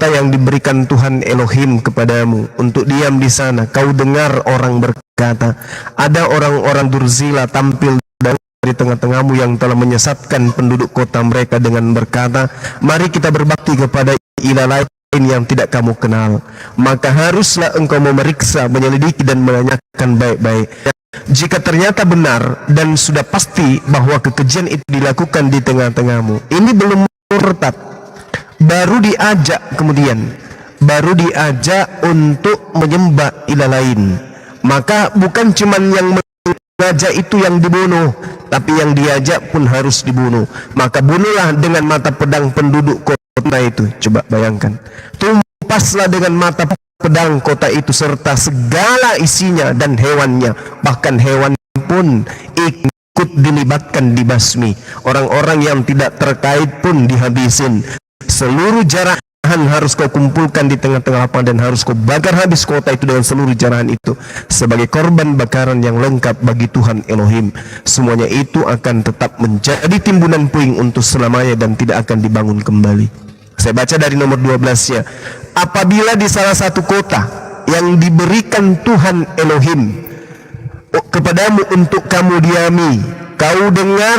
yang diberikan Tuhan Elohim kepadamu untuk diam di sana. Kau dengar orang berkata, ada orang-orang durzila tampil dari tengah-tengahmu yang telah menyesatkan penduduk kota mereka dengan berkata, mari kita berbakti kepada ilah lain yang tidak kamu kenal. Maka haruslah engkau memeriksa, menyelidiki dan menanyakan baik-baik. Jika ternyata benar dan sudah pasti bahwa kekejian itu dilakukan di tengah-tengahmu, ini belum murtad, baru diajak untuk menyembah ilah lain. Maka bukan cuman yang mengajak itu yang dibunuh, tapi yang diajak pun harus dibunuh. Maka bunuhlah dengan mata pedang penduduk kota itu. Coba bayangkan, tumpaslah dengan mata pedang kota itu serta segala isinya dan hewannya, bahkan hewan pun ikut dilibatkan dibasmi. Orang-orang yang tidak terkait pun dihabisin. Seluruh jarahan harus kau kumpulkan di tengah-tengah lapangan dan harus kau bakar habis kota itu dengan seluruh jarahan itu sebagai korban bakaran yang lengkap bagi Tuhan Elohim. Semuanya itu akan tetap menjadi timbunan puing untuk selamanya dan tidak akan dibangun kembali. Saya baca dari nomor 12-nya. Apabila di salah satu kota yang diberikan Tuhan Elohim kepadamu untuk kamu diami, kau dengar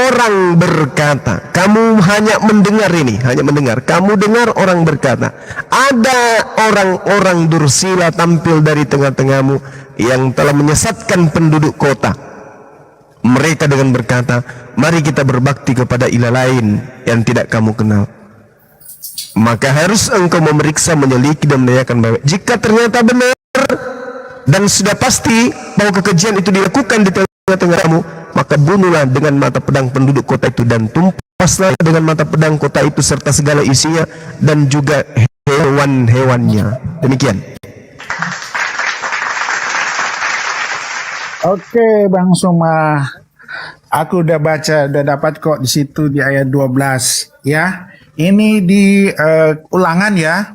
orang berkata, kamu hanya mendengar, kamu dengar orang berkata, ada orang-orang dursila tampil dari tengah-tengahmu yang telah menyesatkan penduduk kota. Mereka dengan berkata, mari kita berbakti kepada ilah lain yang tidak kamu kenal. Maka harus engkau memeriksa, menyelidiki dan menanyakan baik. Jika ternyata benar dan sudah pasti bahwa kekejian itu dilakukan di tengah-tengahmu, maka bunuhlah dengan mata pedang penduduk kota itu dan tumpaslah dengan mata pedang kota itu serta segala isinya dan juga hewan-hewannya. Demikian. Oke, Bang Suma. Aku udah baca, udah dapat kok di situ di ayat 12 ya. Ini di ulangan ya.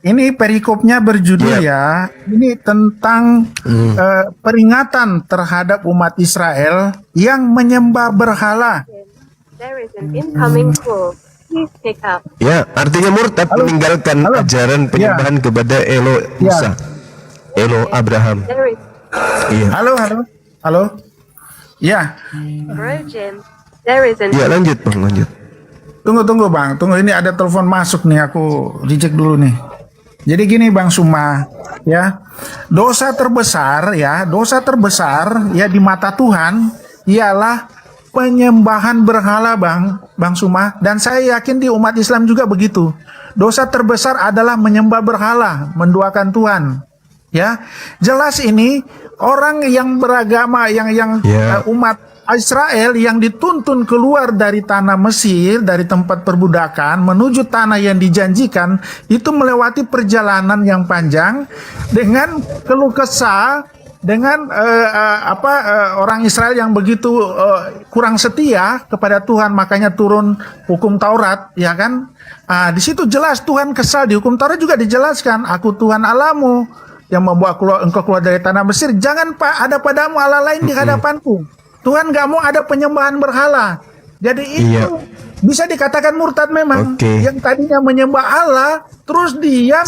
Ini perikopnya berjudul ya. Ini tentang peringatan terhadap umat Israel yang menyembah berhala. Ya, artinya murtad, meninggalkan ajaran penyembahan kepada Elo Musa, Elo Abraham. Iya. Halo. Ya. Ya, lanjut Bang, lanjut. Tunggu Bang, ini ada telepon masuk nih, aku reject dulu nih. Jadi gini Bang Suma, ya, dosa terbesar ya di mata Tuhan ialah penyembahan berhala Bang Suma, dan saya yakin di umat Islam juga begitu. Dosa terbesar adalah menyembah berhala, menduakan Tuhan. Ya, jelas ini orang yang beragama umat Israel yang dituntun keluar dari tanah Mesir, dari tempat perbudakan menuju tanah yang dijanjikan, itu melewati perjalanan yang panjang dengan keluh kesah, dengan orang Israel yang begitu kurang setia kepada Tuhan, makanya turun hukum Taurat, ya kan? Di situ jelas Tuhan kesal. Di hukum Taurat juga dijelaskan, aku Tuhan Allahmu yang membawa engkau keluar dari tanah Mesir. Jangan ada padamu Allah lain di hadapanku. Tuhan gak mau ada penyembahan berhala. Jadi itu bisa dikatakan murtad memang. Yang tadinya menyembah Allah, terus dia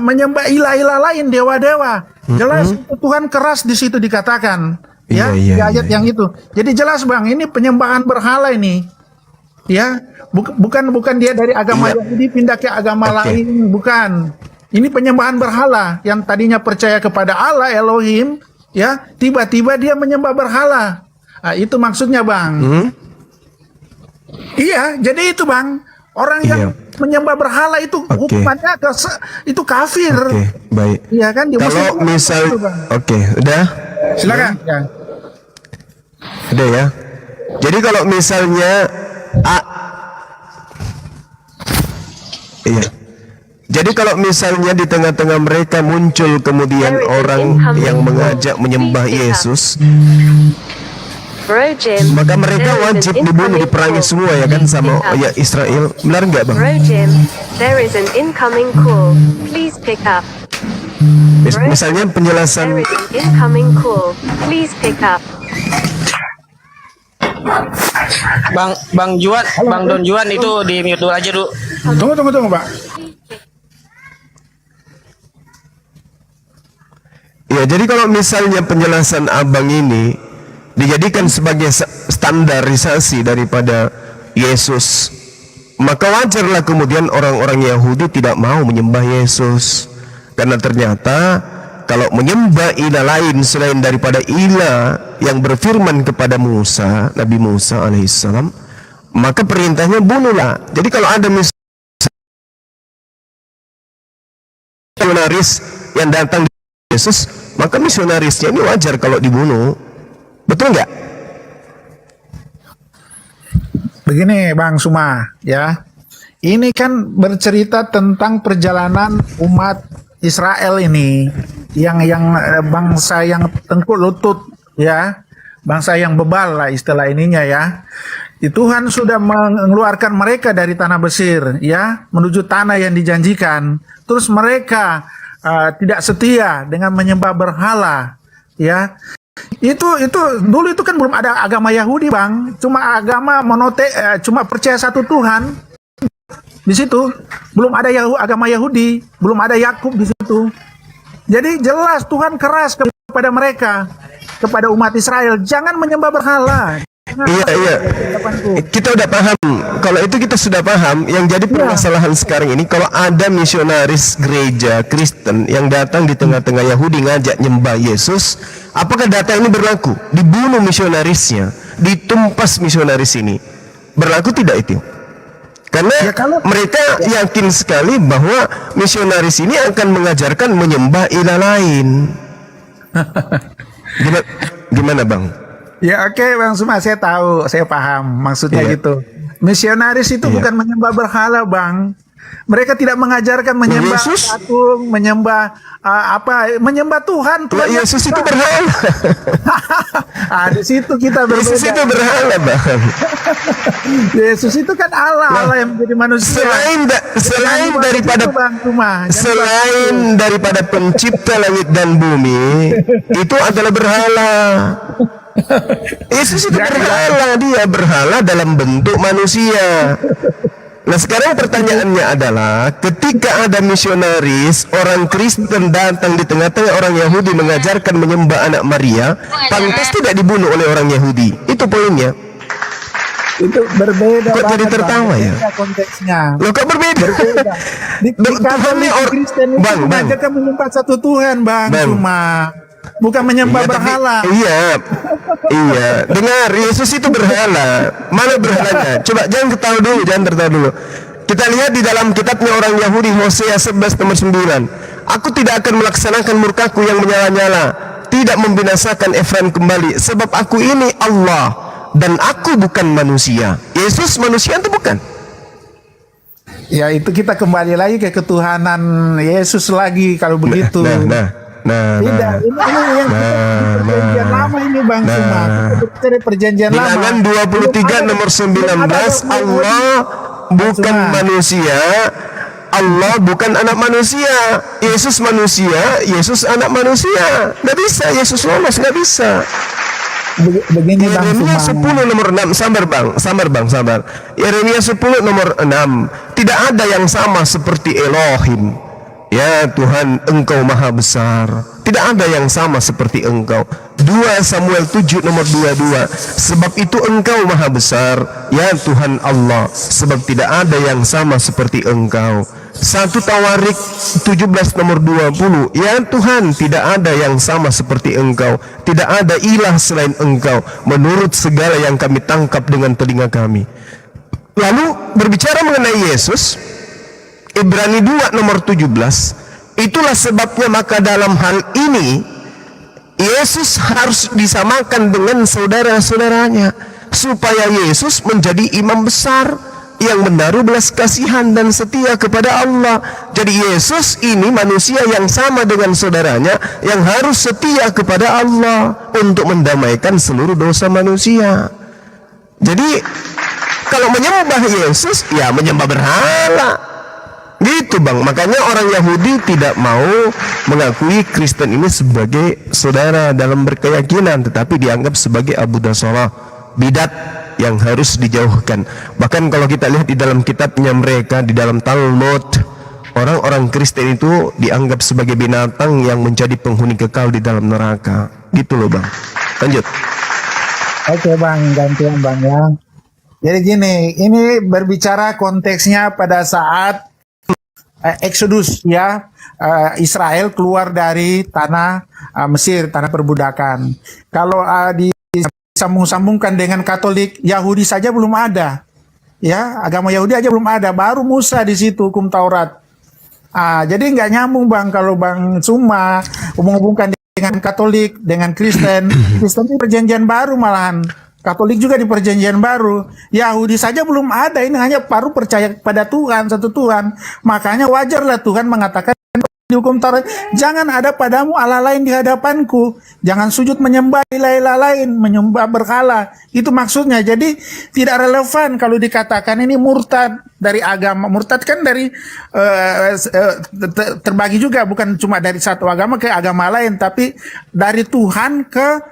menyembah ilah-ilah lain, dewa-dewa. Jelas Tuhan keras di situ dikatakan. Di ayat yang itu. Jadi jelas Bang, ini penyembahan berhala ini. Ya, bukan dia dari agama Yahudi pindah ke agama lain, bukan. Ini penyembahan berhala yang tadinya percaya kepada Allah Elohim, ya, tiba-tiba dia menyembah berhala. Itu maksudnya Bang. Iya, jadi itu Bang, orang yang menyembah berhala itu hukumannya itu kafir. Baik. Iya kan? Kalau misal, udah. Silakan. Ya. Udah ya. Jadi kalau misalnya jadi kalau misalnya di tengah-tengah mereka muncul kemudian orang yang mengajak menyembah Yesus, maka mereka wajib dibunuh, diperangi semua ya kan sama Israel. Benar nggak Bang? Misalnya penjelasan Bang Don Juan itu di mute dulu aja dulu. Tunggu, Pak. Ya, jadi kalau misalnya penjelasan abang ini dijadikan sebagai standarisasi daripada Yesus, maka wajarlah kemudian orang-orang Yahudi tidak mau menyembah Yesus, karena ternyata kalau menyembah ilah lain selain daripada ilah yang berfirman kepada Musa, Nabi Musa alaihissalam, maka perintahnya bunuhlah. Jadi kalau ada misionaris yang datang di Yesus, maka misionarisnya ini wajar kalau dibunuh. Betul nggak? Begini Bang Suma, ya. Ini kan bercerita tentang perjalanan umat Israel ini, yang bangsa yang tengkuk lutut, ya. Bangsa yang bebal lah istilah ininya, ya. Tuhan sudah mengeluarkan mereka dari tanah Mesir, ya, menuju tanah yang dijanjikan. Terus mereka tidak setia dengan menyembah berhala, ya. Itu dulu itu kan belum ada agama Yahudi, Bang. Cuma agama cuma percaya satu Tuhan. Di situ belum ada agama Yahudi, belum ada Yakub di situ. Jadi jelas Tuhan keras kepada mereka, kepada umat Israel, jangan menyembah berhala. Iya. Kita udah paham. Kalau itu kita sudah paham. Yang jadi permasalahan sekarang ini, kalau ada misionaris gereja Kristen yang datang di tengah-tengah Yahudi ngajak nyembah Yesus, apakah data ini berlaku? Dibunuh misionarisnya, ditumpas misionaris ini. Berlaku tidak itu? Karena mereka yakin sekali bahwa misionaris ini akan mengajarkan menyembah ilah lain. Gimana Bang? Ya oke, Bang Suma, saya tahu, saya paham maksudnya gitu. Misionaris itu bukan menyembah berhala, Bang. Mereka tidak mengajarkan menyembah patung, menyembah menyembah Tuhan. Tuhan Yesus itu berhala. Di situ kita berbeda. Yesus itu berhala, Bang. Yesus itu kan Allah yang menjadi manusia. Selain daripada pencipta langit dan bumi, itu adalah berhala. Yesus itu berhala, dia berhala dalam bentuk manusia. Nah sekarang pertanyaannya adalah, ketika ada misionaris orang Kristen datang di tengah-tengah orang Yahudi mengajarkan menyembah anak Maria, pantas tidak dibunuh oleh orang Yahudi? Itu poinnya. Itu berbeda. Kok jadi tertawa ya? Konteksnya. Loh kok berbeda? Di Katolik Kristen itu mengajarkan menyembah satu Tuhan, Bang. Cuma bukan menyembah berhala. Iya. Dengar, Yesus itu berhala. Mana berhalanya? Coba jangan tertawa dulu. Kita lihat di dalam kitabnya orang Yahudi, Hosea 11 nomor 9. Aku tidak akan melaksanakan murkaku yang menyala-nyala, tidak membinasakan Efraim kembali, sebab aku ini Allah dan aku bukan manusia. Yesus manusia atau bukan? Ya itu kita kembali lagi ke ketuhanan Yesus lagi kalau begitu. Tidak, ini yang perjanjian lama ini Bang Suma. Kita bicara perjanjian lama. Bilangan 23 nomor 19, Allah bukan manusia, Allah bukan anak manusia. Yesus manusia, Yesus anak manusia. Nggak bisa, Yesus lolos, nggak bisa. Begini Bang Yeremia 10 nomor 6, sabar bang. Yeremia 10 nomor 6, tidak ada yang sama seperti Elohim. Ya Tuhan, Engkau maha besar, tidak ada yang sama seperti Engkau. 2 Samuel 7 nomor 22, sebab itu Engkau maha besar, ya Tuhan Allah, sebab tidak ada yang sama seperti Engkau. 1 Tawarik 17 nomor 20, ya Tuhan, tidak ada yang sama seperti Engkau, tidak ada ilah selain Engkau, menurut segala yang kami tangkap dengan telinga kami. Lalu berbicara mengenai Yesus, Ibrani 2 nomor 17, itulah sebabnya maka dalam hal ini Yesus harus disamakan dengan saudara-saudaranya, supaya Yesus menjadi imam besar yang menaruh belas kasihan dan setia kepada Allah. Jadi Yesus ini manusia yang sama dengan saudaranya, yang harus setia kepada Allah untuk mendamaikan seluruh dosa manusia. Jadi kalau menyembah Yesus, ya menyembah berhala. Gitu Bang, makanya orang Yahudi tidak mau mengakui Kristen ini sebagai saudara dalam berkeyakinan, tetapi dianggap sebagai Abu Dasalah, bidat. yang harus dijauhkan. Bahkan kalau kita lihat di dalam kitabnya mereka, di dalam Talmud, orang-orang Kristen itu dianggap sebagai binatang yang menjadi penghuni kekal di dalam neraka. Gitu loh Bang. Lanjut. Oke Bang, gantian Bang ya. Jadi gini, ini berbicara konteksnya pada saat Exodus ya, Israel keluar dari tanah Mesir, tanah perbudakan. Kalau disambung-sambungkan dengan Katolik, Yahudi saja belum ada. Ya, agama Yahudi aja belum ada, baru Musa di situ hukum Taurat. Jadi nggak nyambung Bang kalau Bang cuma hubung-hubungkan dengan Katolik, dengan Kristen. Kristen itu perjanjian baru malahan. Katolik juga di perjanjian baru. Yahudi saja belum ada, ini hanya baru percaya pada Tuhan, satu Tuhan. Makanya wajarlah Tuhan mengatakan di hukum Taurat, jangan ada padamu Allah lain di hadapanku. Jangan sujud menyembah ilah-ilah lain, menyembah berhala. Itu maksudnya. Jadi tidak relevan kalau dikatakan ini murtad dari agama. Murtad kan dari terbagi juga, bukan cuma dari satu agama ke agama lain, tapi dari Tuhan ke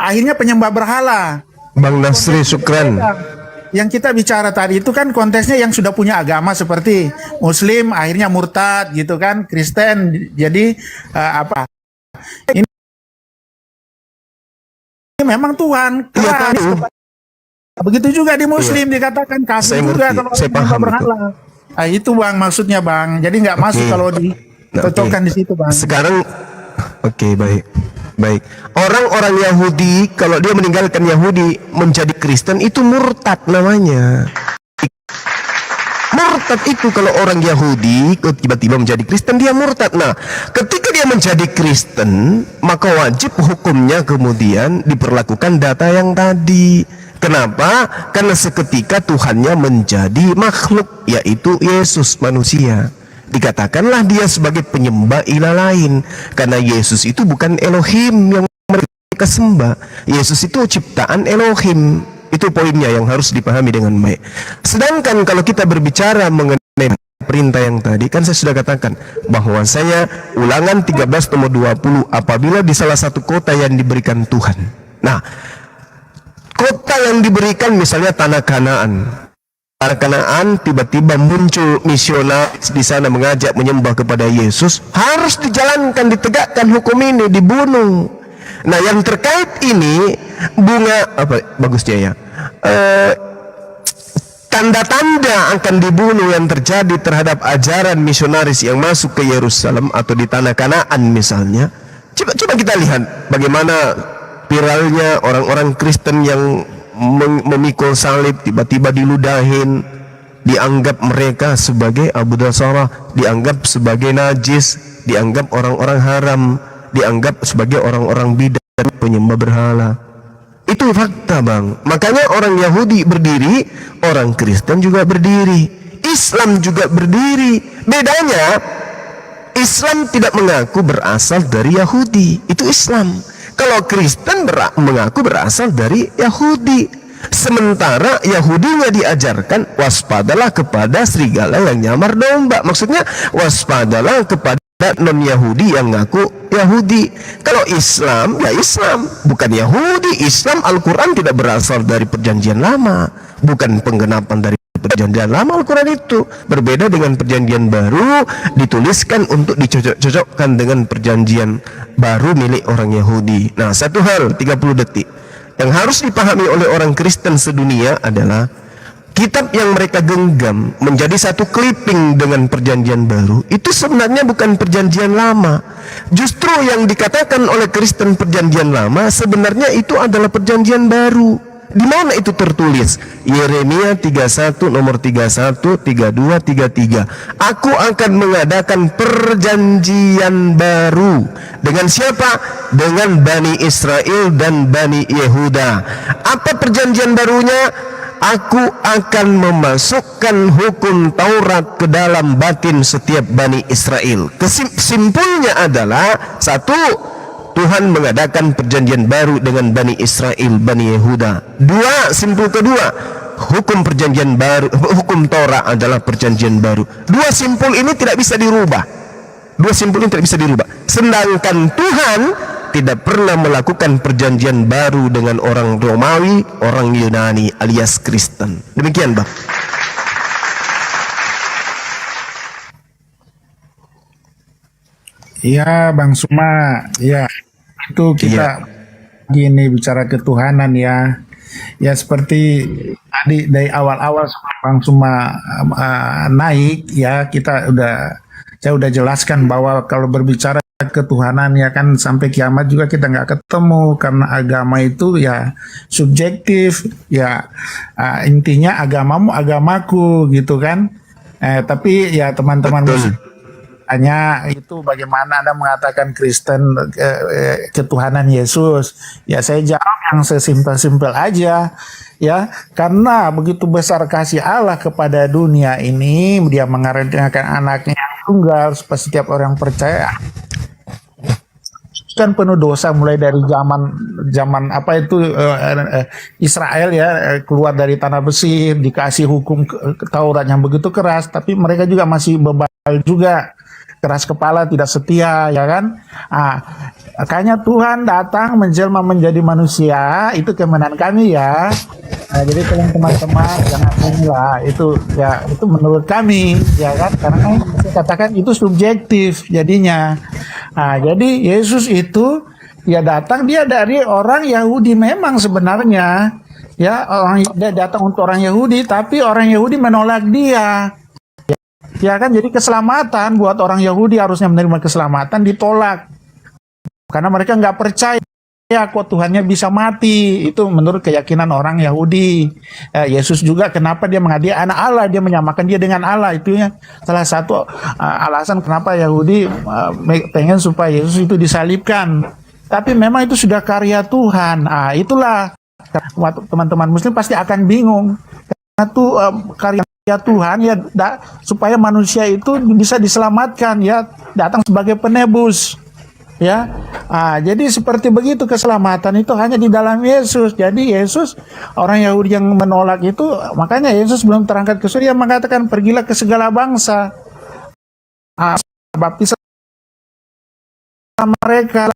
akhirnya penyembah berhala. Bang Nasri Sukran. Yang kita bicara tadi itu kan konteksnya yang sudah punya agama seperti Muslim akhirnya murtad gitu kan, Kristen jadi ini memang Tuhan keras. Begitu juga di Muslim dikatakan kafir juga kalau penyembah berhala. Itu Bang maksudnya Bang. Jadi nggak masuk kalau dicocokkan di situ Bang. Sekarang oke, baik. Baik, orang-orang Yahudi kalau dia meninggalkan Yahudi menjadi Kristen itu murtad namanya. Murtad itu kalau orang Yahudi tiba-tiba menjadi Kristen, dia murtad. Nah, ketika dia menjadi Kristen, maka wajib hukumnya kemudian diperlakukan data yang tadi. Kenapa? Karena seketika Tuhannya menjadi makhluk, yaitu Yesus manusia. Dikatakanlah dia sebagai penyembah ilah lain, karena Yesus itu bukan Elohim yang mereka sembah. Yesus itu ciptaan Elohim. Itu poinnya yang harus dipahami dengan baik. Sedangkan kalau kita berbicara mengenai perintah yang tadi, kan saya sudah katakan bahwasanya Ulangan 13 nomor 20, apabila di salah satu kota yang diberikan Tuhan. Nah, kota yang diberikan misalnya tanah Kanaan. Kanaan tiba-tiba muncul misionaris di sana mengajak menyembah kepada Yesus, harus dijalankan, ditegakkan hukum ini, dibunuh. Nah, yang terkait ini tanda-tanda akan dibunuh yang terjadi terhadap ajaran misionaris yang masuk ke Yerusalem atau di tanah Kanaan misalnya. Coba kita lihat bagaimana viralnya orang-orang Kristen yang memikul salib, tiba-tiba diludahin, dianggap mereka sebagai Abu Dasarah, dianggap sebagai najis, dianggap orang-orang haram, dianggap sebagai orang-orang bidah, penyembah berhala. Itu fakta Bang. Makanya orang Yahudi berdiri, orang Kristen juga berdiri, Islam juga berdiri. Bedanya Islam tidak mengaku berasal dari Yahudi, itu Islam. Kalau Kristen mengaku berasal dari Yahudi. Sementara Yahudinya diajarkan waspadalah kepada serigala yang nyamar domba. Maksudnya waspadalah kepada non-Yahudi yang ngaku Yahudi. Kalau Islam, ya Islam, bukan Yahudi. Islam, Al-Quran tidak berasal dari perjanjian lama, bukan penggenapan dari perjanjian lama. Al-Quran itu berbeda dengan perjanjian baru, dituliskan untuk dicocok-cocokkan dengan perjanjian baru milik orang Yahudi. Nah, satu hal 30 detik yang harus dipahami oleh orang Kristen sedunia adalah kitab yang mereka genggam menjadi satu clipping dengan perjanjian baru itu sebenarnya bukan perjanjian lama. Justru yang dikatakan oleh Kristen perjanjian lama sebenarnya itu adalah perjanjian baru. Di mana itu tertulis? Yeremia 31 nomor 31, 32, 33. Aku akan mengadakan perjanjian baru. Dengan siapa? Dengan Bani Israel dan Bani Yehuda. Apa perjanjian barunya? Aku akan memasukkan hukum Taurat ke dalam batin setiap Bani Israel. Kesimpulannya adalah satu, Tuhan mengadakan perjanjian baru dengan Bani Israel, Bani Yehuda. Dua, simpul kedua, hukum perjanjian baru, hukum Torah adalah perjanjian baru. Dua simpul ini tidak bisa dirubah. Dua simpul ini tidak bisa dirubah. Sedangkan Tuhan tidak pernah melakukan perjanjian baru dengan orang Romawi, orang Yunani alias Kristen. Demikian, Bang. Iya, Bang Suma. Ya, itu kita gini bicara ketuhanan ya. Ya seperti tadi dari awal-awal Bang Suma naik ya, saya udah jelaskan bahwa kalau berbicara ketuhanan ya kan sampai kiamat juga kita nggak ketemu karena agama itu ya subjektif ya. Intinya agamamu agamaku gitu kan. Tapi ya teman-teman hanya itu bagaimana Anda mengatakan Kristen ketuhanan Yesus. Ya saya jawab yang sesimpel-simpel aja ya, karena begitu besar kasih Allah kepada dunia ini, dia mengaruniakan anaknya yang tunggal supaya setiap orang percaya kan penuh dosa mulai dari zaman apa itu Israel ya keluar dari tanah Mesir, dikasih hukum Taurat yang begitu keras, tapi mereka juga masih bebal juga, keras kepala, tidak setia ya kan. Makanya Tuhan datang menjelma menjadi manusia, itu kemenangan kami ya. Jadi teman-teman jangan inilah itu ya, itu menurut kami ya kan, karena saya katakan itu subjektif jadinya. Jadi Yesus itu ya datang, dia dari orang Yahudi memang sebenarnya ya, dia datang untuk orang Yahudi, tapi orang Yahudi menolak dia. Ya kan, jadi keselamatan buat orang Yahudi harusnya menerima keselamatan ditolak karena mereka nggak percaya kok Tuhannya bisa mati. Itu menurut keyakinan orang Yahudi. Yesus juga kenapa dia mengasihi anak Allah, dia menyamakan dia dengan Allah, itu ya salah satu alasan kenapa Yahudi pengen supaya Yesus itu disalibkan. Tapi memang itu sudah karya Tuhan. Itulah teman-teman Muslim pasti akan bingung karena itu karya Tuhan ya, supaya manusia itu bisa diselamatkan ya, datang sebagai penebus ya. Jadi seperti begitu, keselamatan itu hanya di dalam Yesus. Jadi Yesus, orang Yahudi yang menolak itu, makanya Yesus belum terangkat ke surga mengatakan pergilah ke segala bangsa, baptislah mereka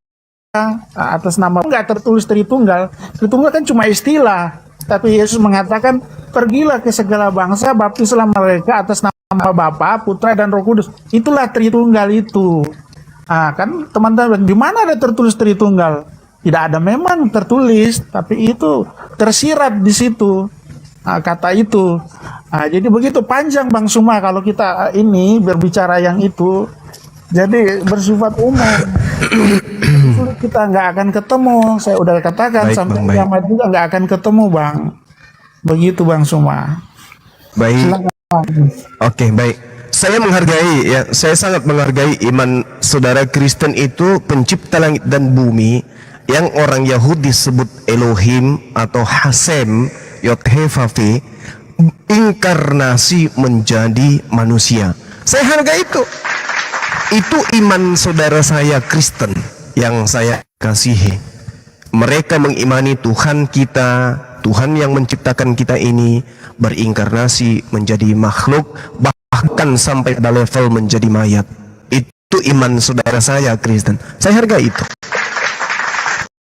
atas nama, enggak tertulis Tritunggal. Tritunggal kan cuma istilah, tapi Yesus mengatakan pergilah ke segala bangsa, baptislah mereka atas nama Bapa, Putra dan Roh Kudus. Itulah Tritunggal itu. Kan teman-teman, di mana ada tertulis Tritunggal? Tidak ada memang tertulis, tapi itu tersirat di situ kata itu. Jadi begitu panjang Bang Suma kalau kita ini berbicara yang itu. Jadi bersifat umum. Sulit, kita nggak akan ketemu. Saya udah katakan sampai kiamat juga nggak akan ketemu Bang. Begitu Bang Suma. Baik. Silakan. Oke, baik. Saya menghargai ya, saya sangat menghargai iman saudara Kristen itu pencipta langit dan bumi yang orang Yahudi sebut Elohim atau Hasem, Yod-He-Vav-He, inkarnasi menjadi manusia. Saya hargai itu. Itu iman saudara saya Kristen yang saya kasihi. Mereka mengimani Tuhan kita, Tuhan yang menciptakan kita ini berinkarnasi menjadi makhluk, bahkan sampai pada level menjadi mayat. Itu iman saudara saya Kristen. Saya hargai itu.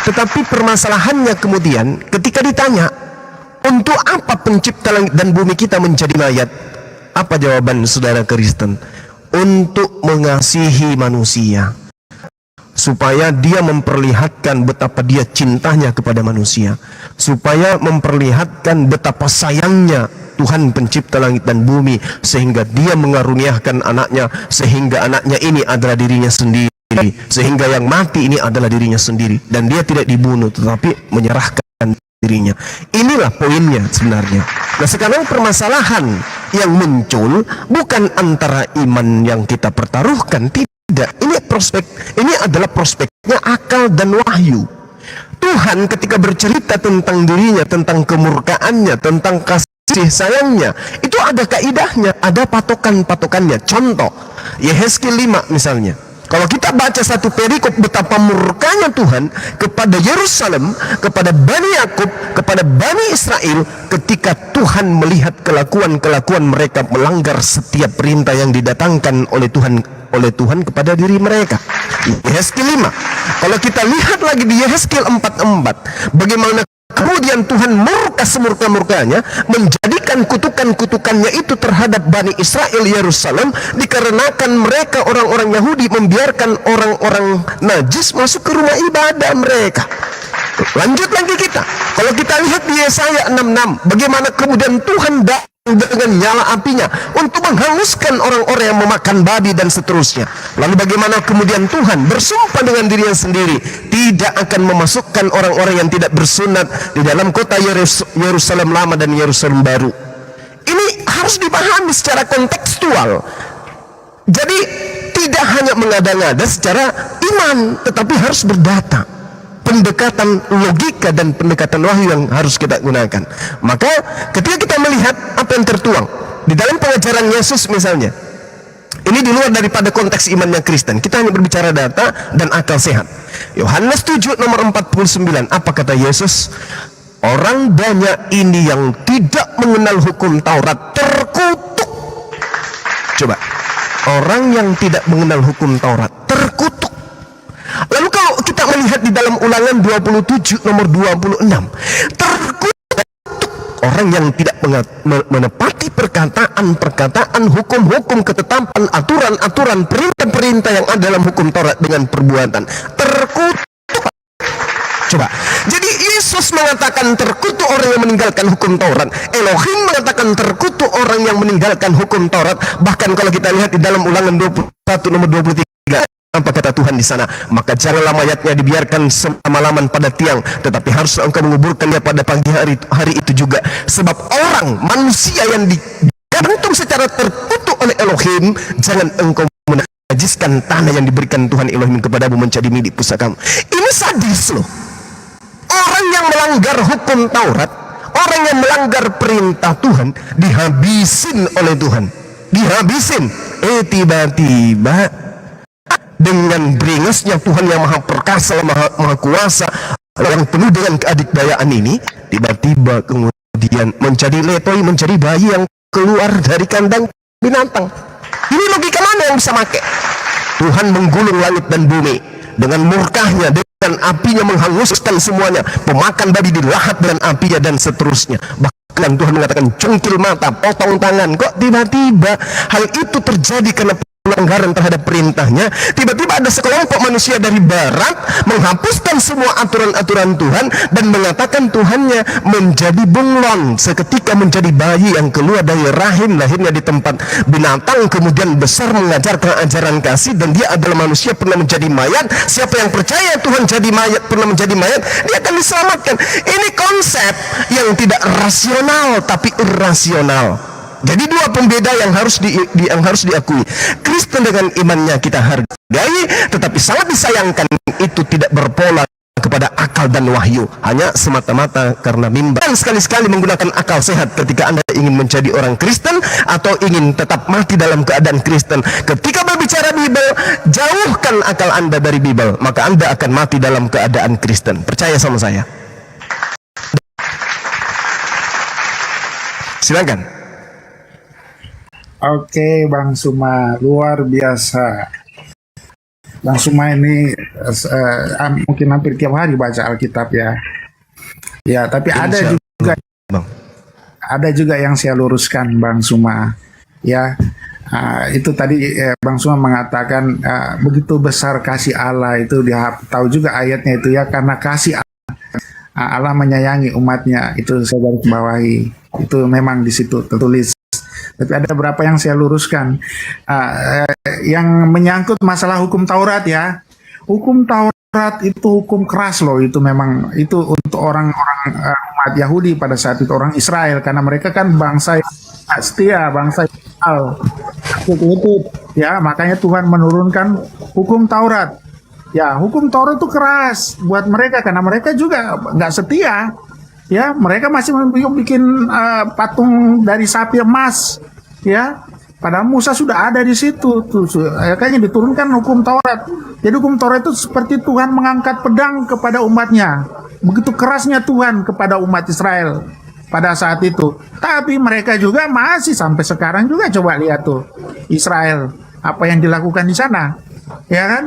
Tetapi permasalahannya kemudian ketika ditanya, untuk apa pencipta langit dan bumi kita menjadi mayat? Apa jawaban saudara Kristen? Untuk mengasihi manusia, supaya dia memperlihatkan betapa dia cintanya kepada manusia, supaya memperlihatkan betapa sayangnya Tuhan pencipta langit dan bumi, sehingga dia mengaruniakan anaknya, sehingga anaknya ini adalah dirinya sendiri, sehingga yang mati ini adalah dirinya sendiri, dan dia tidak dibunuh tetapi menyerahkan dirinya. Inilah poinnya sebenarnya. Nah sekarang permasalahan yang muncul bukan antara iman yang kita pertaruhkan, tidak. Ini adalah prospeknya akal dan wahyu. Tuhan ketika bercerita tentang dirinya, tentang kemurkaannya, tentang kasih sayangnya, itu ada kaidahnya, ada patokan-patokannya. Contoh, Yehezkiel 5 misalnya. Kalau kita baca satu perikop betapa murkanya Tuhan kepada Yerusalem, kepada Bani Yakub, kepada Bani Israel, ketika Tuhan melihat kelakuan-kelakuan mereka melanggar setiap perintah yang didatangkan oleh Tuhan oleh Tuhan kepada diri mereka. Yehezkiel 5. Kalau kita lihat lagi di Yehezkiel 4:4, bagaimana kemudian Tuhan murka semurka-murkanya, menjadikan kutukan-kutukannya itu terhadap Bani Israel Yerusalem, dikarenakan mereka orang-orang Yahudi membiarkan orang-orang najis masuk ke rumah ibadah mereka. Lanjut lagi kita, kalau kita lihat di Yesaya 6:6, bagaimana kemudian Tuhan datang dengan nyala apinya untuk menghanguskan orang-orang yang memakan babi dan seterusnya. Lalu bagaimana kemudian Tuhan bersumpah dengan dirinya sendiri tidak akan memasukkan orang-orang yang tidak bersunat di dalam kota Yerusalem lama dan Yerusalem baru. Ini harus dipahami secara kontekstual. Jadi tidak hanya mengada-ngada secara iman, tetapi harus berdata. Pendekatan logika dan pendekatan wahyu yang harus kita gunakan. Maka ketika kita melihat apa yang tertuang di dalam pengajaran Yesus misalnya, ini di luar daripada konteks imannya Kristen, kita hanya berbicara data dan akal sehat. Yohanes 7 nomor 49, apa kata Yesus? Orang banyak ini yang tidak mengenal hukum Taurat terkutuk. Coba, orang yang tidak mengenal hukum Taurat terkutuk. Lalu kalau kita melihat di dalam Ulangan 27 nomor 26, terkutuk orang yang tidak menepati perkataan-perkataan, hukum-hukum, ketetapan, aturan-aturan, perintah-perintah yang ada dalam hukum Taurat dengan perbuatan. Terkutuk. Coba, jadi Yesus mengatakan terkutuk orang yang meninggalkan hukum Taurat. Elohim mengatakan terkutuk orang yang meninggalkan hukum Taurat. Bahkan kalau kita lihat di dalam Ulangan 21 nomor 23, apa kata Tuhan di sana? Maka janganlah mayatnya dibiarkan semalaman pada tiang, tetapi haruslah engkau menguburkannya pada pagi hari itu juga. Sebab orang manusia yang digantung secara terkutuk oleh Elohim, jangan engkau menajiskan tanah yang diberikan Tuhan Elohim kepadamu menjadi milik pusakamu. Ini sadis loh. Orang yang melanggar hukum Taurat, orang yang melanggar perintah Tuhan, dihabisin oleh Tuhan. Dihabisin. Tiba-tiba dengan beringasnya Tuhan yang maha perkasa, maha kuasa, yang penuh dengan keadikdayaan ini, tiba-tiba kemudian menjadi letoi, menjadi bayi yang keluar dari kandang binatang. Ini logika mana yang bisa make? Tuhan menggulung langit dan bumi dengan murkahnya, dengan apinya menghanguskan semuanya, pemakan babi dilahat dengan apinya dan seterusnya. Bahkan Tuhan mengatakan cungkil mata, potong tangan. Kok tiba-tiba hal itu terjadi karena pelanggaran terhadap perintahnya? Tiba-tiba ada sekelompok manusia dari barat menghapuskan semua aturan-aturan Tuhan dan mengatakan Tuhannya menjadi bunglon, seketika menjadi bayi yang keluar dari rahim, lahirnya di tempat binatang, kemudian besar mengajarkan ajaran kasih, dan dia adalah manusia pernah menjadi mayat. Siapa yang percaya Tuhan jadi mayat, pernah menjadi mayat, dia akan diselamatkan. Ini konsep yang tidak rasional tapi irrasional. Jadi dua pembeda yang harus diakui. Kristen dengan imannya kita hargai, tetapi sangat disayangkan itu tidak berpola kepada akal dan wahyu, hanya semata-mata karena bimbang. Dan sekali-sekali menggunakan akal sehat ketika Anda ingin menjadi orang Kristen atau ingin tetap mati dalam keadaan Kristen. Ketika berbicara Bible, jauhkan akal Anda dari Bible, maka Anda akan mati dalam keadaan Kristen. Percaya sama saya. Silakan. Oke, Bang Suma, luar biasa. Bang Suma ini mungkin hampir tiap hari baca Alkitab ya. Ya, tapi ada juga yang saya luruskan, Bang Suma. Ya, itu tadi Bang Suma mengatakan begitu besar kasih Allah itu, dia tahu juga ayatnya itu ya, karena kasih Allah menyayangi umatnya, itu saya garis bawahi. Itu memang di situ tertulis. Tapi ada beberapa yang saya luruskan, yang menyangkut masalah hukum Taurat ya. Hukum Taurat itu hukum keras loh, itu memang itu untuk orang-orang umat Yahudi pada saat itu, orang Israel, karena mereka kan bangsa setia, bangsa Israel. Itu ya, makanya Tuhan menurunkan hukum Taurat. Ya, hukum Taurat itu keras buat mereka karena mereka juga nggak setia. Ya, mereka masih bikin patung dari sapi emas, ya. Padahal Musa sudah ada di situ, kayaknya diturunkan hukum Taurat. Jadi hukum Taurat itu seperti Tuhan mengangkat pedang kepada umatnya. Begitu kerasnya Tuhan kepada umat Israel pada saat itu. Tapi mereka juga masih sampai sekarang juga, coba lihat tuh Israel. apa yang dilakukan di sana, ya kan?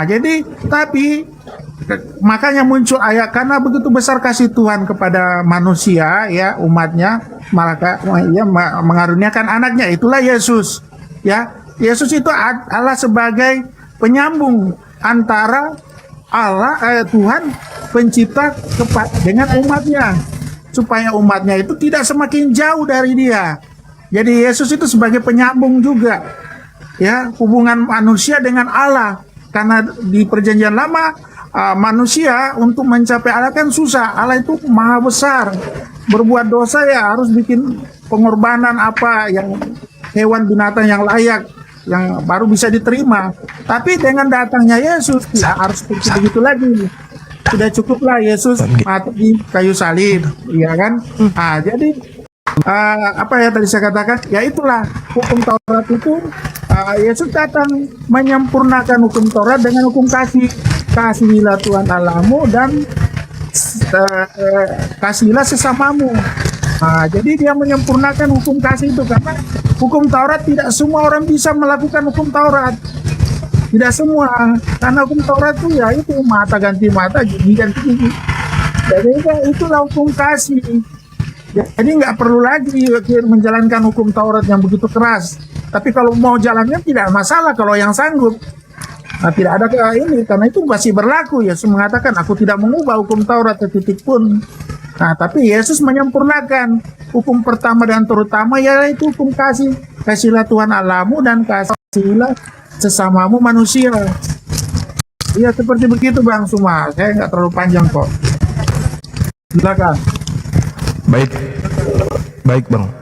Jadi tapi makanya muncul ayat, karena begitu besar kasih Tuhan kepada manusia, ya umatnya, maka ia mengaruniakan anaknya, itulah Yesus, ya. Yesus itu Allah sebagai penyambung antara Allah Tuhan pencipta dengan umatnya, supaya umatnya itu tidak semakin jauh dari Dia. Jadi Yesus itu sebagai penyambung juga, ya, hubungan manusia dengan Allah. Karena di Perjanjian Lama manusia untuk mencapai Allah kan susah. Allah itu maha besar. Berbuat dosa ya harus bikin pengorbanan apa yang hewan binatang yang layak, yang baru bisa diterima. Tapi dengan datangnya Yesus tidak harus begitu lagi. Sudah cukuplah Yesus mati di kayu salib, ya kan? Jadi apa ya tadi saya katakan? Ya itulah hukum Taurat itu. Yesus datang menyempurnakan hukum Taurat dengan hukum kasih. Kasihilah Tuhan Allahmu dan kasihilah sesamamu. Jadi dia menyempurnakan hukum kasih itu, karena hukum Taurat tidak semua orang bisa melakukan hukum Taurat. Tidak semua, karena hukum Taurat itu ya itu mata ganti mata, gigi ganti gigi. Jadi itulah hukum kasih. Jadi nggak perlu lagi menjalankan hukum Taurat yang begitu keras. Tapi kalau mau jalannya tidak masalah kalau yang sanggup. Tidak ada ini, karena itu masih berlaku. Yesus mengatakan, aku tidak mengubah hukum Taurat setitik pun. Tapi Yesus menyempurnakan hukum pertama dan terutama, yaitu hukum kasih. Kasihilah Tuhan Allahmu dan kasihilah sesamamu manusia. Ya seperti begitu Bang Suma. Saya nggak terlalu panjang kok. Silakan. Baik Bang.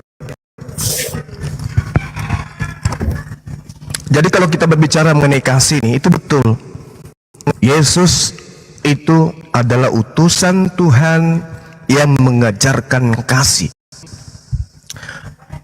Jadi kalau kita berbicara mengenai kasih ini, itu betul. Yesus itu adalah utusan Tuhan yang mengajarkan kasih.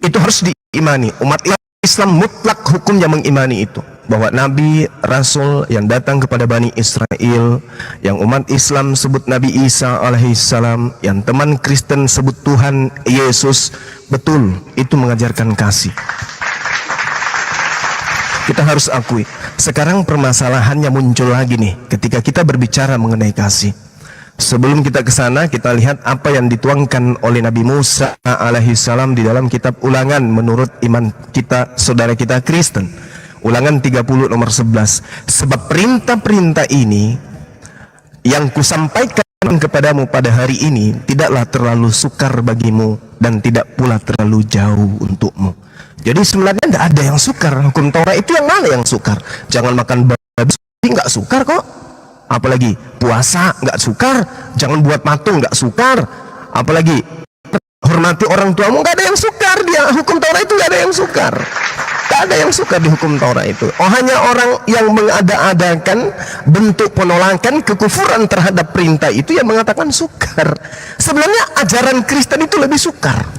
Itu harus diimani. Umat Islam mutlak hukumnya mengimani itu. Bahwa Nabi, Rasul yang datang kepada Bani Israel, yang umat Islam sebut Nabi Isa alaihissalam, yang teman Kristen sebut Tuhan Yesus, betul, itu mengajarkan kasih. Kita harus akui, sekarang permasalahannya muncul lagi nih ketika kita berbicara mengenai kasih. Sebelum kita ke sana, kita lihat apa yang dituangkan oleh Nabi Musa alaihissalam di dalam kitab Ulangan menurut iman kita, saudara kita Kristen. Ulangan 30 nomor 11. Sebab perintah-perintah ini yang kusampaikan kepadamu pada hari ini tidaklah terlalu sukar bagimu dan tidak pula terlalu jauh untukmu. Jadi sebenarnya tidak ada yang sukar. Hukum Taurat itu yang mana yang sukar? Jangan makan babi, nggak sukar kok. Apalagi puasa nggak sukar. Jangan buat patung nggak sukar. Apalagi hormati orang tuamu, nggak ada yang sukar. Dia hukum Taurat itu nggak ada yang sukar. Nggak ada yang sukar di hukum Taurat itu. Hanya orang yang mengada-adakan bentuk penolakan kekufuran terhadap perintah itu yang mengatakan sukar. Sebenarnya ajaran Kristen itu lebih sukar.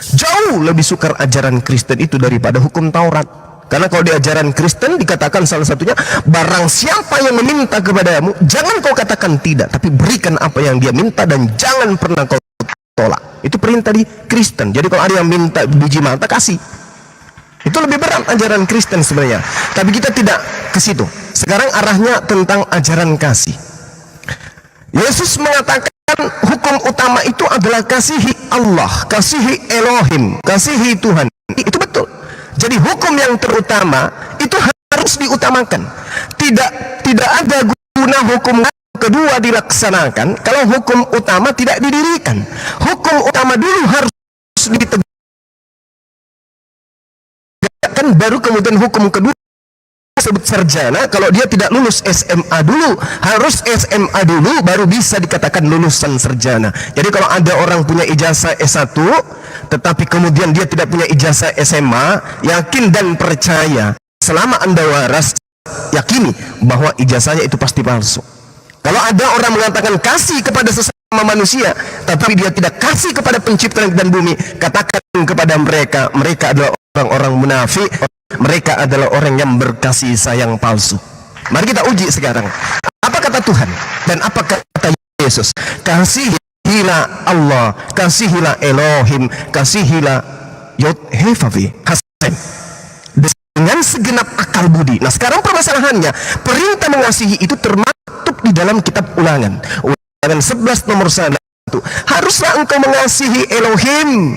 Jauh lebih sukar ajaran Kristen itu daripada hukum Taurat. Karena kalau di ajaran Kristen dikatakan salah satunya, barang siapa yang meminta kepadamu, jangan kau katakan tidak, tapi berikan apa yang dia minta dan jangan pernah kau tolak. Itu perintah di Kristen. Jadi kalau ada yang minta biji mata, kasih. Itu lebih berat ajaran Kristen sebenarnya. Tapi kita tidak ke situ. Sekarang arahnya tentang ajaran kasih. Yesus mengatakan hukum utama itu adalah kasihi Allah, kasihi Elohim, kasihi Tuhan. Itu betul. Jadi hukum yang terutama itu harus diutamakan. Tidak ada guna hukum kedua dilaksanakan kalau hukum utama tidak didirikan. Hukum utama dulu harus ditegakkan, baru kemudian hukum kedua sebut sarjana. Kalau dia tidak lulus SMA dulu, harus SMA dulu baru bisa dikatakan lulusan sarjana. Jadi kalau ada orang punya ijazah S1 tetapi kemudian dia tidak punya ijazah SMA, yakin dan percaya selama Anda waras, yakini bahwa ijazahnya itu pasti palsu. Kalau ada orang mengatakan kasih kepada sesama manusia tetapi dia tidak kasih kepada pencipta langit dan bumi, katakan kepada mereka, mereka adalah orang-orang munafik. Mereka adalah orang yang berkasih sayang palsu. Mari kita uji sekarang. Apa kata Tuhan dan apa kata Yesus? Kasihilah Allah, kasihilah Elohim, kasihilah Yod-Heh-Vav-Hashem. dengan segenap akal budi. Nah, sekarang permasalahannya, perintah mengasihi itu termaktub di dalam kitab Ulangan. Ulangan 11 nomor 1. Haruslah engkau mengasihi Elohim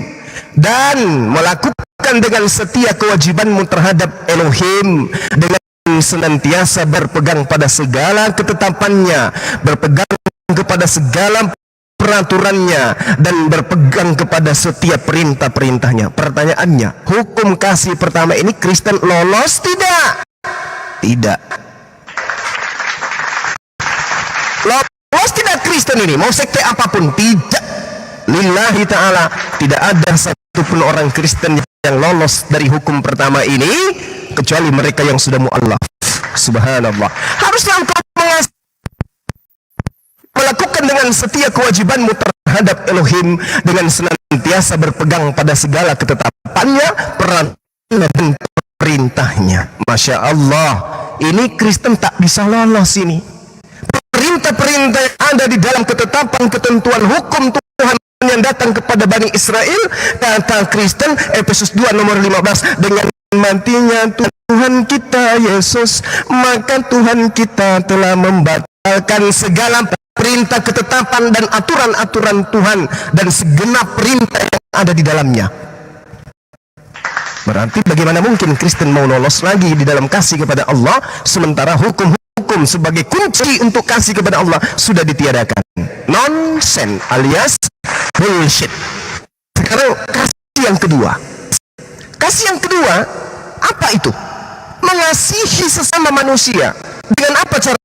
dan melakukan dengan setia kewajibanmu terhadap Elohim dengan senantiasa berpegang pada segala ketetapannya, berpegang kepada segala peraturannya, dan berpegang kepada setiap perintah-perintahnya. Pertanyaannya, hukum kasih pertama ini Kristen lolos tidak? Tidak. Lolos tidak Kristen ini? Mau sekte apapun? Tidak. Lillahi ta'ala, tidak ada satupun orang Kristen yang lolos dari hukum pertama ini kecuali mereka yang sudah mu'allaf. Subhanallah. Haruslah engkau melakukan dengan setia kewajibanmu terhadap Elohim dengan senantiasa berpegang pada segala ketetapannya, peraturan dan perintahnya. Masya Allah, ini Kristen tak bisa lolos ini. Perintah-perintah yang ada di dalam ketetapan ketentuan hukum Tuhan yang datang kepada Bani Israel, kata Kristen Efesus 2 nomor 15, dengan matinya Tuhan kita Yesus, maka Tuhan kita telah membatalkan segala perintah, ketetapan dan aturan-aturan Tuhan dan segenap perintah yang ada di dalamnya. Berarti bagaimana mungkin Kristen mau lolos lagi di dalam kasih kepada Allah sementara hukum-hukum sebagai kunci untuk kasih kepada Allah sudah ditiadakan? Nonsense alias bullshit. Sekarang kasih yang kedua. Kasih yang kedua apa itu? Mengasihi sesama manusia. Dengan apa cara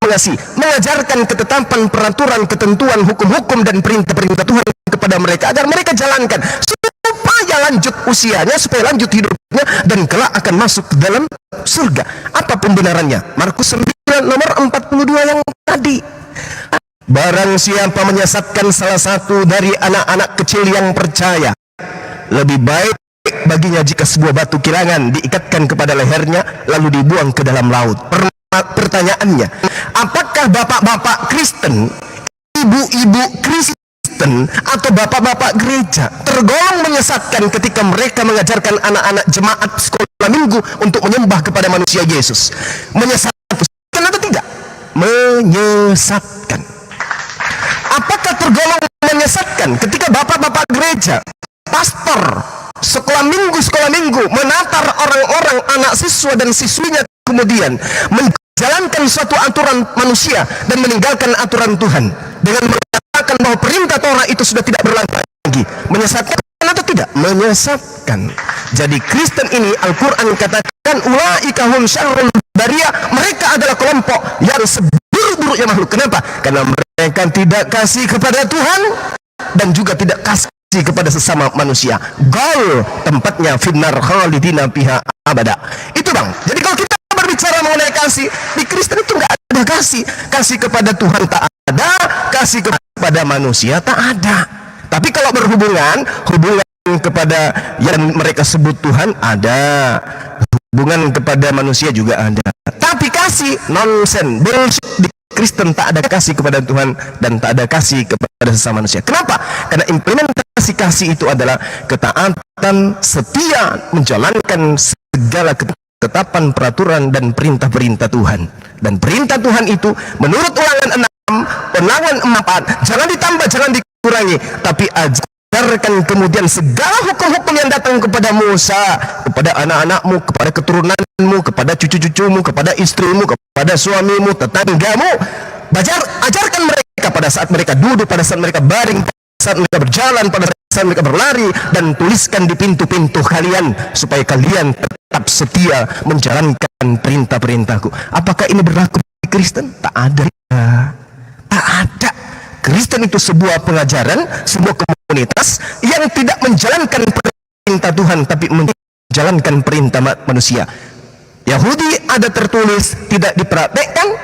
mengasihi? Mengajarkan ketetapan, peraturan, ketentuan, hukum-hukum dan perintah-perintah Tuhan kepada mereka agar mereka jalankan supaya lanjut usianya, supaya lanjut hidupnya dan kelak akan masuk ke dalam surga. Apa pembenarannya? Markus 9 nomor 42 yang tadi. Barang siapa menyesatkan salah satu dari anak-anak kecil yang percaya, lebih baik baginya jika sebuah batu kilangan diikatkan kepada lehernya lalu dibuang ke dalam laut. Pertanyaannya, apakah bapak-bapak Kristen, ibu-ibu Kristen atau bapak-bapak gereja tergolong menyesatkan ketika mereka mengajarkan anak-anak jemaat sekolah minggu untuk menyembah kepada manusia Yesus? Menyesatkan atau tidak? Menyesatkan. Apakah tergolong menyesatkan ketika bapak-bapak gereja, pastor sekolah minggu menatar orang-orang, anak siswa dan siswinya, kemudian menjalankan suatu aturan manusia dan meninggalkan aturan Tuhan dengan mengatakan bahwa perintah Torah itu sudah tidak berlaku lagi? Menyesatkan atau tidak? Menyesatkan. Jadi Kristen ini Al-Quran katakan ulaika hum syarrul bariyah, mereka adalah kelompok yang seburuk-buruknya makhluk. Kenapa? Karena mereka tidak kasih kepada Tuhan dan juga tidak kasih kepada sesama manusia. Gol tempatnya finnar khalidina fiha abada. Itu bang. Jadi kalau kita berbicara mengenai kasih di Kristen itu nggak ada kasih. Kasih kepada Tuhan tak ada, kasih kepada manusia tak ada. Tapi kalau berhubungan kepada yang mereka sebut Tuhan ada, hubungan kepada manusia juga ada. Tapi kasih nonsen, bullshit. Di Kristen tak ada kasih kepada Tuhan dan tak ada kasih kepada sesama manusia. Kenapa? Karena implementasi kasih itu adalah ketaatan, setia menjalankan segala ketetapan, peraturan dan perintah-perintah Tuhan. Dan perintah Tuhan itu menurut Ulangan 6, Ulangan 4, jangan ditambah, jangan dikurangi, tapi ajarkan kemudian segala hukum-hukum yang datang kepada Musa, kepada anak-anakmu, kepada keturunanmu, kepada cucu-cucumu, kepada istrimu, kepada suamimu, tetanggamu. Ajarkan mereka pada saat mereka duduk, pada saat mereka baring, pada saat mereka berjalan, pada saat mereka berlari, dan tuliskan di pintu-pintu kalian supaya kalian tetap setia menjalankan perintah-perintahku. Apakah ini berlaku di Kristen? Tak ada. Tak ada. Kristen itu sebuah pengajaran, sebuah komunitas yang tidak menjalankan perintah Tuhan tapi menjalankan perintah manusia. Yahudi ada tertulis, tidak dipraktekkan.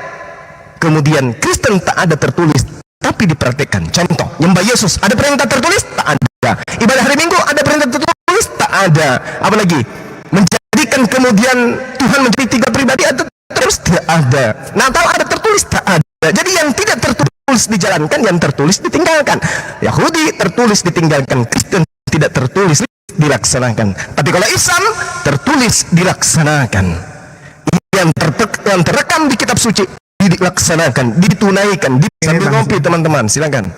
Kemudian Kristen tak ada tertulis tapi dipraktekkan. Contoh, nyembah Yesus ada perintah tertulis? Tak ada. Ibadah hari Minggu ada perintah tertulis? Tak ada. Apalagi menjadikan kemudian Tuhan menjadi tiga pribadi atau terus? Tidak ada. Natal ada tertulis? Tak ada. Jadi yang tidak tertulis dijalankan, yang tertulis ditinggalkan. Yahudi tertulis ditinggalkan, Kristen tidak tertulis dilaksanakan. Tapi kalau Islam tertulis dilaksanakan. Yang terekam di kitab suci dilaksanakan, ditunaikan. Sambil ngopi teman-teman, silakan.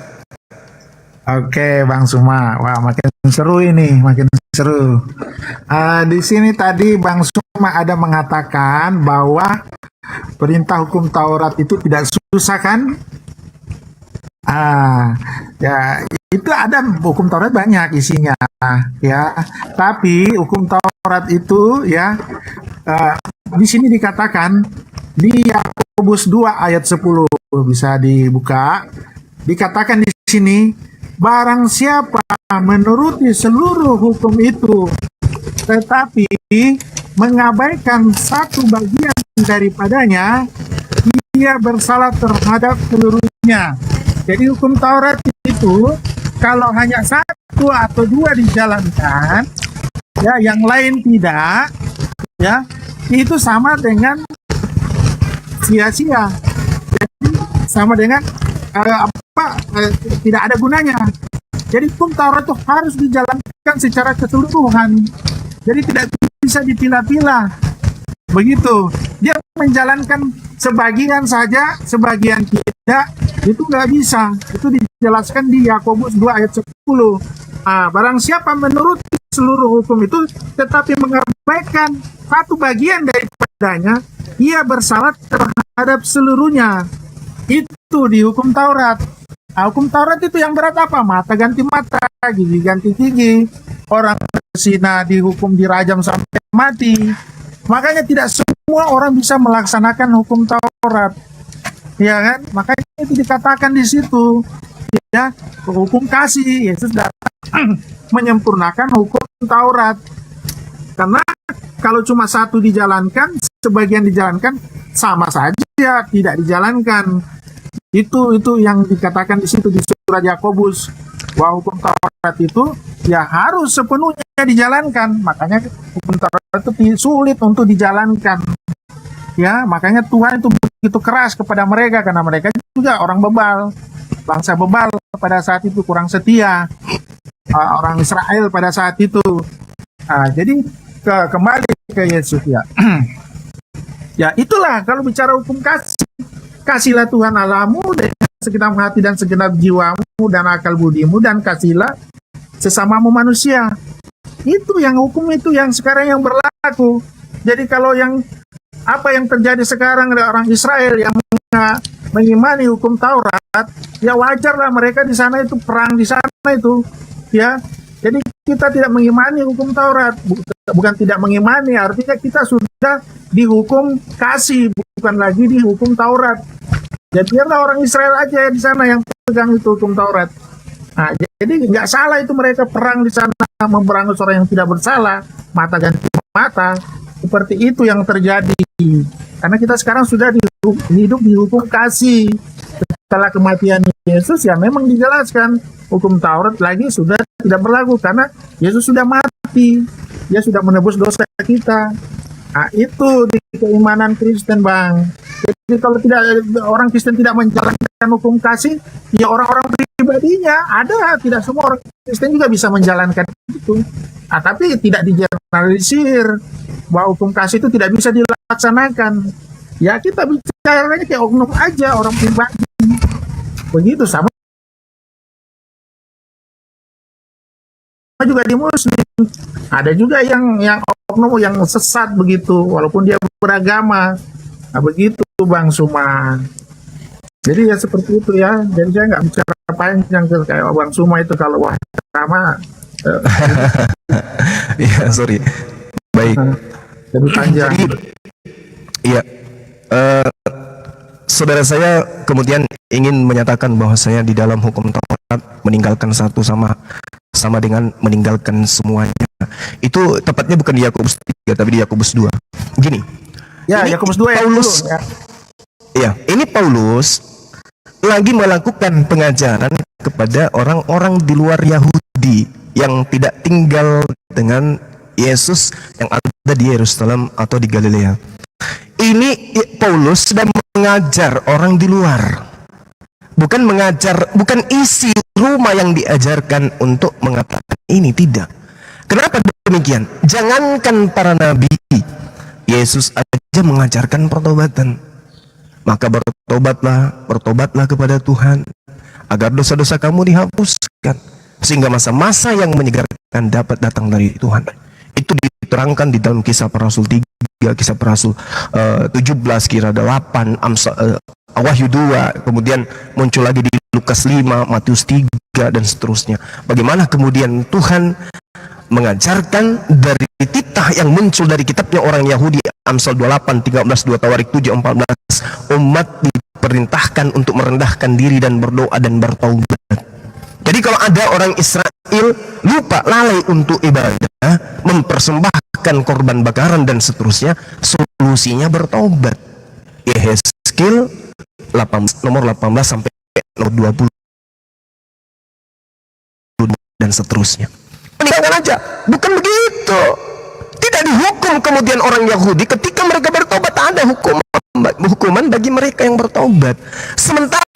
Oke, Bang Suma. Wah, makin seru ini, makin seru. Di sini tadi Bang Suma ada mengatakan bahwa perintah hukum Taurat itu tidak susah kan? Ya itu ada hukum Taurat banyak isinya, ya. Tapi hukum Taurat itu ya di sini dikatakan di Yakobus 2 ayat 10 bisa dibuka. Dikatakan di sini, barang siapa menuruti seluruh hukum itu tetapi mengabaikan satu bagian daripadanya, ia bersalah terhadap seluruhnya. Jadi hukum Taurat itu kalau hanya satu atau dua dijalankan, ya yang lain tidak, ya itu sama dengan sia-sia. Jadi sama dengan tidak ada gunanya. Jadi hukum Taurat itu harus dijalankan secara keseluruhan. Jadi tidak bisa dipilah-pilah. Begitu. Dia menjalankan sebagian saja, sebagian tidak, itu nggak bisa. Itu dijelaskan di Yakobus 2 ayat 10. Barang siapa menurut seluruh hukum itu tetapi mengabaikan satu bagian daripadanya, ia bersalah terhadap seluruhnya. Itu di hukum Taurat. Hukum Taurat itu yang berat apa? Mata ganti mata, gigi ganti gigi. Orang berzina dihukum dirajam sampai mati. Makanya tidak semua orang bisa melaksanakan hukum Taurat, ya kan? Makanya itu dikatakan di situ, ya, hukum kasih. Yesus datang menyempurnakan hukum Taurat. Karena kalau cuma satu dijalankan, sebagian dijalankan, sama saja tidak dijalankan. Itu yang dikatakan di situ di surat Yakobus, bahwa hukum Taurat itu ya harus sepenuhnya dijalankan. Makanya hukum Taurat itu sulit untuk dijalankan. Ya, makanya Tuhan itu begitu keras kepada mereka karena mereka juga orang bebal, bangsa bebal pada saat itu, kurang setia, orang Israel pada saat itu. Jadi kembali ke Yesus ya. Ya itulah kalau bicara hukum kasih. Kasihlah Tuhan Allahmu dengan segenap hati dan segenap jiwamu dan akal budimu, dan kasihlah sesamamu manusia. Itu yang hukum itu yang sekarang yang berlaku. Jadi kalau yang apa yang terjadi sekarang ada orang Israel yang mengimani hukum Taurat, ya wajarlah mereka di sana itu perang di sana itu, ya. Jadi kita tidak mengimani hukum Taurat, bukan tidak mengimani, artinya kita sudah dihukum kasih, bukan lagi dihukum Taurat. Jadi biarlah orang Israel aja di sana yang pegang itu hukum Taurat. Nah, jadi nggak salah itu mereka perang di sana, memberangus orang yang tidak bersalah, mata ganti mata. Seperti itu yang terjadi. Karena kita sekarang sudah hidup di hukum kasih. Setelah kematian Yesus ya memang dijelaskan hukum Taurat lagi sudah tidak berlaku karena Yesus sudah mati. Dia sudah menebus dosa kita. Nah, itu di keimanan Kristen, Bang. Jadi kalau orang Kristen tidak menjalankan hukum kasih, ya orang-orang pribadinya ada, tidak semua orang Kristen juga bisa menjalankan itu. Tapi tidak digeneralisir bahwa hukum kasih itu tidak bisa dilaksanakan. Ya kita bicaranya kayak oknum aja, orang pribadi. Begitu sama juga di Muslim. Ada juga yang oknum yang sesat begitu, walaupun dia beragama. Nah, begitu Bang Suma. Jadi ya seperti itu ya. Jadi saya nggak bicara panjang kayak Bang Suma itu kalau wah sama. Ya sorry. Baik. Jadi panjang. Iya. Saudara saya kemudian ingin menyatakan bahwasanya di dalam hukum Taurat meninggalkan satu sama dengan meninggalkan semuanya. Itu tepatnya bukan di Yakobus 3 tapi di Yakobus 2. Gini. Ya, Yakobus 2 Paulus. Ya, ini Paulus lagi melakukan pengajaran kepada orang-orang di luar Yahudi yang tidak tinggal dengan Yesus yang ada di Yerusalem atau di Galilea. Ini Paulus sedang mengajar orang di luar. Bukan mengajar, bukan isi rumah yang diajarkan untuk mengatakan ini, tidak. Kenapa demikian? Jangankan para nabi, Yesus aja mengajarkan pertobatan. Maka bertobatlah kepada Tuhan agar dosa-dosa kamu dihapuskan, sehingga masa-masa yang menyegarkan dapat datang dari Tuhan. Itu diterangkan di dalam Kisah Para Rasul 3, Kisah Para Rasul 17, Kira 8, Wahyu 2, kemudian muncul lagi di Lukas 5, Matius 3, dan seterusnya. Bagaimana kemudian Tuhan mengajarkan dari titah yang muncul dari kitabnya orang Yahudi, Amsal 28, 13, 2 Tawarik 7, 14, umat diperintahkan untuk merendahkan diri dan berdoa dan bertaubat. Jadi kalau ada orang Israel lupa, lalai untuk ibadah, mempersembahkan korban bakaran dan seterusnya, solusinya bertaubat. Yehezkiel 18, nomor 18 sampai nomor 20 dan seterusnya. Meninggalkan aja, bukan begitu. Tidak dihukum kemudian orang Yahudi ketika mereka bertobat, ada hukuman bagi mereka yang bertobat. Sementara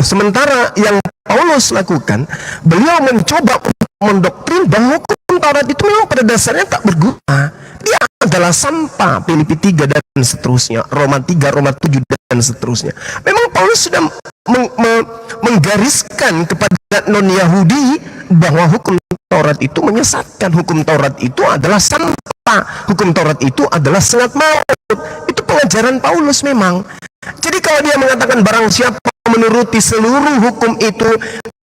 sementara yang Paulus lakukan, beliau mencoba mendoktrin bahwa hukum Taurat itu memang pada dasarnya tak berguna. Dia adalah sampah. Filipi 3 dan seterusnya, Roma 3, Roma 7 dan seterusnya. Memang Paulus sudah menggariskan kepada non-Yahudi bahwa hukum Taurat itu menyesatkan, hukum Taurat itu adalah sampah, hukum Taurat itu adalah sengat maut. Itu pengajaran Paulus memang. Jadi kalau dia mengatakan barang siapa menuruti seluruh hukum itu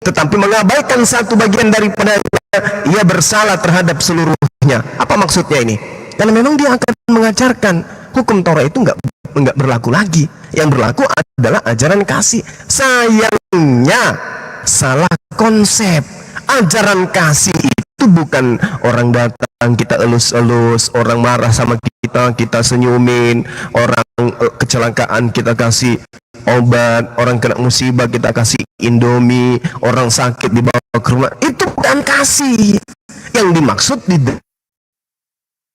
tetapi mengabaikan satu bagian daripadanya, ia bersalah terhadap seluruhnya. Apa maksudnya ini? Karena memang dia akan mengajarkan hukum Taurat itu enggak berlaku lagi. Yang berlaku adalah ajaran kasih. Sayangnya salah konsep. Ajaran kasih itu bukan orang datang kita elus-elus, orang marah sama kita senyumin, orang kecelakaan kita kasih obat, orang kena musibah kita kasih Indomie, orang sakit dibawa ke rumah. Itu bukan kasih. Yang dimaksud di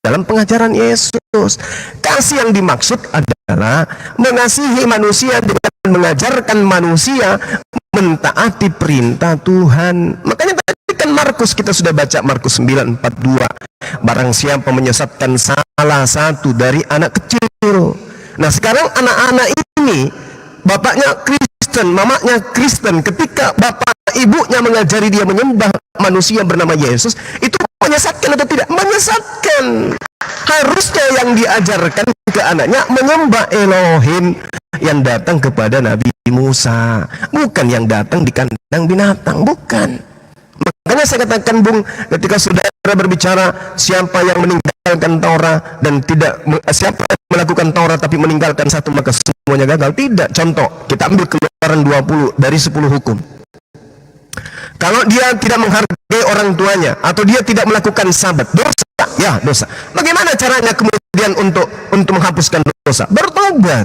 dalam pengajaran Yesus. Kasih yang dimaksud adalah mengasihi manusia dengan mengajarkan manusia mentaati perintah Tuhan. Makanya tadi kan Markus, kita sudah baca Markus 9:42. Barang siapa menyesatkan salah satu dari anak kecil. Nah sekarang anak-anak ini bapaknya Kristen, mamanya Kristen, ketika bapak ibunya mengajari dia menyembah manusia bernama Yesus, itu menyesatkan atau tidak? Menyesatkan. Harusnya yang diajarkan ke anaknya menyembah Elohim yang datang kepada Nabi Musa, bukan yang datang di kandang binatang, bukan. Makanya saya katakan, Bung, ketika saudara berbicara siapa yang meninggalkan Taurat dan tidak, siapa yang melakukan Taurat tapi meninggalkan satu maka semuanya gagal. Tidak. Contoh, kita ambil Keluaran 20 dari 10 hukum. Kalau dia tidak menghargai orang tuanya atau dia tidak melakukan sabat, dosa, ya dosa. Bagaimana caranya kemudian untuk menghapuskan dosa? Bertobat,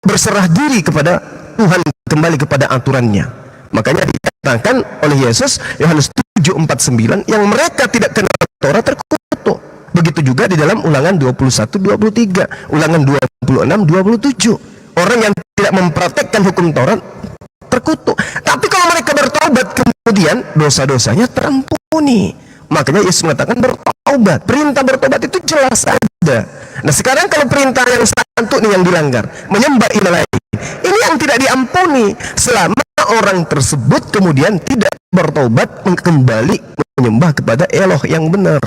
berserah diri kepada Tuhan, kembali kepada aturannya. Makanya dikatakan oleh Yesus, Yohanes 7:49, yang mereka tidak kenal Taurat terkutuk. Begitu juga di dalam Ulangan 21:23, Ulangan 26:27. Orang yang tidak mempraktekkan hukum Taurat terkutuk. Tapi kalau mereka bertobat kemudian dosa-dosanya terampuni. Makanya Yesus mengatakan bertobat. Perintah bertobat itu jelas ada. Nah sekarang kalau perintah yang satu nih yang dilanggar, menyembah ilah lain, ini yang tidak diampuni selama orang tersebut kemudian tidak bertobat kembali menyembah kepada Eloh yang benar.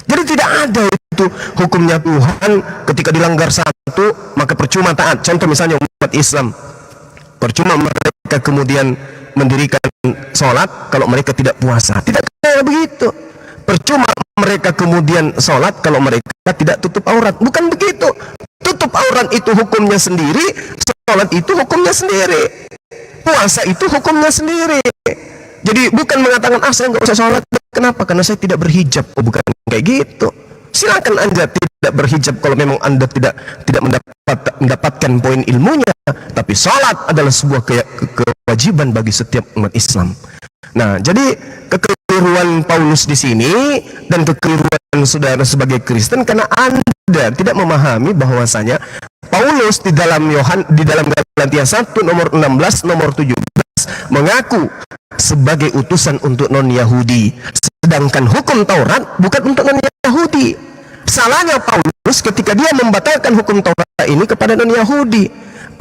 Jadi tidak ada itu hukumnya Tuhan ketika dilanggar satu maka percuma taat. Contoh misalnya umat Islam, percuma mereka kemudian mendirikan sholat kalau mereka tidak puasa. Tidak kayak begitu. Percuma mereka kemudian sholat kalau mereka tidak tutup aurat. Bukan begitu. Tutup aurat itu hukumnya sendiri, sholat itu hukumnya sendiri, puasa itu hukumnya sendiri. Jadi bukan mengatakan saya nggak usah sholat. Kenapa? Karena saya tidak berhijab. Oh, bukan kayak gitu. Silakan Anda tidak berhijab kalau memang Anda tidak mendapatkan poin ilmunya. Tapi sholat adalah sebuah kewajiban bagi setiap umat Islam. Nah, jadi kekeliruan Paulus di sini dan kekeliruan saudara sebagai Kristen karena Anda tidak memahami bahwasanya Paulus di dalam Galatia 1 nomor 16 nomor 17 mengaku sebagai utusan untuk non-Yahudi, sedangkan hukum Taurat bukan untuk non-Yahudi. Salahnya Paulus ketika dia membatalkan hukum Taurat ini kepada non-Yahudi.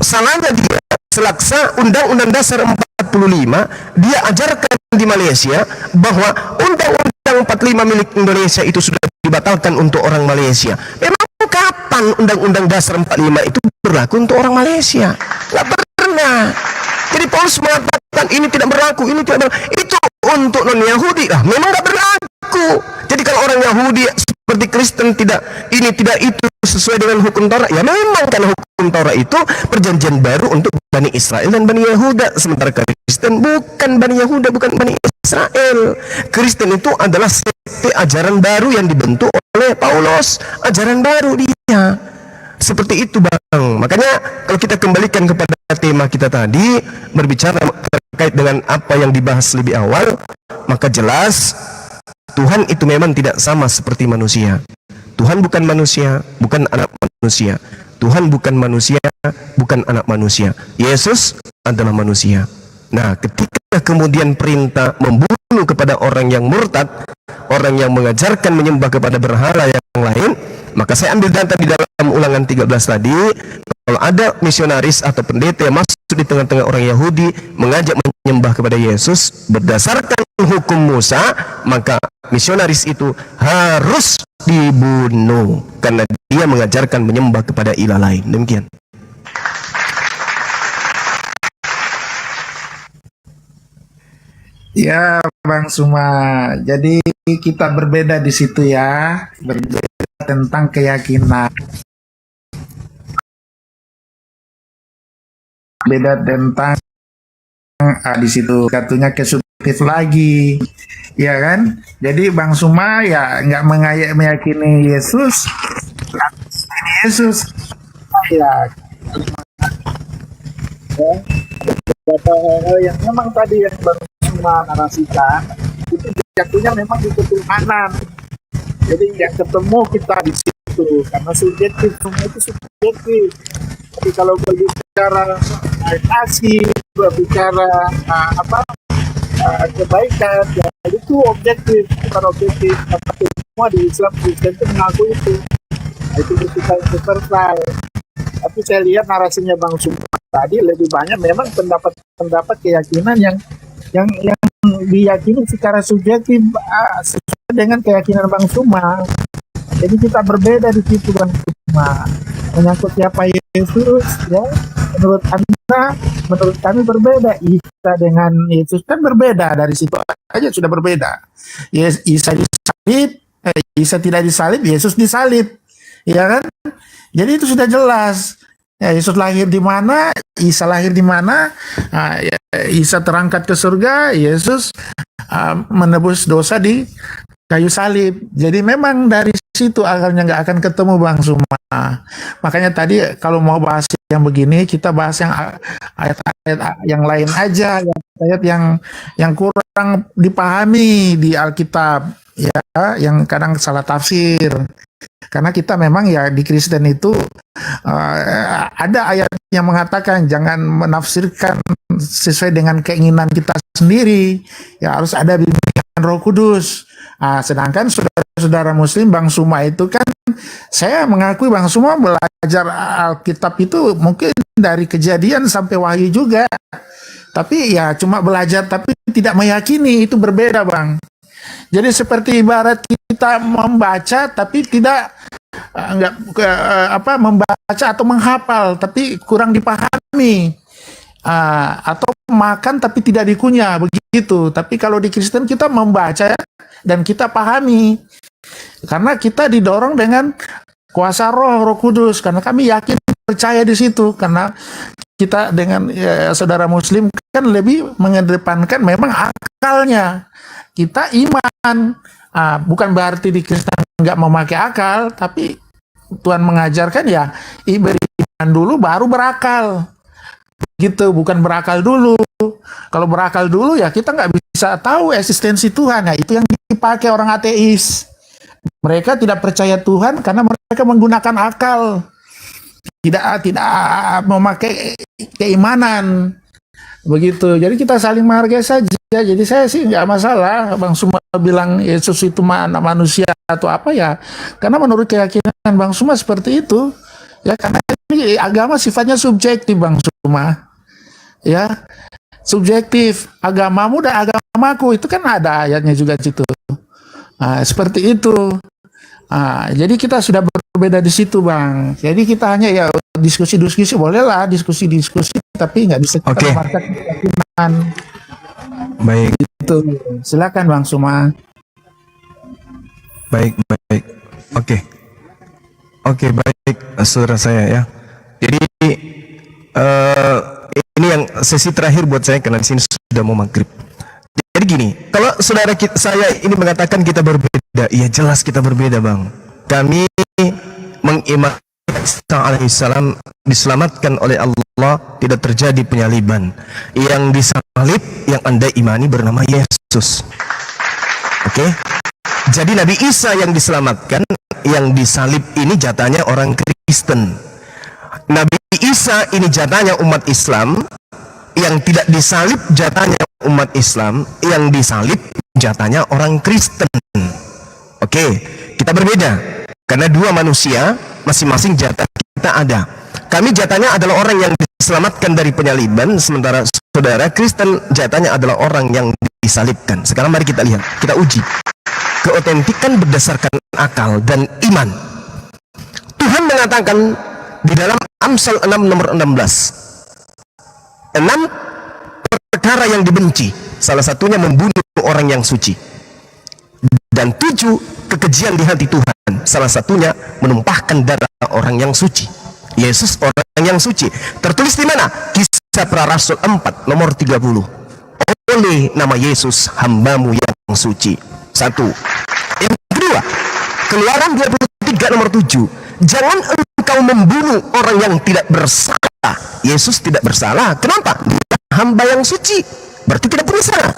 Salahnya dia selaksa Undang-Undang Dasar 45, dia ajarkan di Malaysia bahwa Undang-Undang 45 milik Indonesia itu sudah dibatalkan untuk orang Malaysia. Memang kapan Undang-Undang Dasar 45 itu berlaku untuk orang Malaysia? Nggak pernah. Jadi Paulus mengatakan ini tidak berlaku, ini tidak berlaku. Itu untuk non-Yahudi. Memang nggak berlaku. Jadi kalau orang Yahudi seperti Kristen tidak ini tidak itu sesuai dengan hukum Taurat, ya memang karena hukum Taurat itu perjanjian baru untuk Bani Israel dan Bani Yehuda, sementara Kristen bukan Bani Yehuda, bukan Bani Israel. Kristen itu adalah sekte ajaran baru yang dibentuk oleh Paulus, ajaran baru dia. Seperti itu Bang. Makanya kalau kita kembalikan kepada tema kita tadi, berbicara terkait dengan apa yang dibahas lebih awal, maka jelas Tuhan itu memang tidak sama seperti manusia. Tuhan bukan manusia, bukan anak manusia. Tuhan bukan manusia, bukan anak manusia. Yesus adalah manusia. Nah, ketika kemudian perintah membunuh kepada orang yang murtad, orang yang mengajarkan menyembah kepada berhala yang lain, maka saya ambil data di dalam Ulangan 13 tadi, kalau ada misionaris atau pendeta yang masuk di tengah-tengah orang Yahudi mengajak menyembah kepada Yesus berdasarkan hukum Musa, maka misionaris itu harus dibunuh karena dia mengajarkan menyembah kepada ilah lain. Demikian. Ya, Bang Suma. Jadi kita berbeda di situ ya, berbeda tentang keyakinan. Beda tentang di situ katanya kesubjektif lagi, ya kan? Jadi Bang Suma ya nggak meyakini Yesus, ya. Beberapa hal yang memang tadi yang Bang Suma narasikan itu jatuhnya memang di ketuhanan. Jadi yang ketemu kita di situ karena subjektif, semua itu subjektif. Tapi kalau berbicara kasih, berbicara kebaikan, ya itu objektif, bukan objektif. Tapi semua di Islam Kristen itu mengaku itu. Itu bersifat universal. Tapi saya lihat narasinya Bang Suma tadi lebih banyak memang pendapat keyakinan yang diyakini secara subjektif sesuai dengan keyakinan Bang Suma. Jadi kita berbeda di situ Bang Suma. Menyangkut siapa Yesus, ya menurut Anda, menurut kami berbeda. Isa dengan Yesus kan berbeda, dari situ aja sudah berbeda. Isa disalib, Isa tidak disalib, Yesus disalib, ya kan? Jadi itu sudah jelas. Ya, Yesus lahir di mana, Isa lahir di mana, Isa terangkat ke surga, Yesus menebus dosa di kayu salib. Jadi memang dari situ akhirnya nggak akan ketemu Bang Suma. Makanya tadi kalau mau bahas yang begini, kita bahas yang ayat-ayat yang lain aja, ayat yang kurang dipahami di Alkitab, ya, yang kadang salah tafsir. Karena kita memang ya di Kristen itu ada ayat yang mengatakan jangan menafsirkan sesuai dengan keinginan kita sendiri, ya harus ada bimbingan Roh Kudus. Sedangkan saudara-saudara Muslim Bang Suma itu kan, saya mengakui Bang Suma belajar Alkitab itu mungkin dari Kejadian sampai Wahyu juga, tapi ya cuma belajar tapi tidak meyakini, itu berbeda Bang. Jadi seperti ibarat kita membaca tapi tidak membaca atau menghafal tapi kurang dipahami, atau makan tapi tidak dikunyah, begitu. Tapi kalau di Kristen kita membaca dan kita pahami karena kita didorong dengan kuasa Roh Kudus, karena kami yakin percaya di situ. Karena kita dengan saudara Muslim kan lebih mengedepankan memang akalnya. Kita iman, bukan berarti di Kristen nggak memakai akal, tapi Tuhan mengajarkan ya beriman dulu baru berakal, gitu. Bukan berakal dulu. Kalau berakal dulu ya kita nggak bisa tahu eksistensi Tuhan. Nah itu yang dipakai orang ateis. Mereka tidak percaya Tuhan karena mereka menggunakan akal, tidak memakai keimanan. Begitu. Jadi kita saling menghargai saja. Jadi saya sih nggak masalah Bang Suma bilang Yesus itu anak manusia atau apa ya. Karena menurut keyakinan Bang Suma seperti itu. Ya karena ini agama sifatnya subjektif Bang Suma. Ya. Subjektif. Agamamu dan agamaku itu kan ada ayatnya juga situ. Nah, seperti itu. Nah, jadi kita sudah berbeda di situ Bang. Jadi kita hanya ya diskusi-diskusi bolehlah diskusi-diskusi tapi nggak bisa kita memaksakan keyakinan. Baik. Itu silakan Bang Suma. Baik. Oke, baik saudara saya ya. Jadi ini yang sesi terakhir buat saya karena di sini sudah mau maghrib. Jadi gini, kalau saudara saya ini mengatakan kita berbeda, ya jelas kita berbeda Bang. Kami mengimani Isa alaihissalam diselamatkan oleh Allah, tidak terjadi penyaliban. Yang disalib yang Anda imani bernama Yesus. Oke? Jadi Nabi Isa yang diselamatkan, yang disalib ini jatahnya orang Kristen. Nabi Isa ini jatahnya umat Islam, yang tidak disalib jatahnya umat Islam, yang disalib jatahnya orang Kristen. Oke, kita berbeda. Karena dua manusia, masing-masing jatah kita ada. Kami jatahnya adalah orang yang diselamatkan dari penyaliban, sementara saudara Kristen jatahnya adalah orang yang disalibkan. Sekarang mari kita lihat, kita uji keotentikan berdasarkan akal dan iman. Tuhan mengatakan di dalam Amsal 6 nomor 16, 6 perkara yang dibenci, salah satunya membunuh orang yang suci, dan 7 kekejian di hati Tuhan, salah satunya menumpahkan darah orang yang suci. Yesus orang yang suci. Tertulis di mana? Kisah Para Rasul 4 nomor 30. Oleh nama Yesus hambamu yang suci. 1. Yang kedua, Keluaran 23 nomor 7. Jangan engkau membunuh orang yang tidak bersalah. Yesus tidak bersalah. Kenapa? Dia hamba yang suci, berarti tidak bersalah.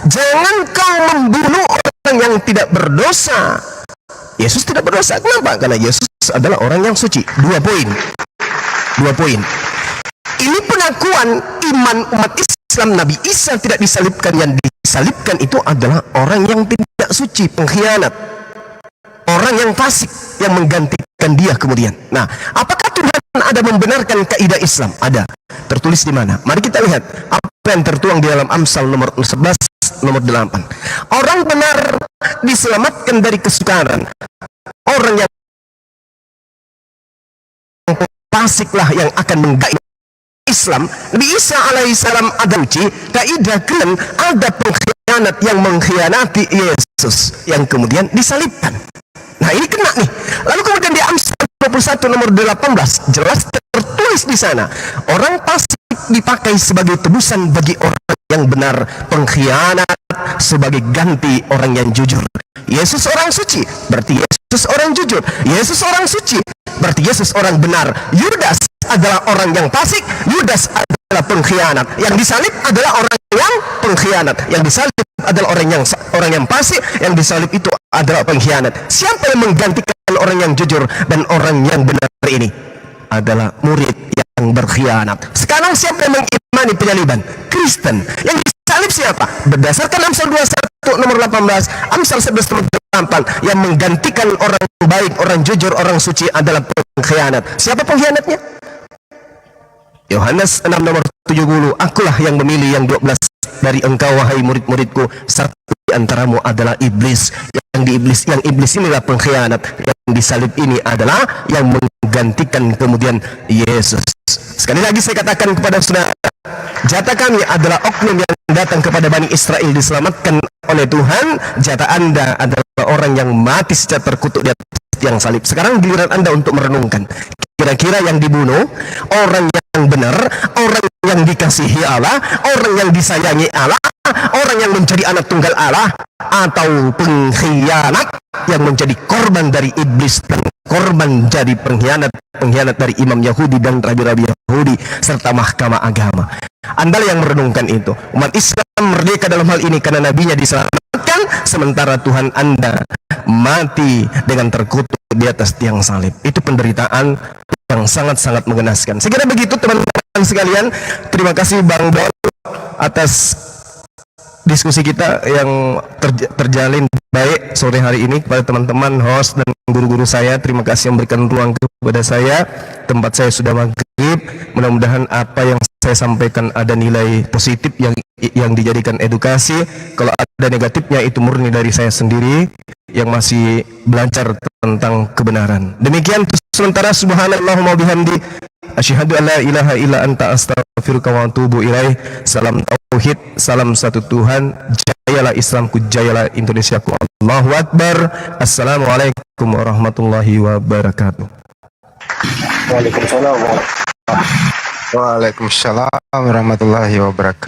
Jangan kau membunuh orang yang tidak berdosa. Yesus tidak berdosa. Kenapa? Karena Yesus adalah orang yang suci. 2 poin. Ini pengakuan iman umat Islam. Nabi Isa tidak disalibkan, yang disalibkan itu adalah orang yang tidak suci, pengkhianat, orang yang fasik yang menggantikan dia kemudian. Nah, apakah Tuhan ada membenarkan kaidah Islam? Ada. Tertulis di mana? Mari kita lihat apa yang tertuang di dalam Amsal nomor 11 nomor 8. Orang benar diselamatkan dari kesukaran. Orang yang fasiklah yang akan menggait Islam. Nabi Isa alaihissalam ada uji, kaidah kalian ada pengkhianat yang mengkhianati Yesus yang kemudian disalibkan. Nah, ini kena nih. Lalu kemudian di Amsal 21 nomor 18 jelas tertulis di sana, orang fasik dipakai sebagai tebusan bagi orang yang benar, pengkhianat sebagai ganti orang yang jujur. Yesus orang suci, berarti Yesus orang jujur. Yesus orang suci, berarti Yesus orang benar. Yudas adalah orang yang fasik, Yudas adalah pengkhianat. Yang disalib adalah orang yang pengkhianat. Yang disalib adalah orang yang fasik, yang disalib itu adalah pengkhianat. Siapa yang menggantikan orang yang jujur dan orang yang benar ini? Adalah murid yang berkhianat. Sekarang siapa yang mengimani penyaliban? Kristen. Yang disalib siapa? Berdasarkan Amsal 21 nomor 18, Amsal 11 nomor 8, yang menggantikan orang baik, orang jujur, orang suci adalah pengkhianat. Siapa pengkhianatnya? Yohanes 6 nomor 70, akulah yang memilih yang 12 dari engkau wahai murid-muridku, satu di antaramu adalah iblis. Yang iblis inilah pengkhianat. Yang disalib ini adalah yang menggantikan kemudian Yesus. Sekali lagi saya katakan kepada saudara, jatah kami adalah oknum yang datang kepada Bani Israel diselamatkan oleh Tuhan. Jatah Anda adalah orang yang mati secara terkutuk di atas tiang salib. Sekarang giliran Anda untuk merenungkan, kira-kira yang dibunuh orang yang benar, orang yang dikasihi Allah, orang yang disayangi Allah, orang yang menjadi anak tunggal Allah, atau pengkhianat yang menjadi korban dari iblis dan korban jadi pengkhianat dari imam Yahudi dan rabi-rabi Yahudi serta mahkamah agama. Anda yang merenungkan itu. Umat Islam merdeka dalam hal ini karena nabinya diselamatkan, sementara Tuhan Anda mati dengan terkutuk di atas tiang salib. Itu penderitaan yang sangat-sangat mengenaskan. Saya kira begitu teman-teman sekalian. Terima kasih Bang Don atas diskusi kita yang terjalin baik sore hari ini. Kepada teman-teman host dan guru-guru saya, terima kasih yang memberikan ruang kepada saya. Tempat saya sudah maghrib. Mudah-mudahan apa yang saya sampaikan ada nilai positif yang dijadikan edukasi. Kalau ada negatifnya itu murni dari saya sendiri yang masih belajar tentang kebenaran. Demikian sementara, subhanallahumma bihamdi asyhadu an la ilaha illa anta astaghfiruka wa atubu ilaih. Salam tauhid, salam satu Tuhan. Jayalah Islamku, jayalah Indonesiaku. Allahu Akbar. Assalamualaikum warahmatullahi wabarakatuh. Waalaikumsalam warahmatullahi wabarakatuh.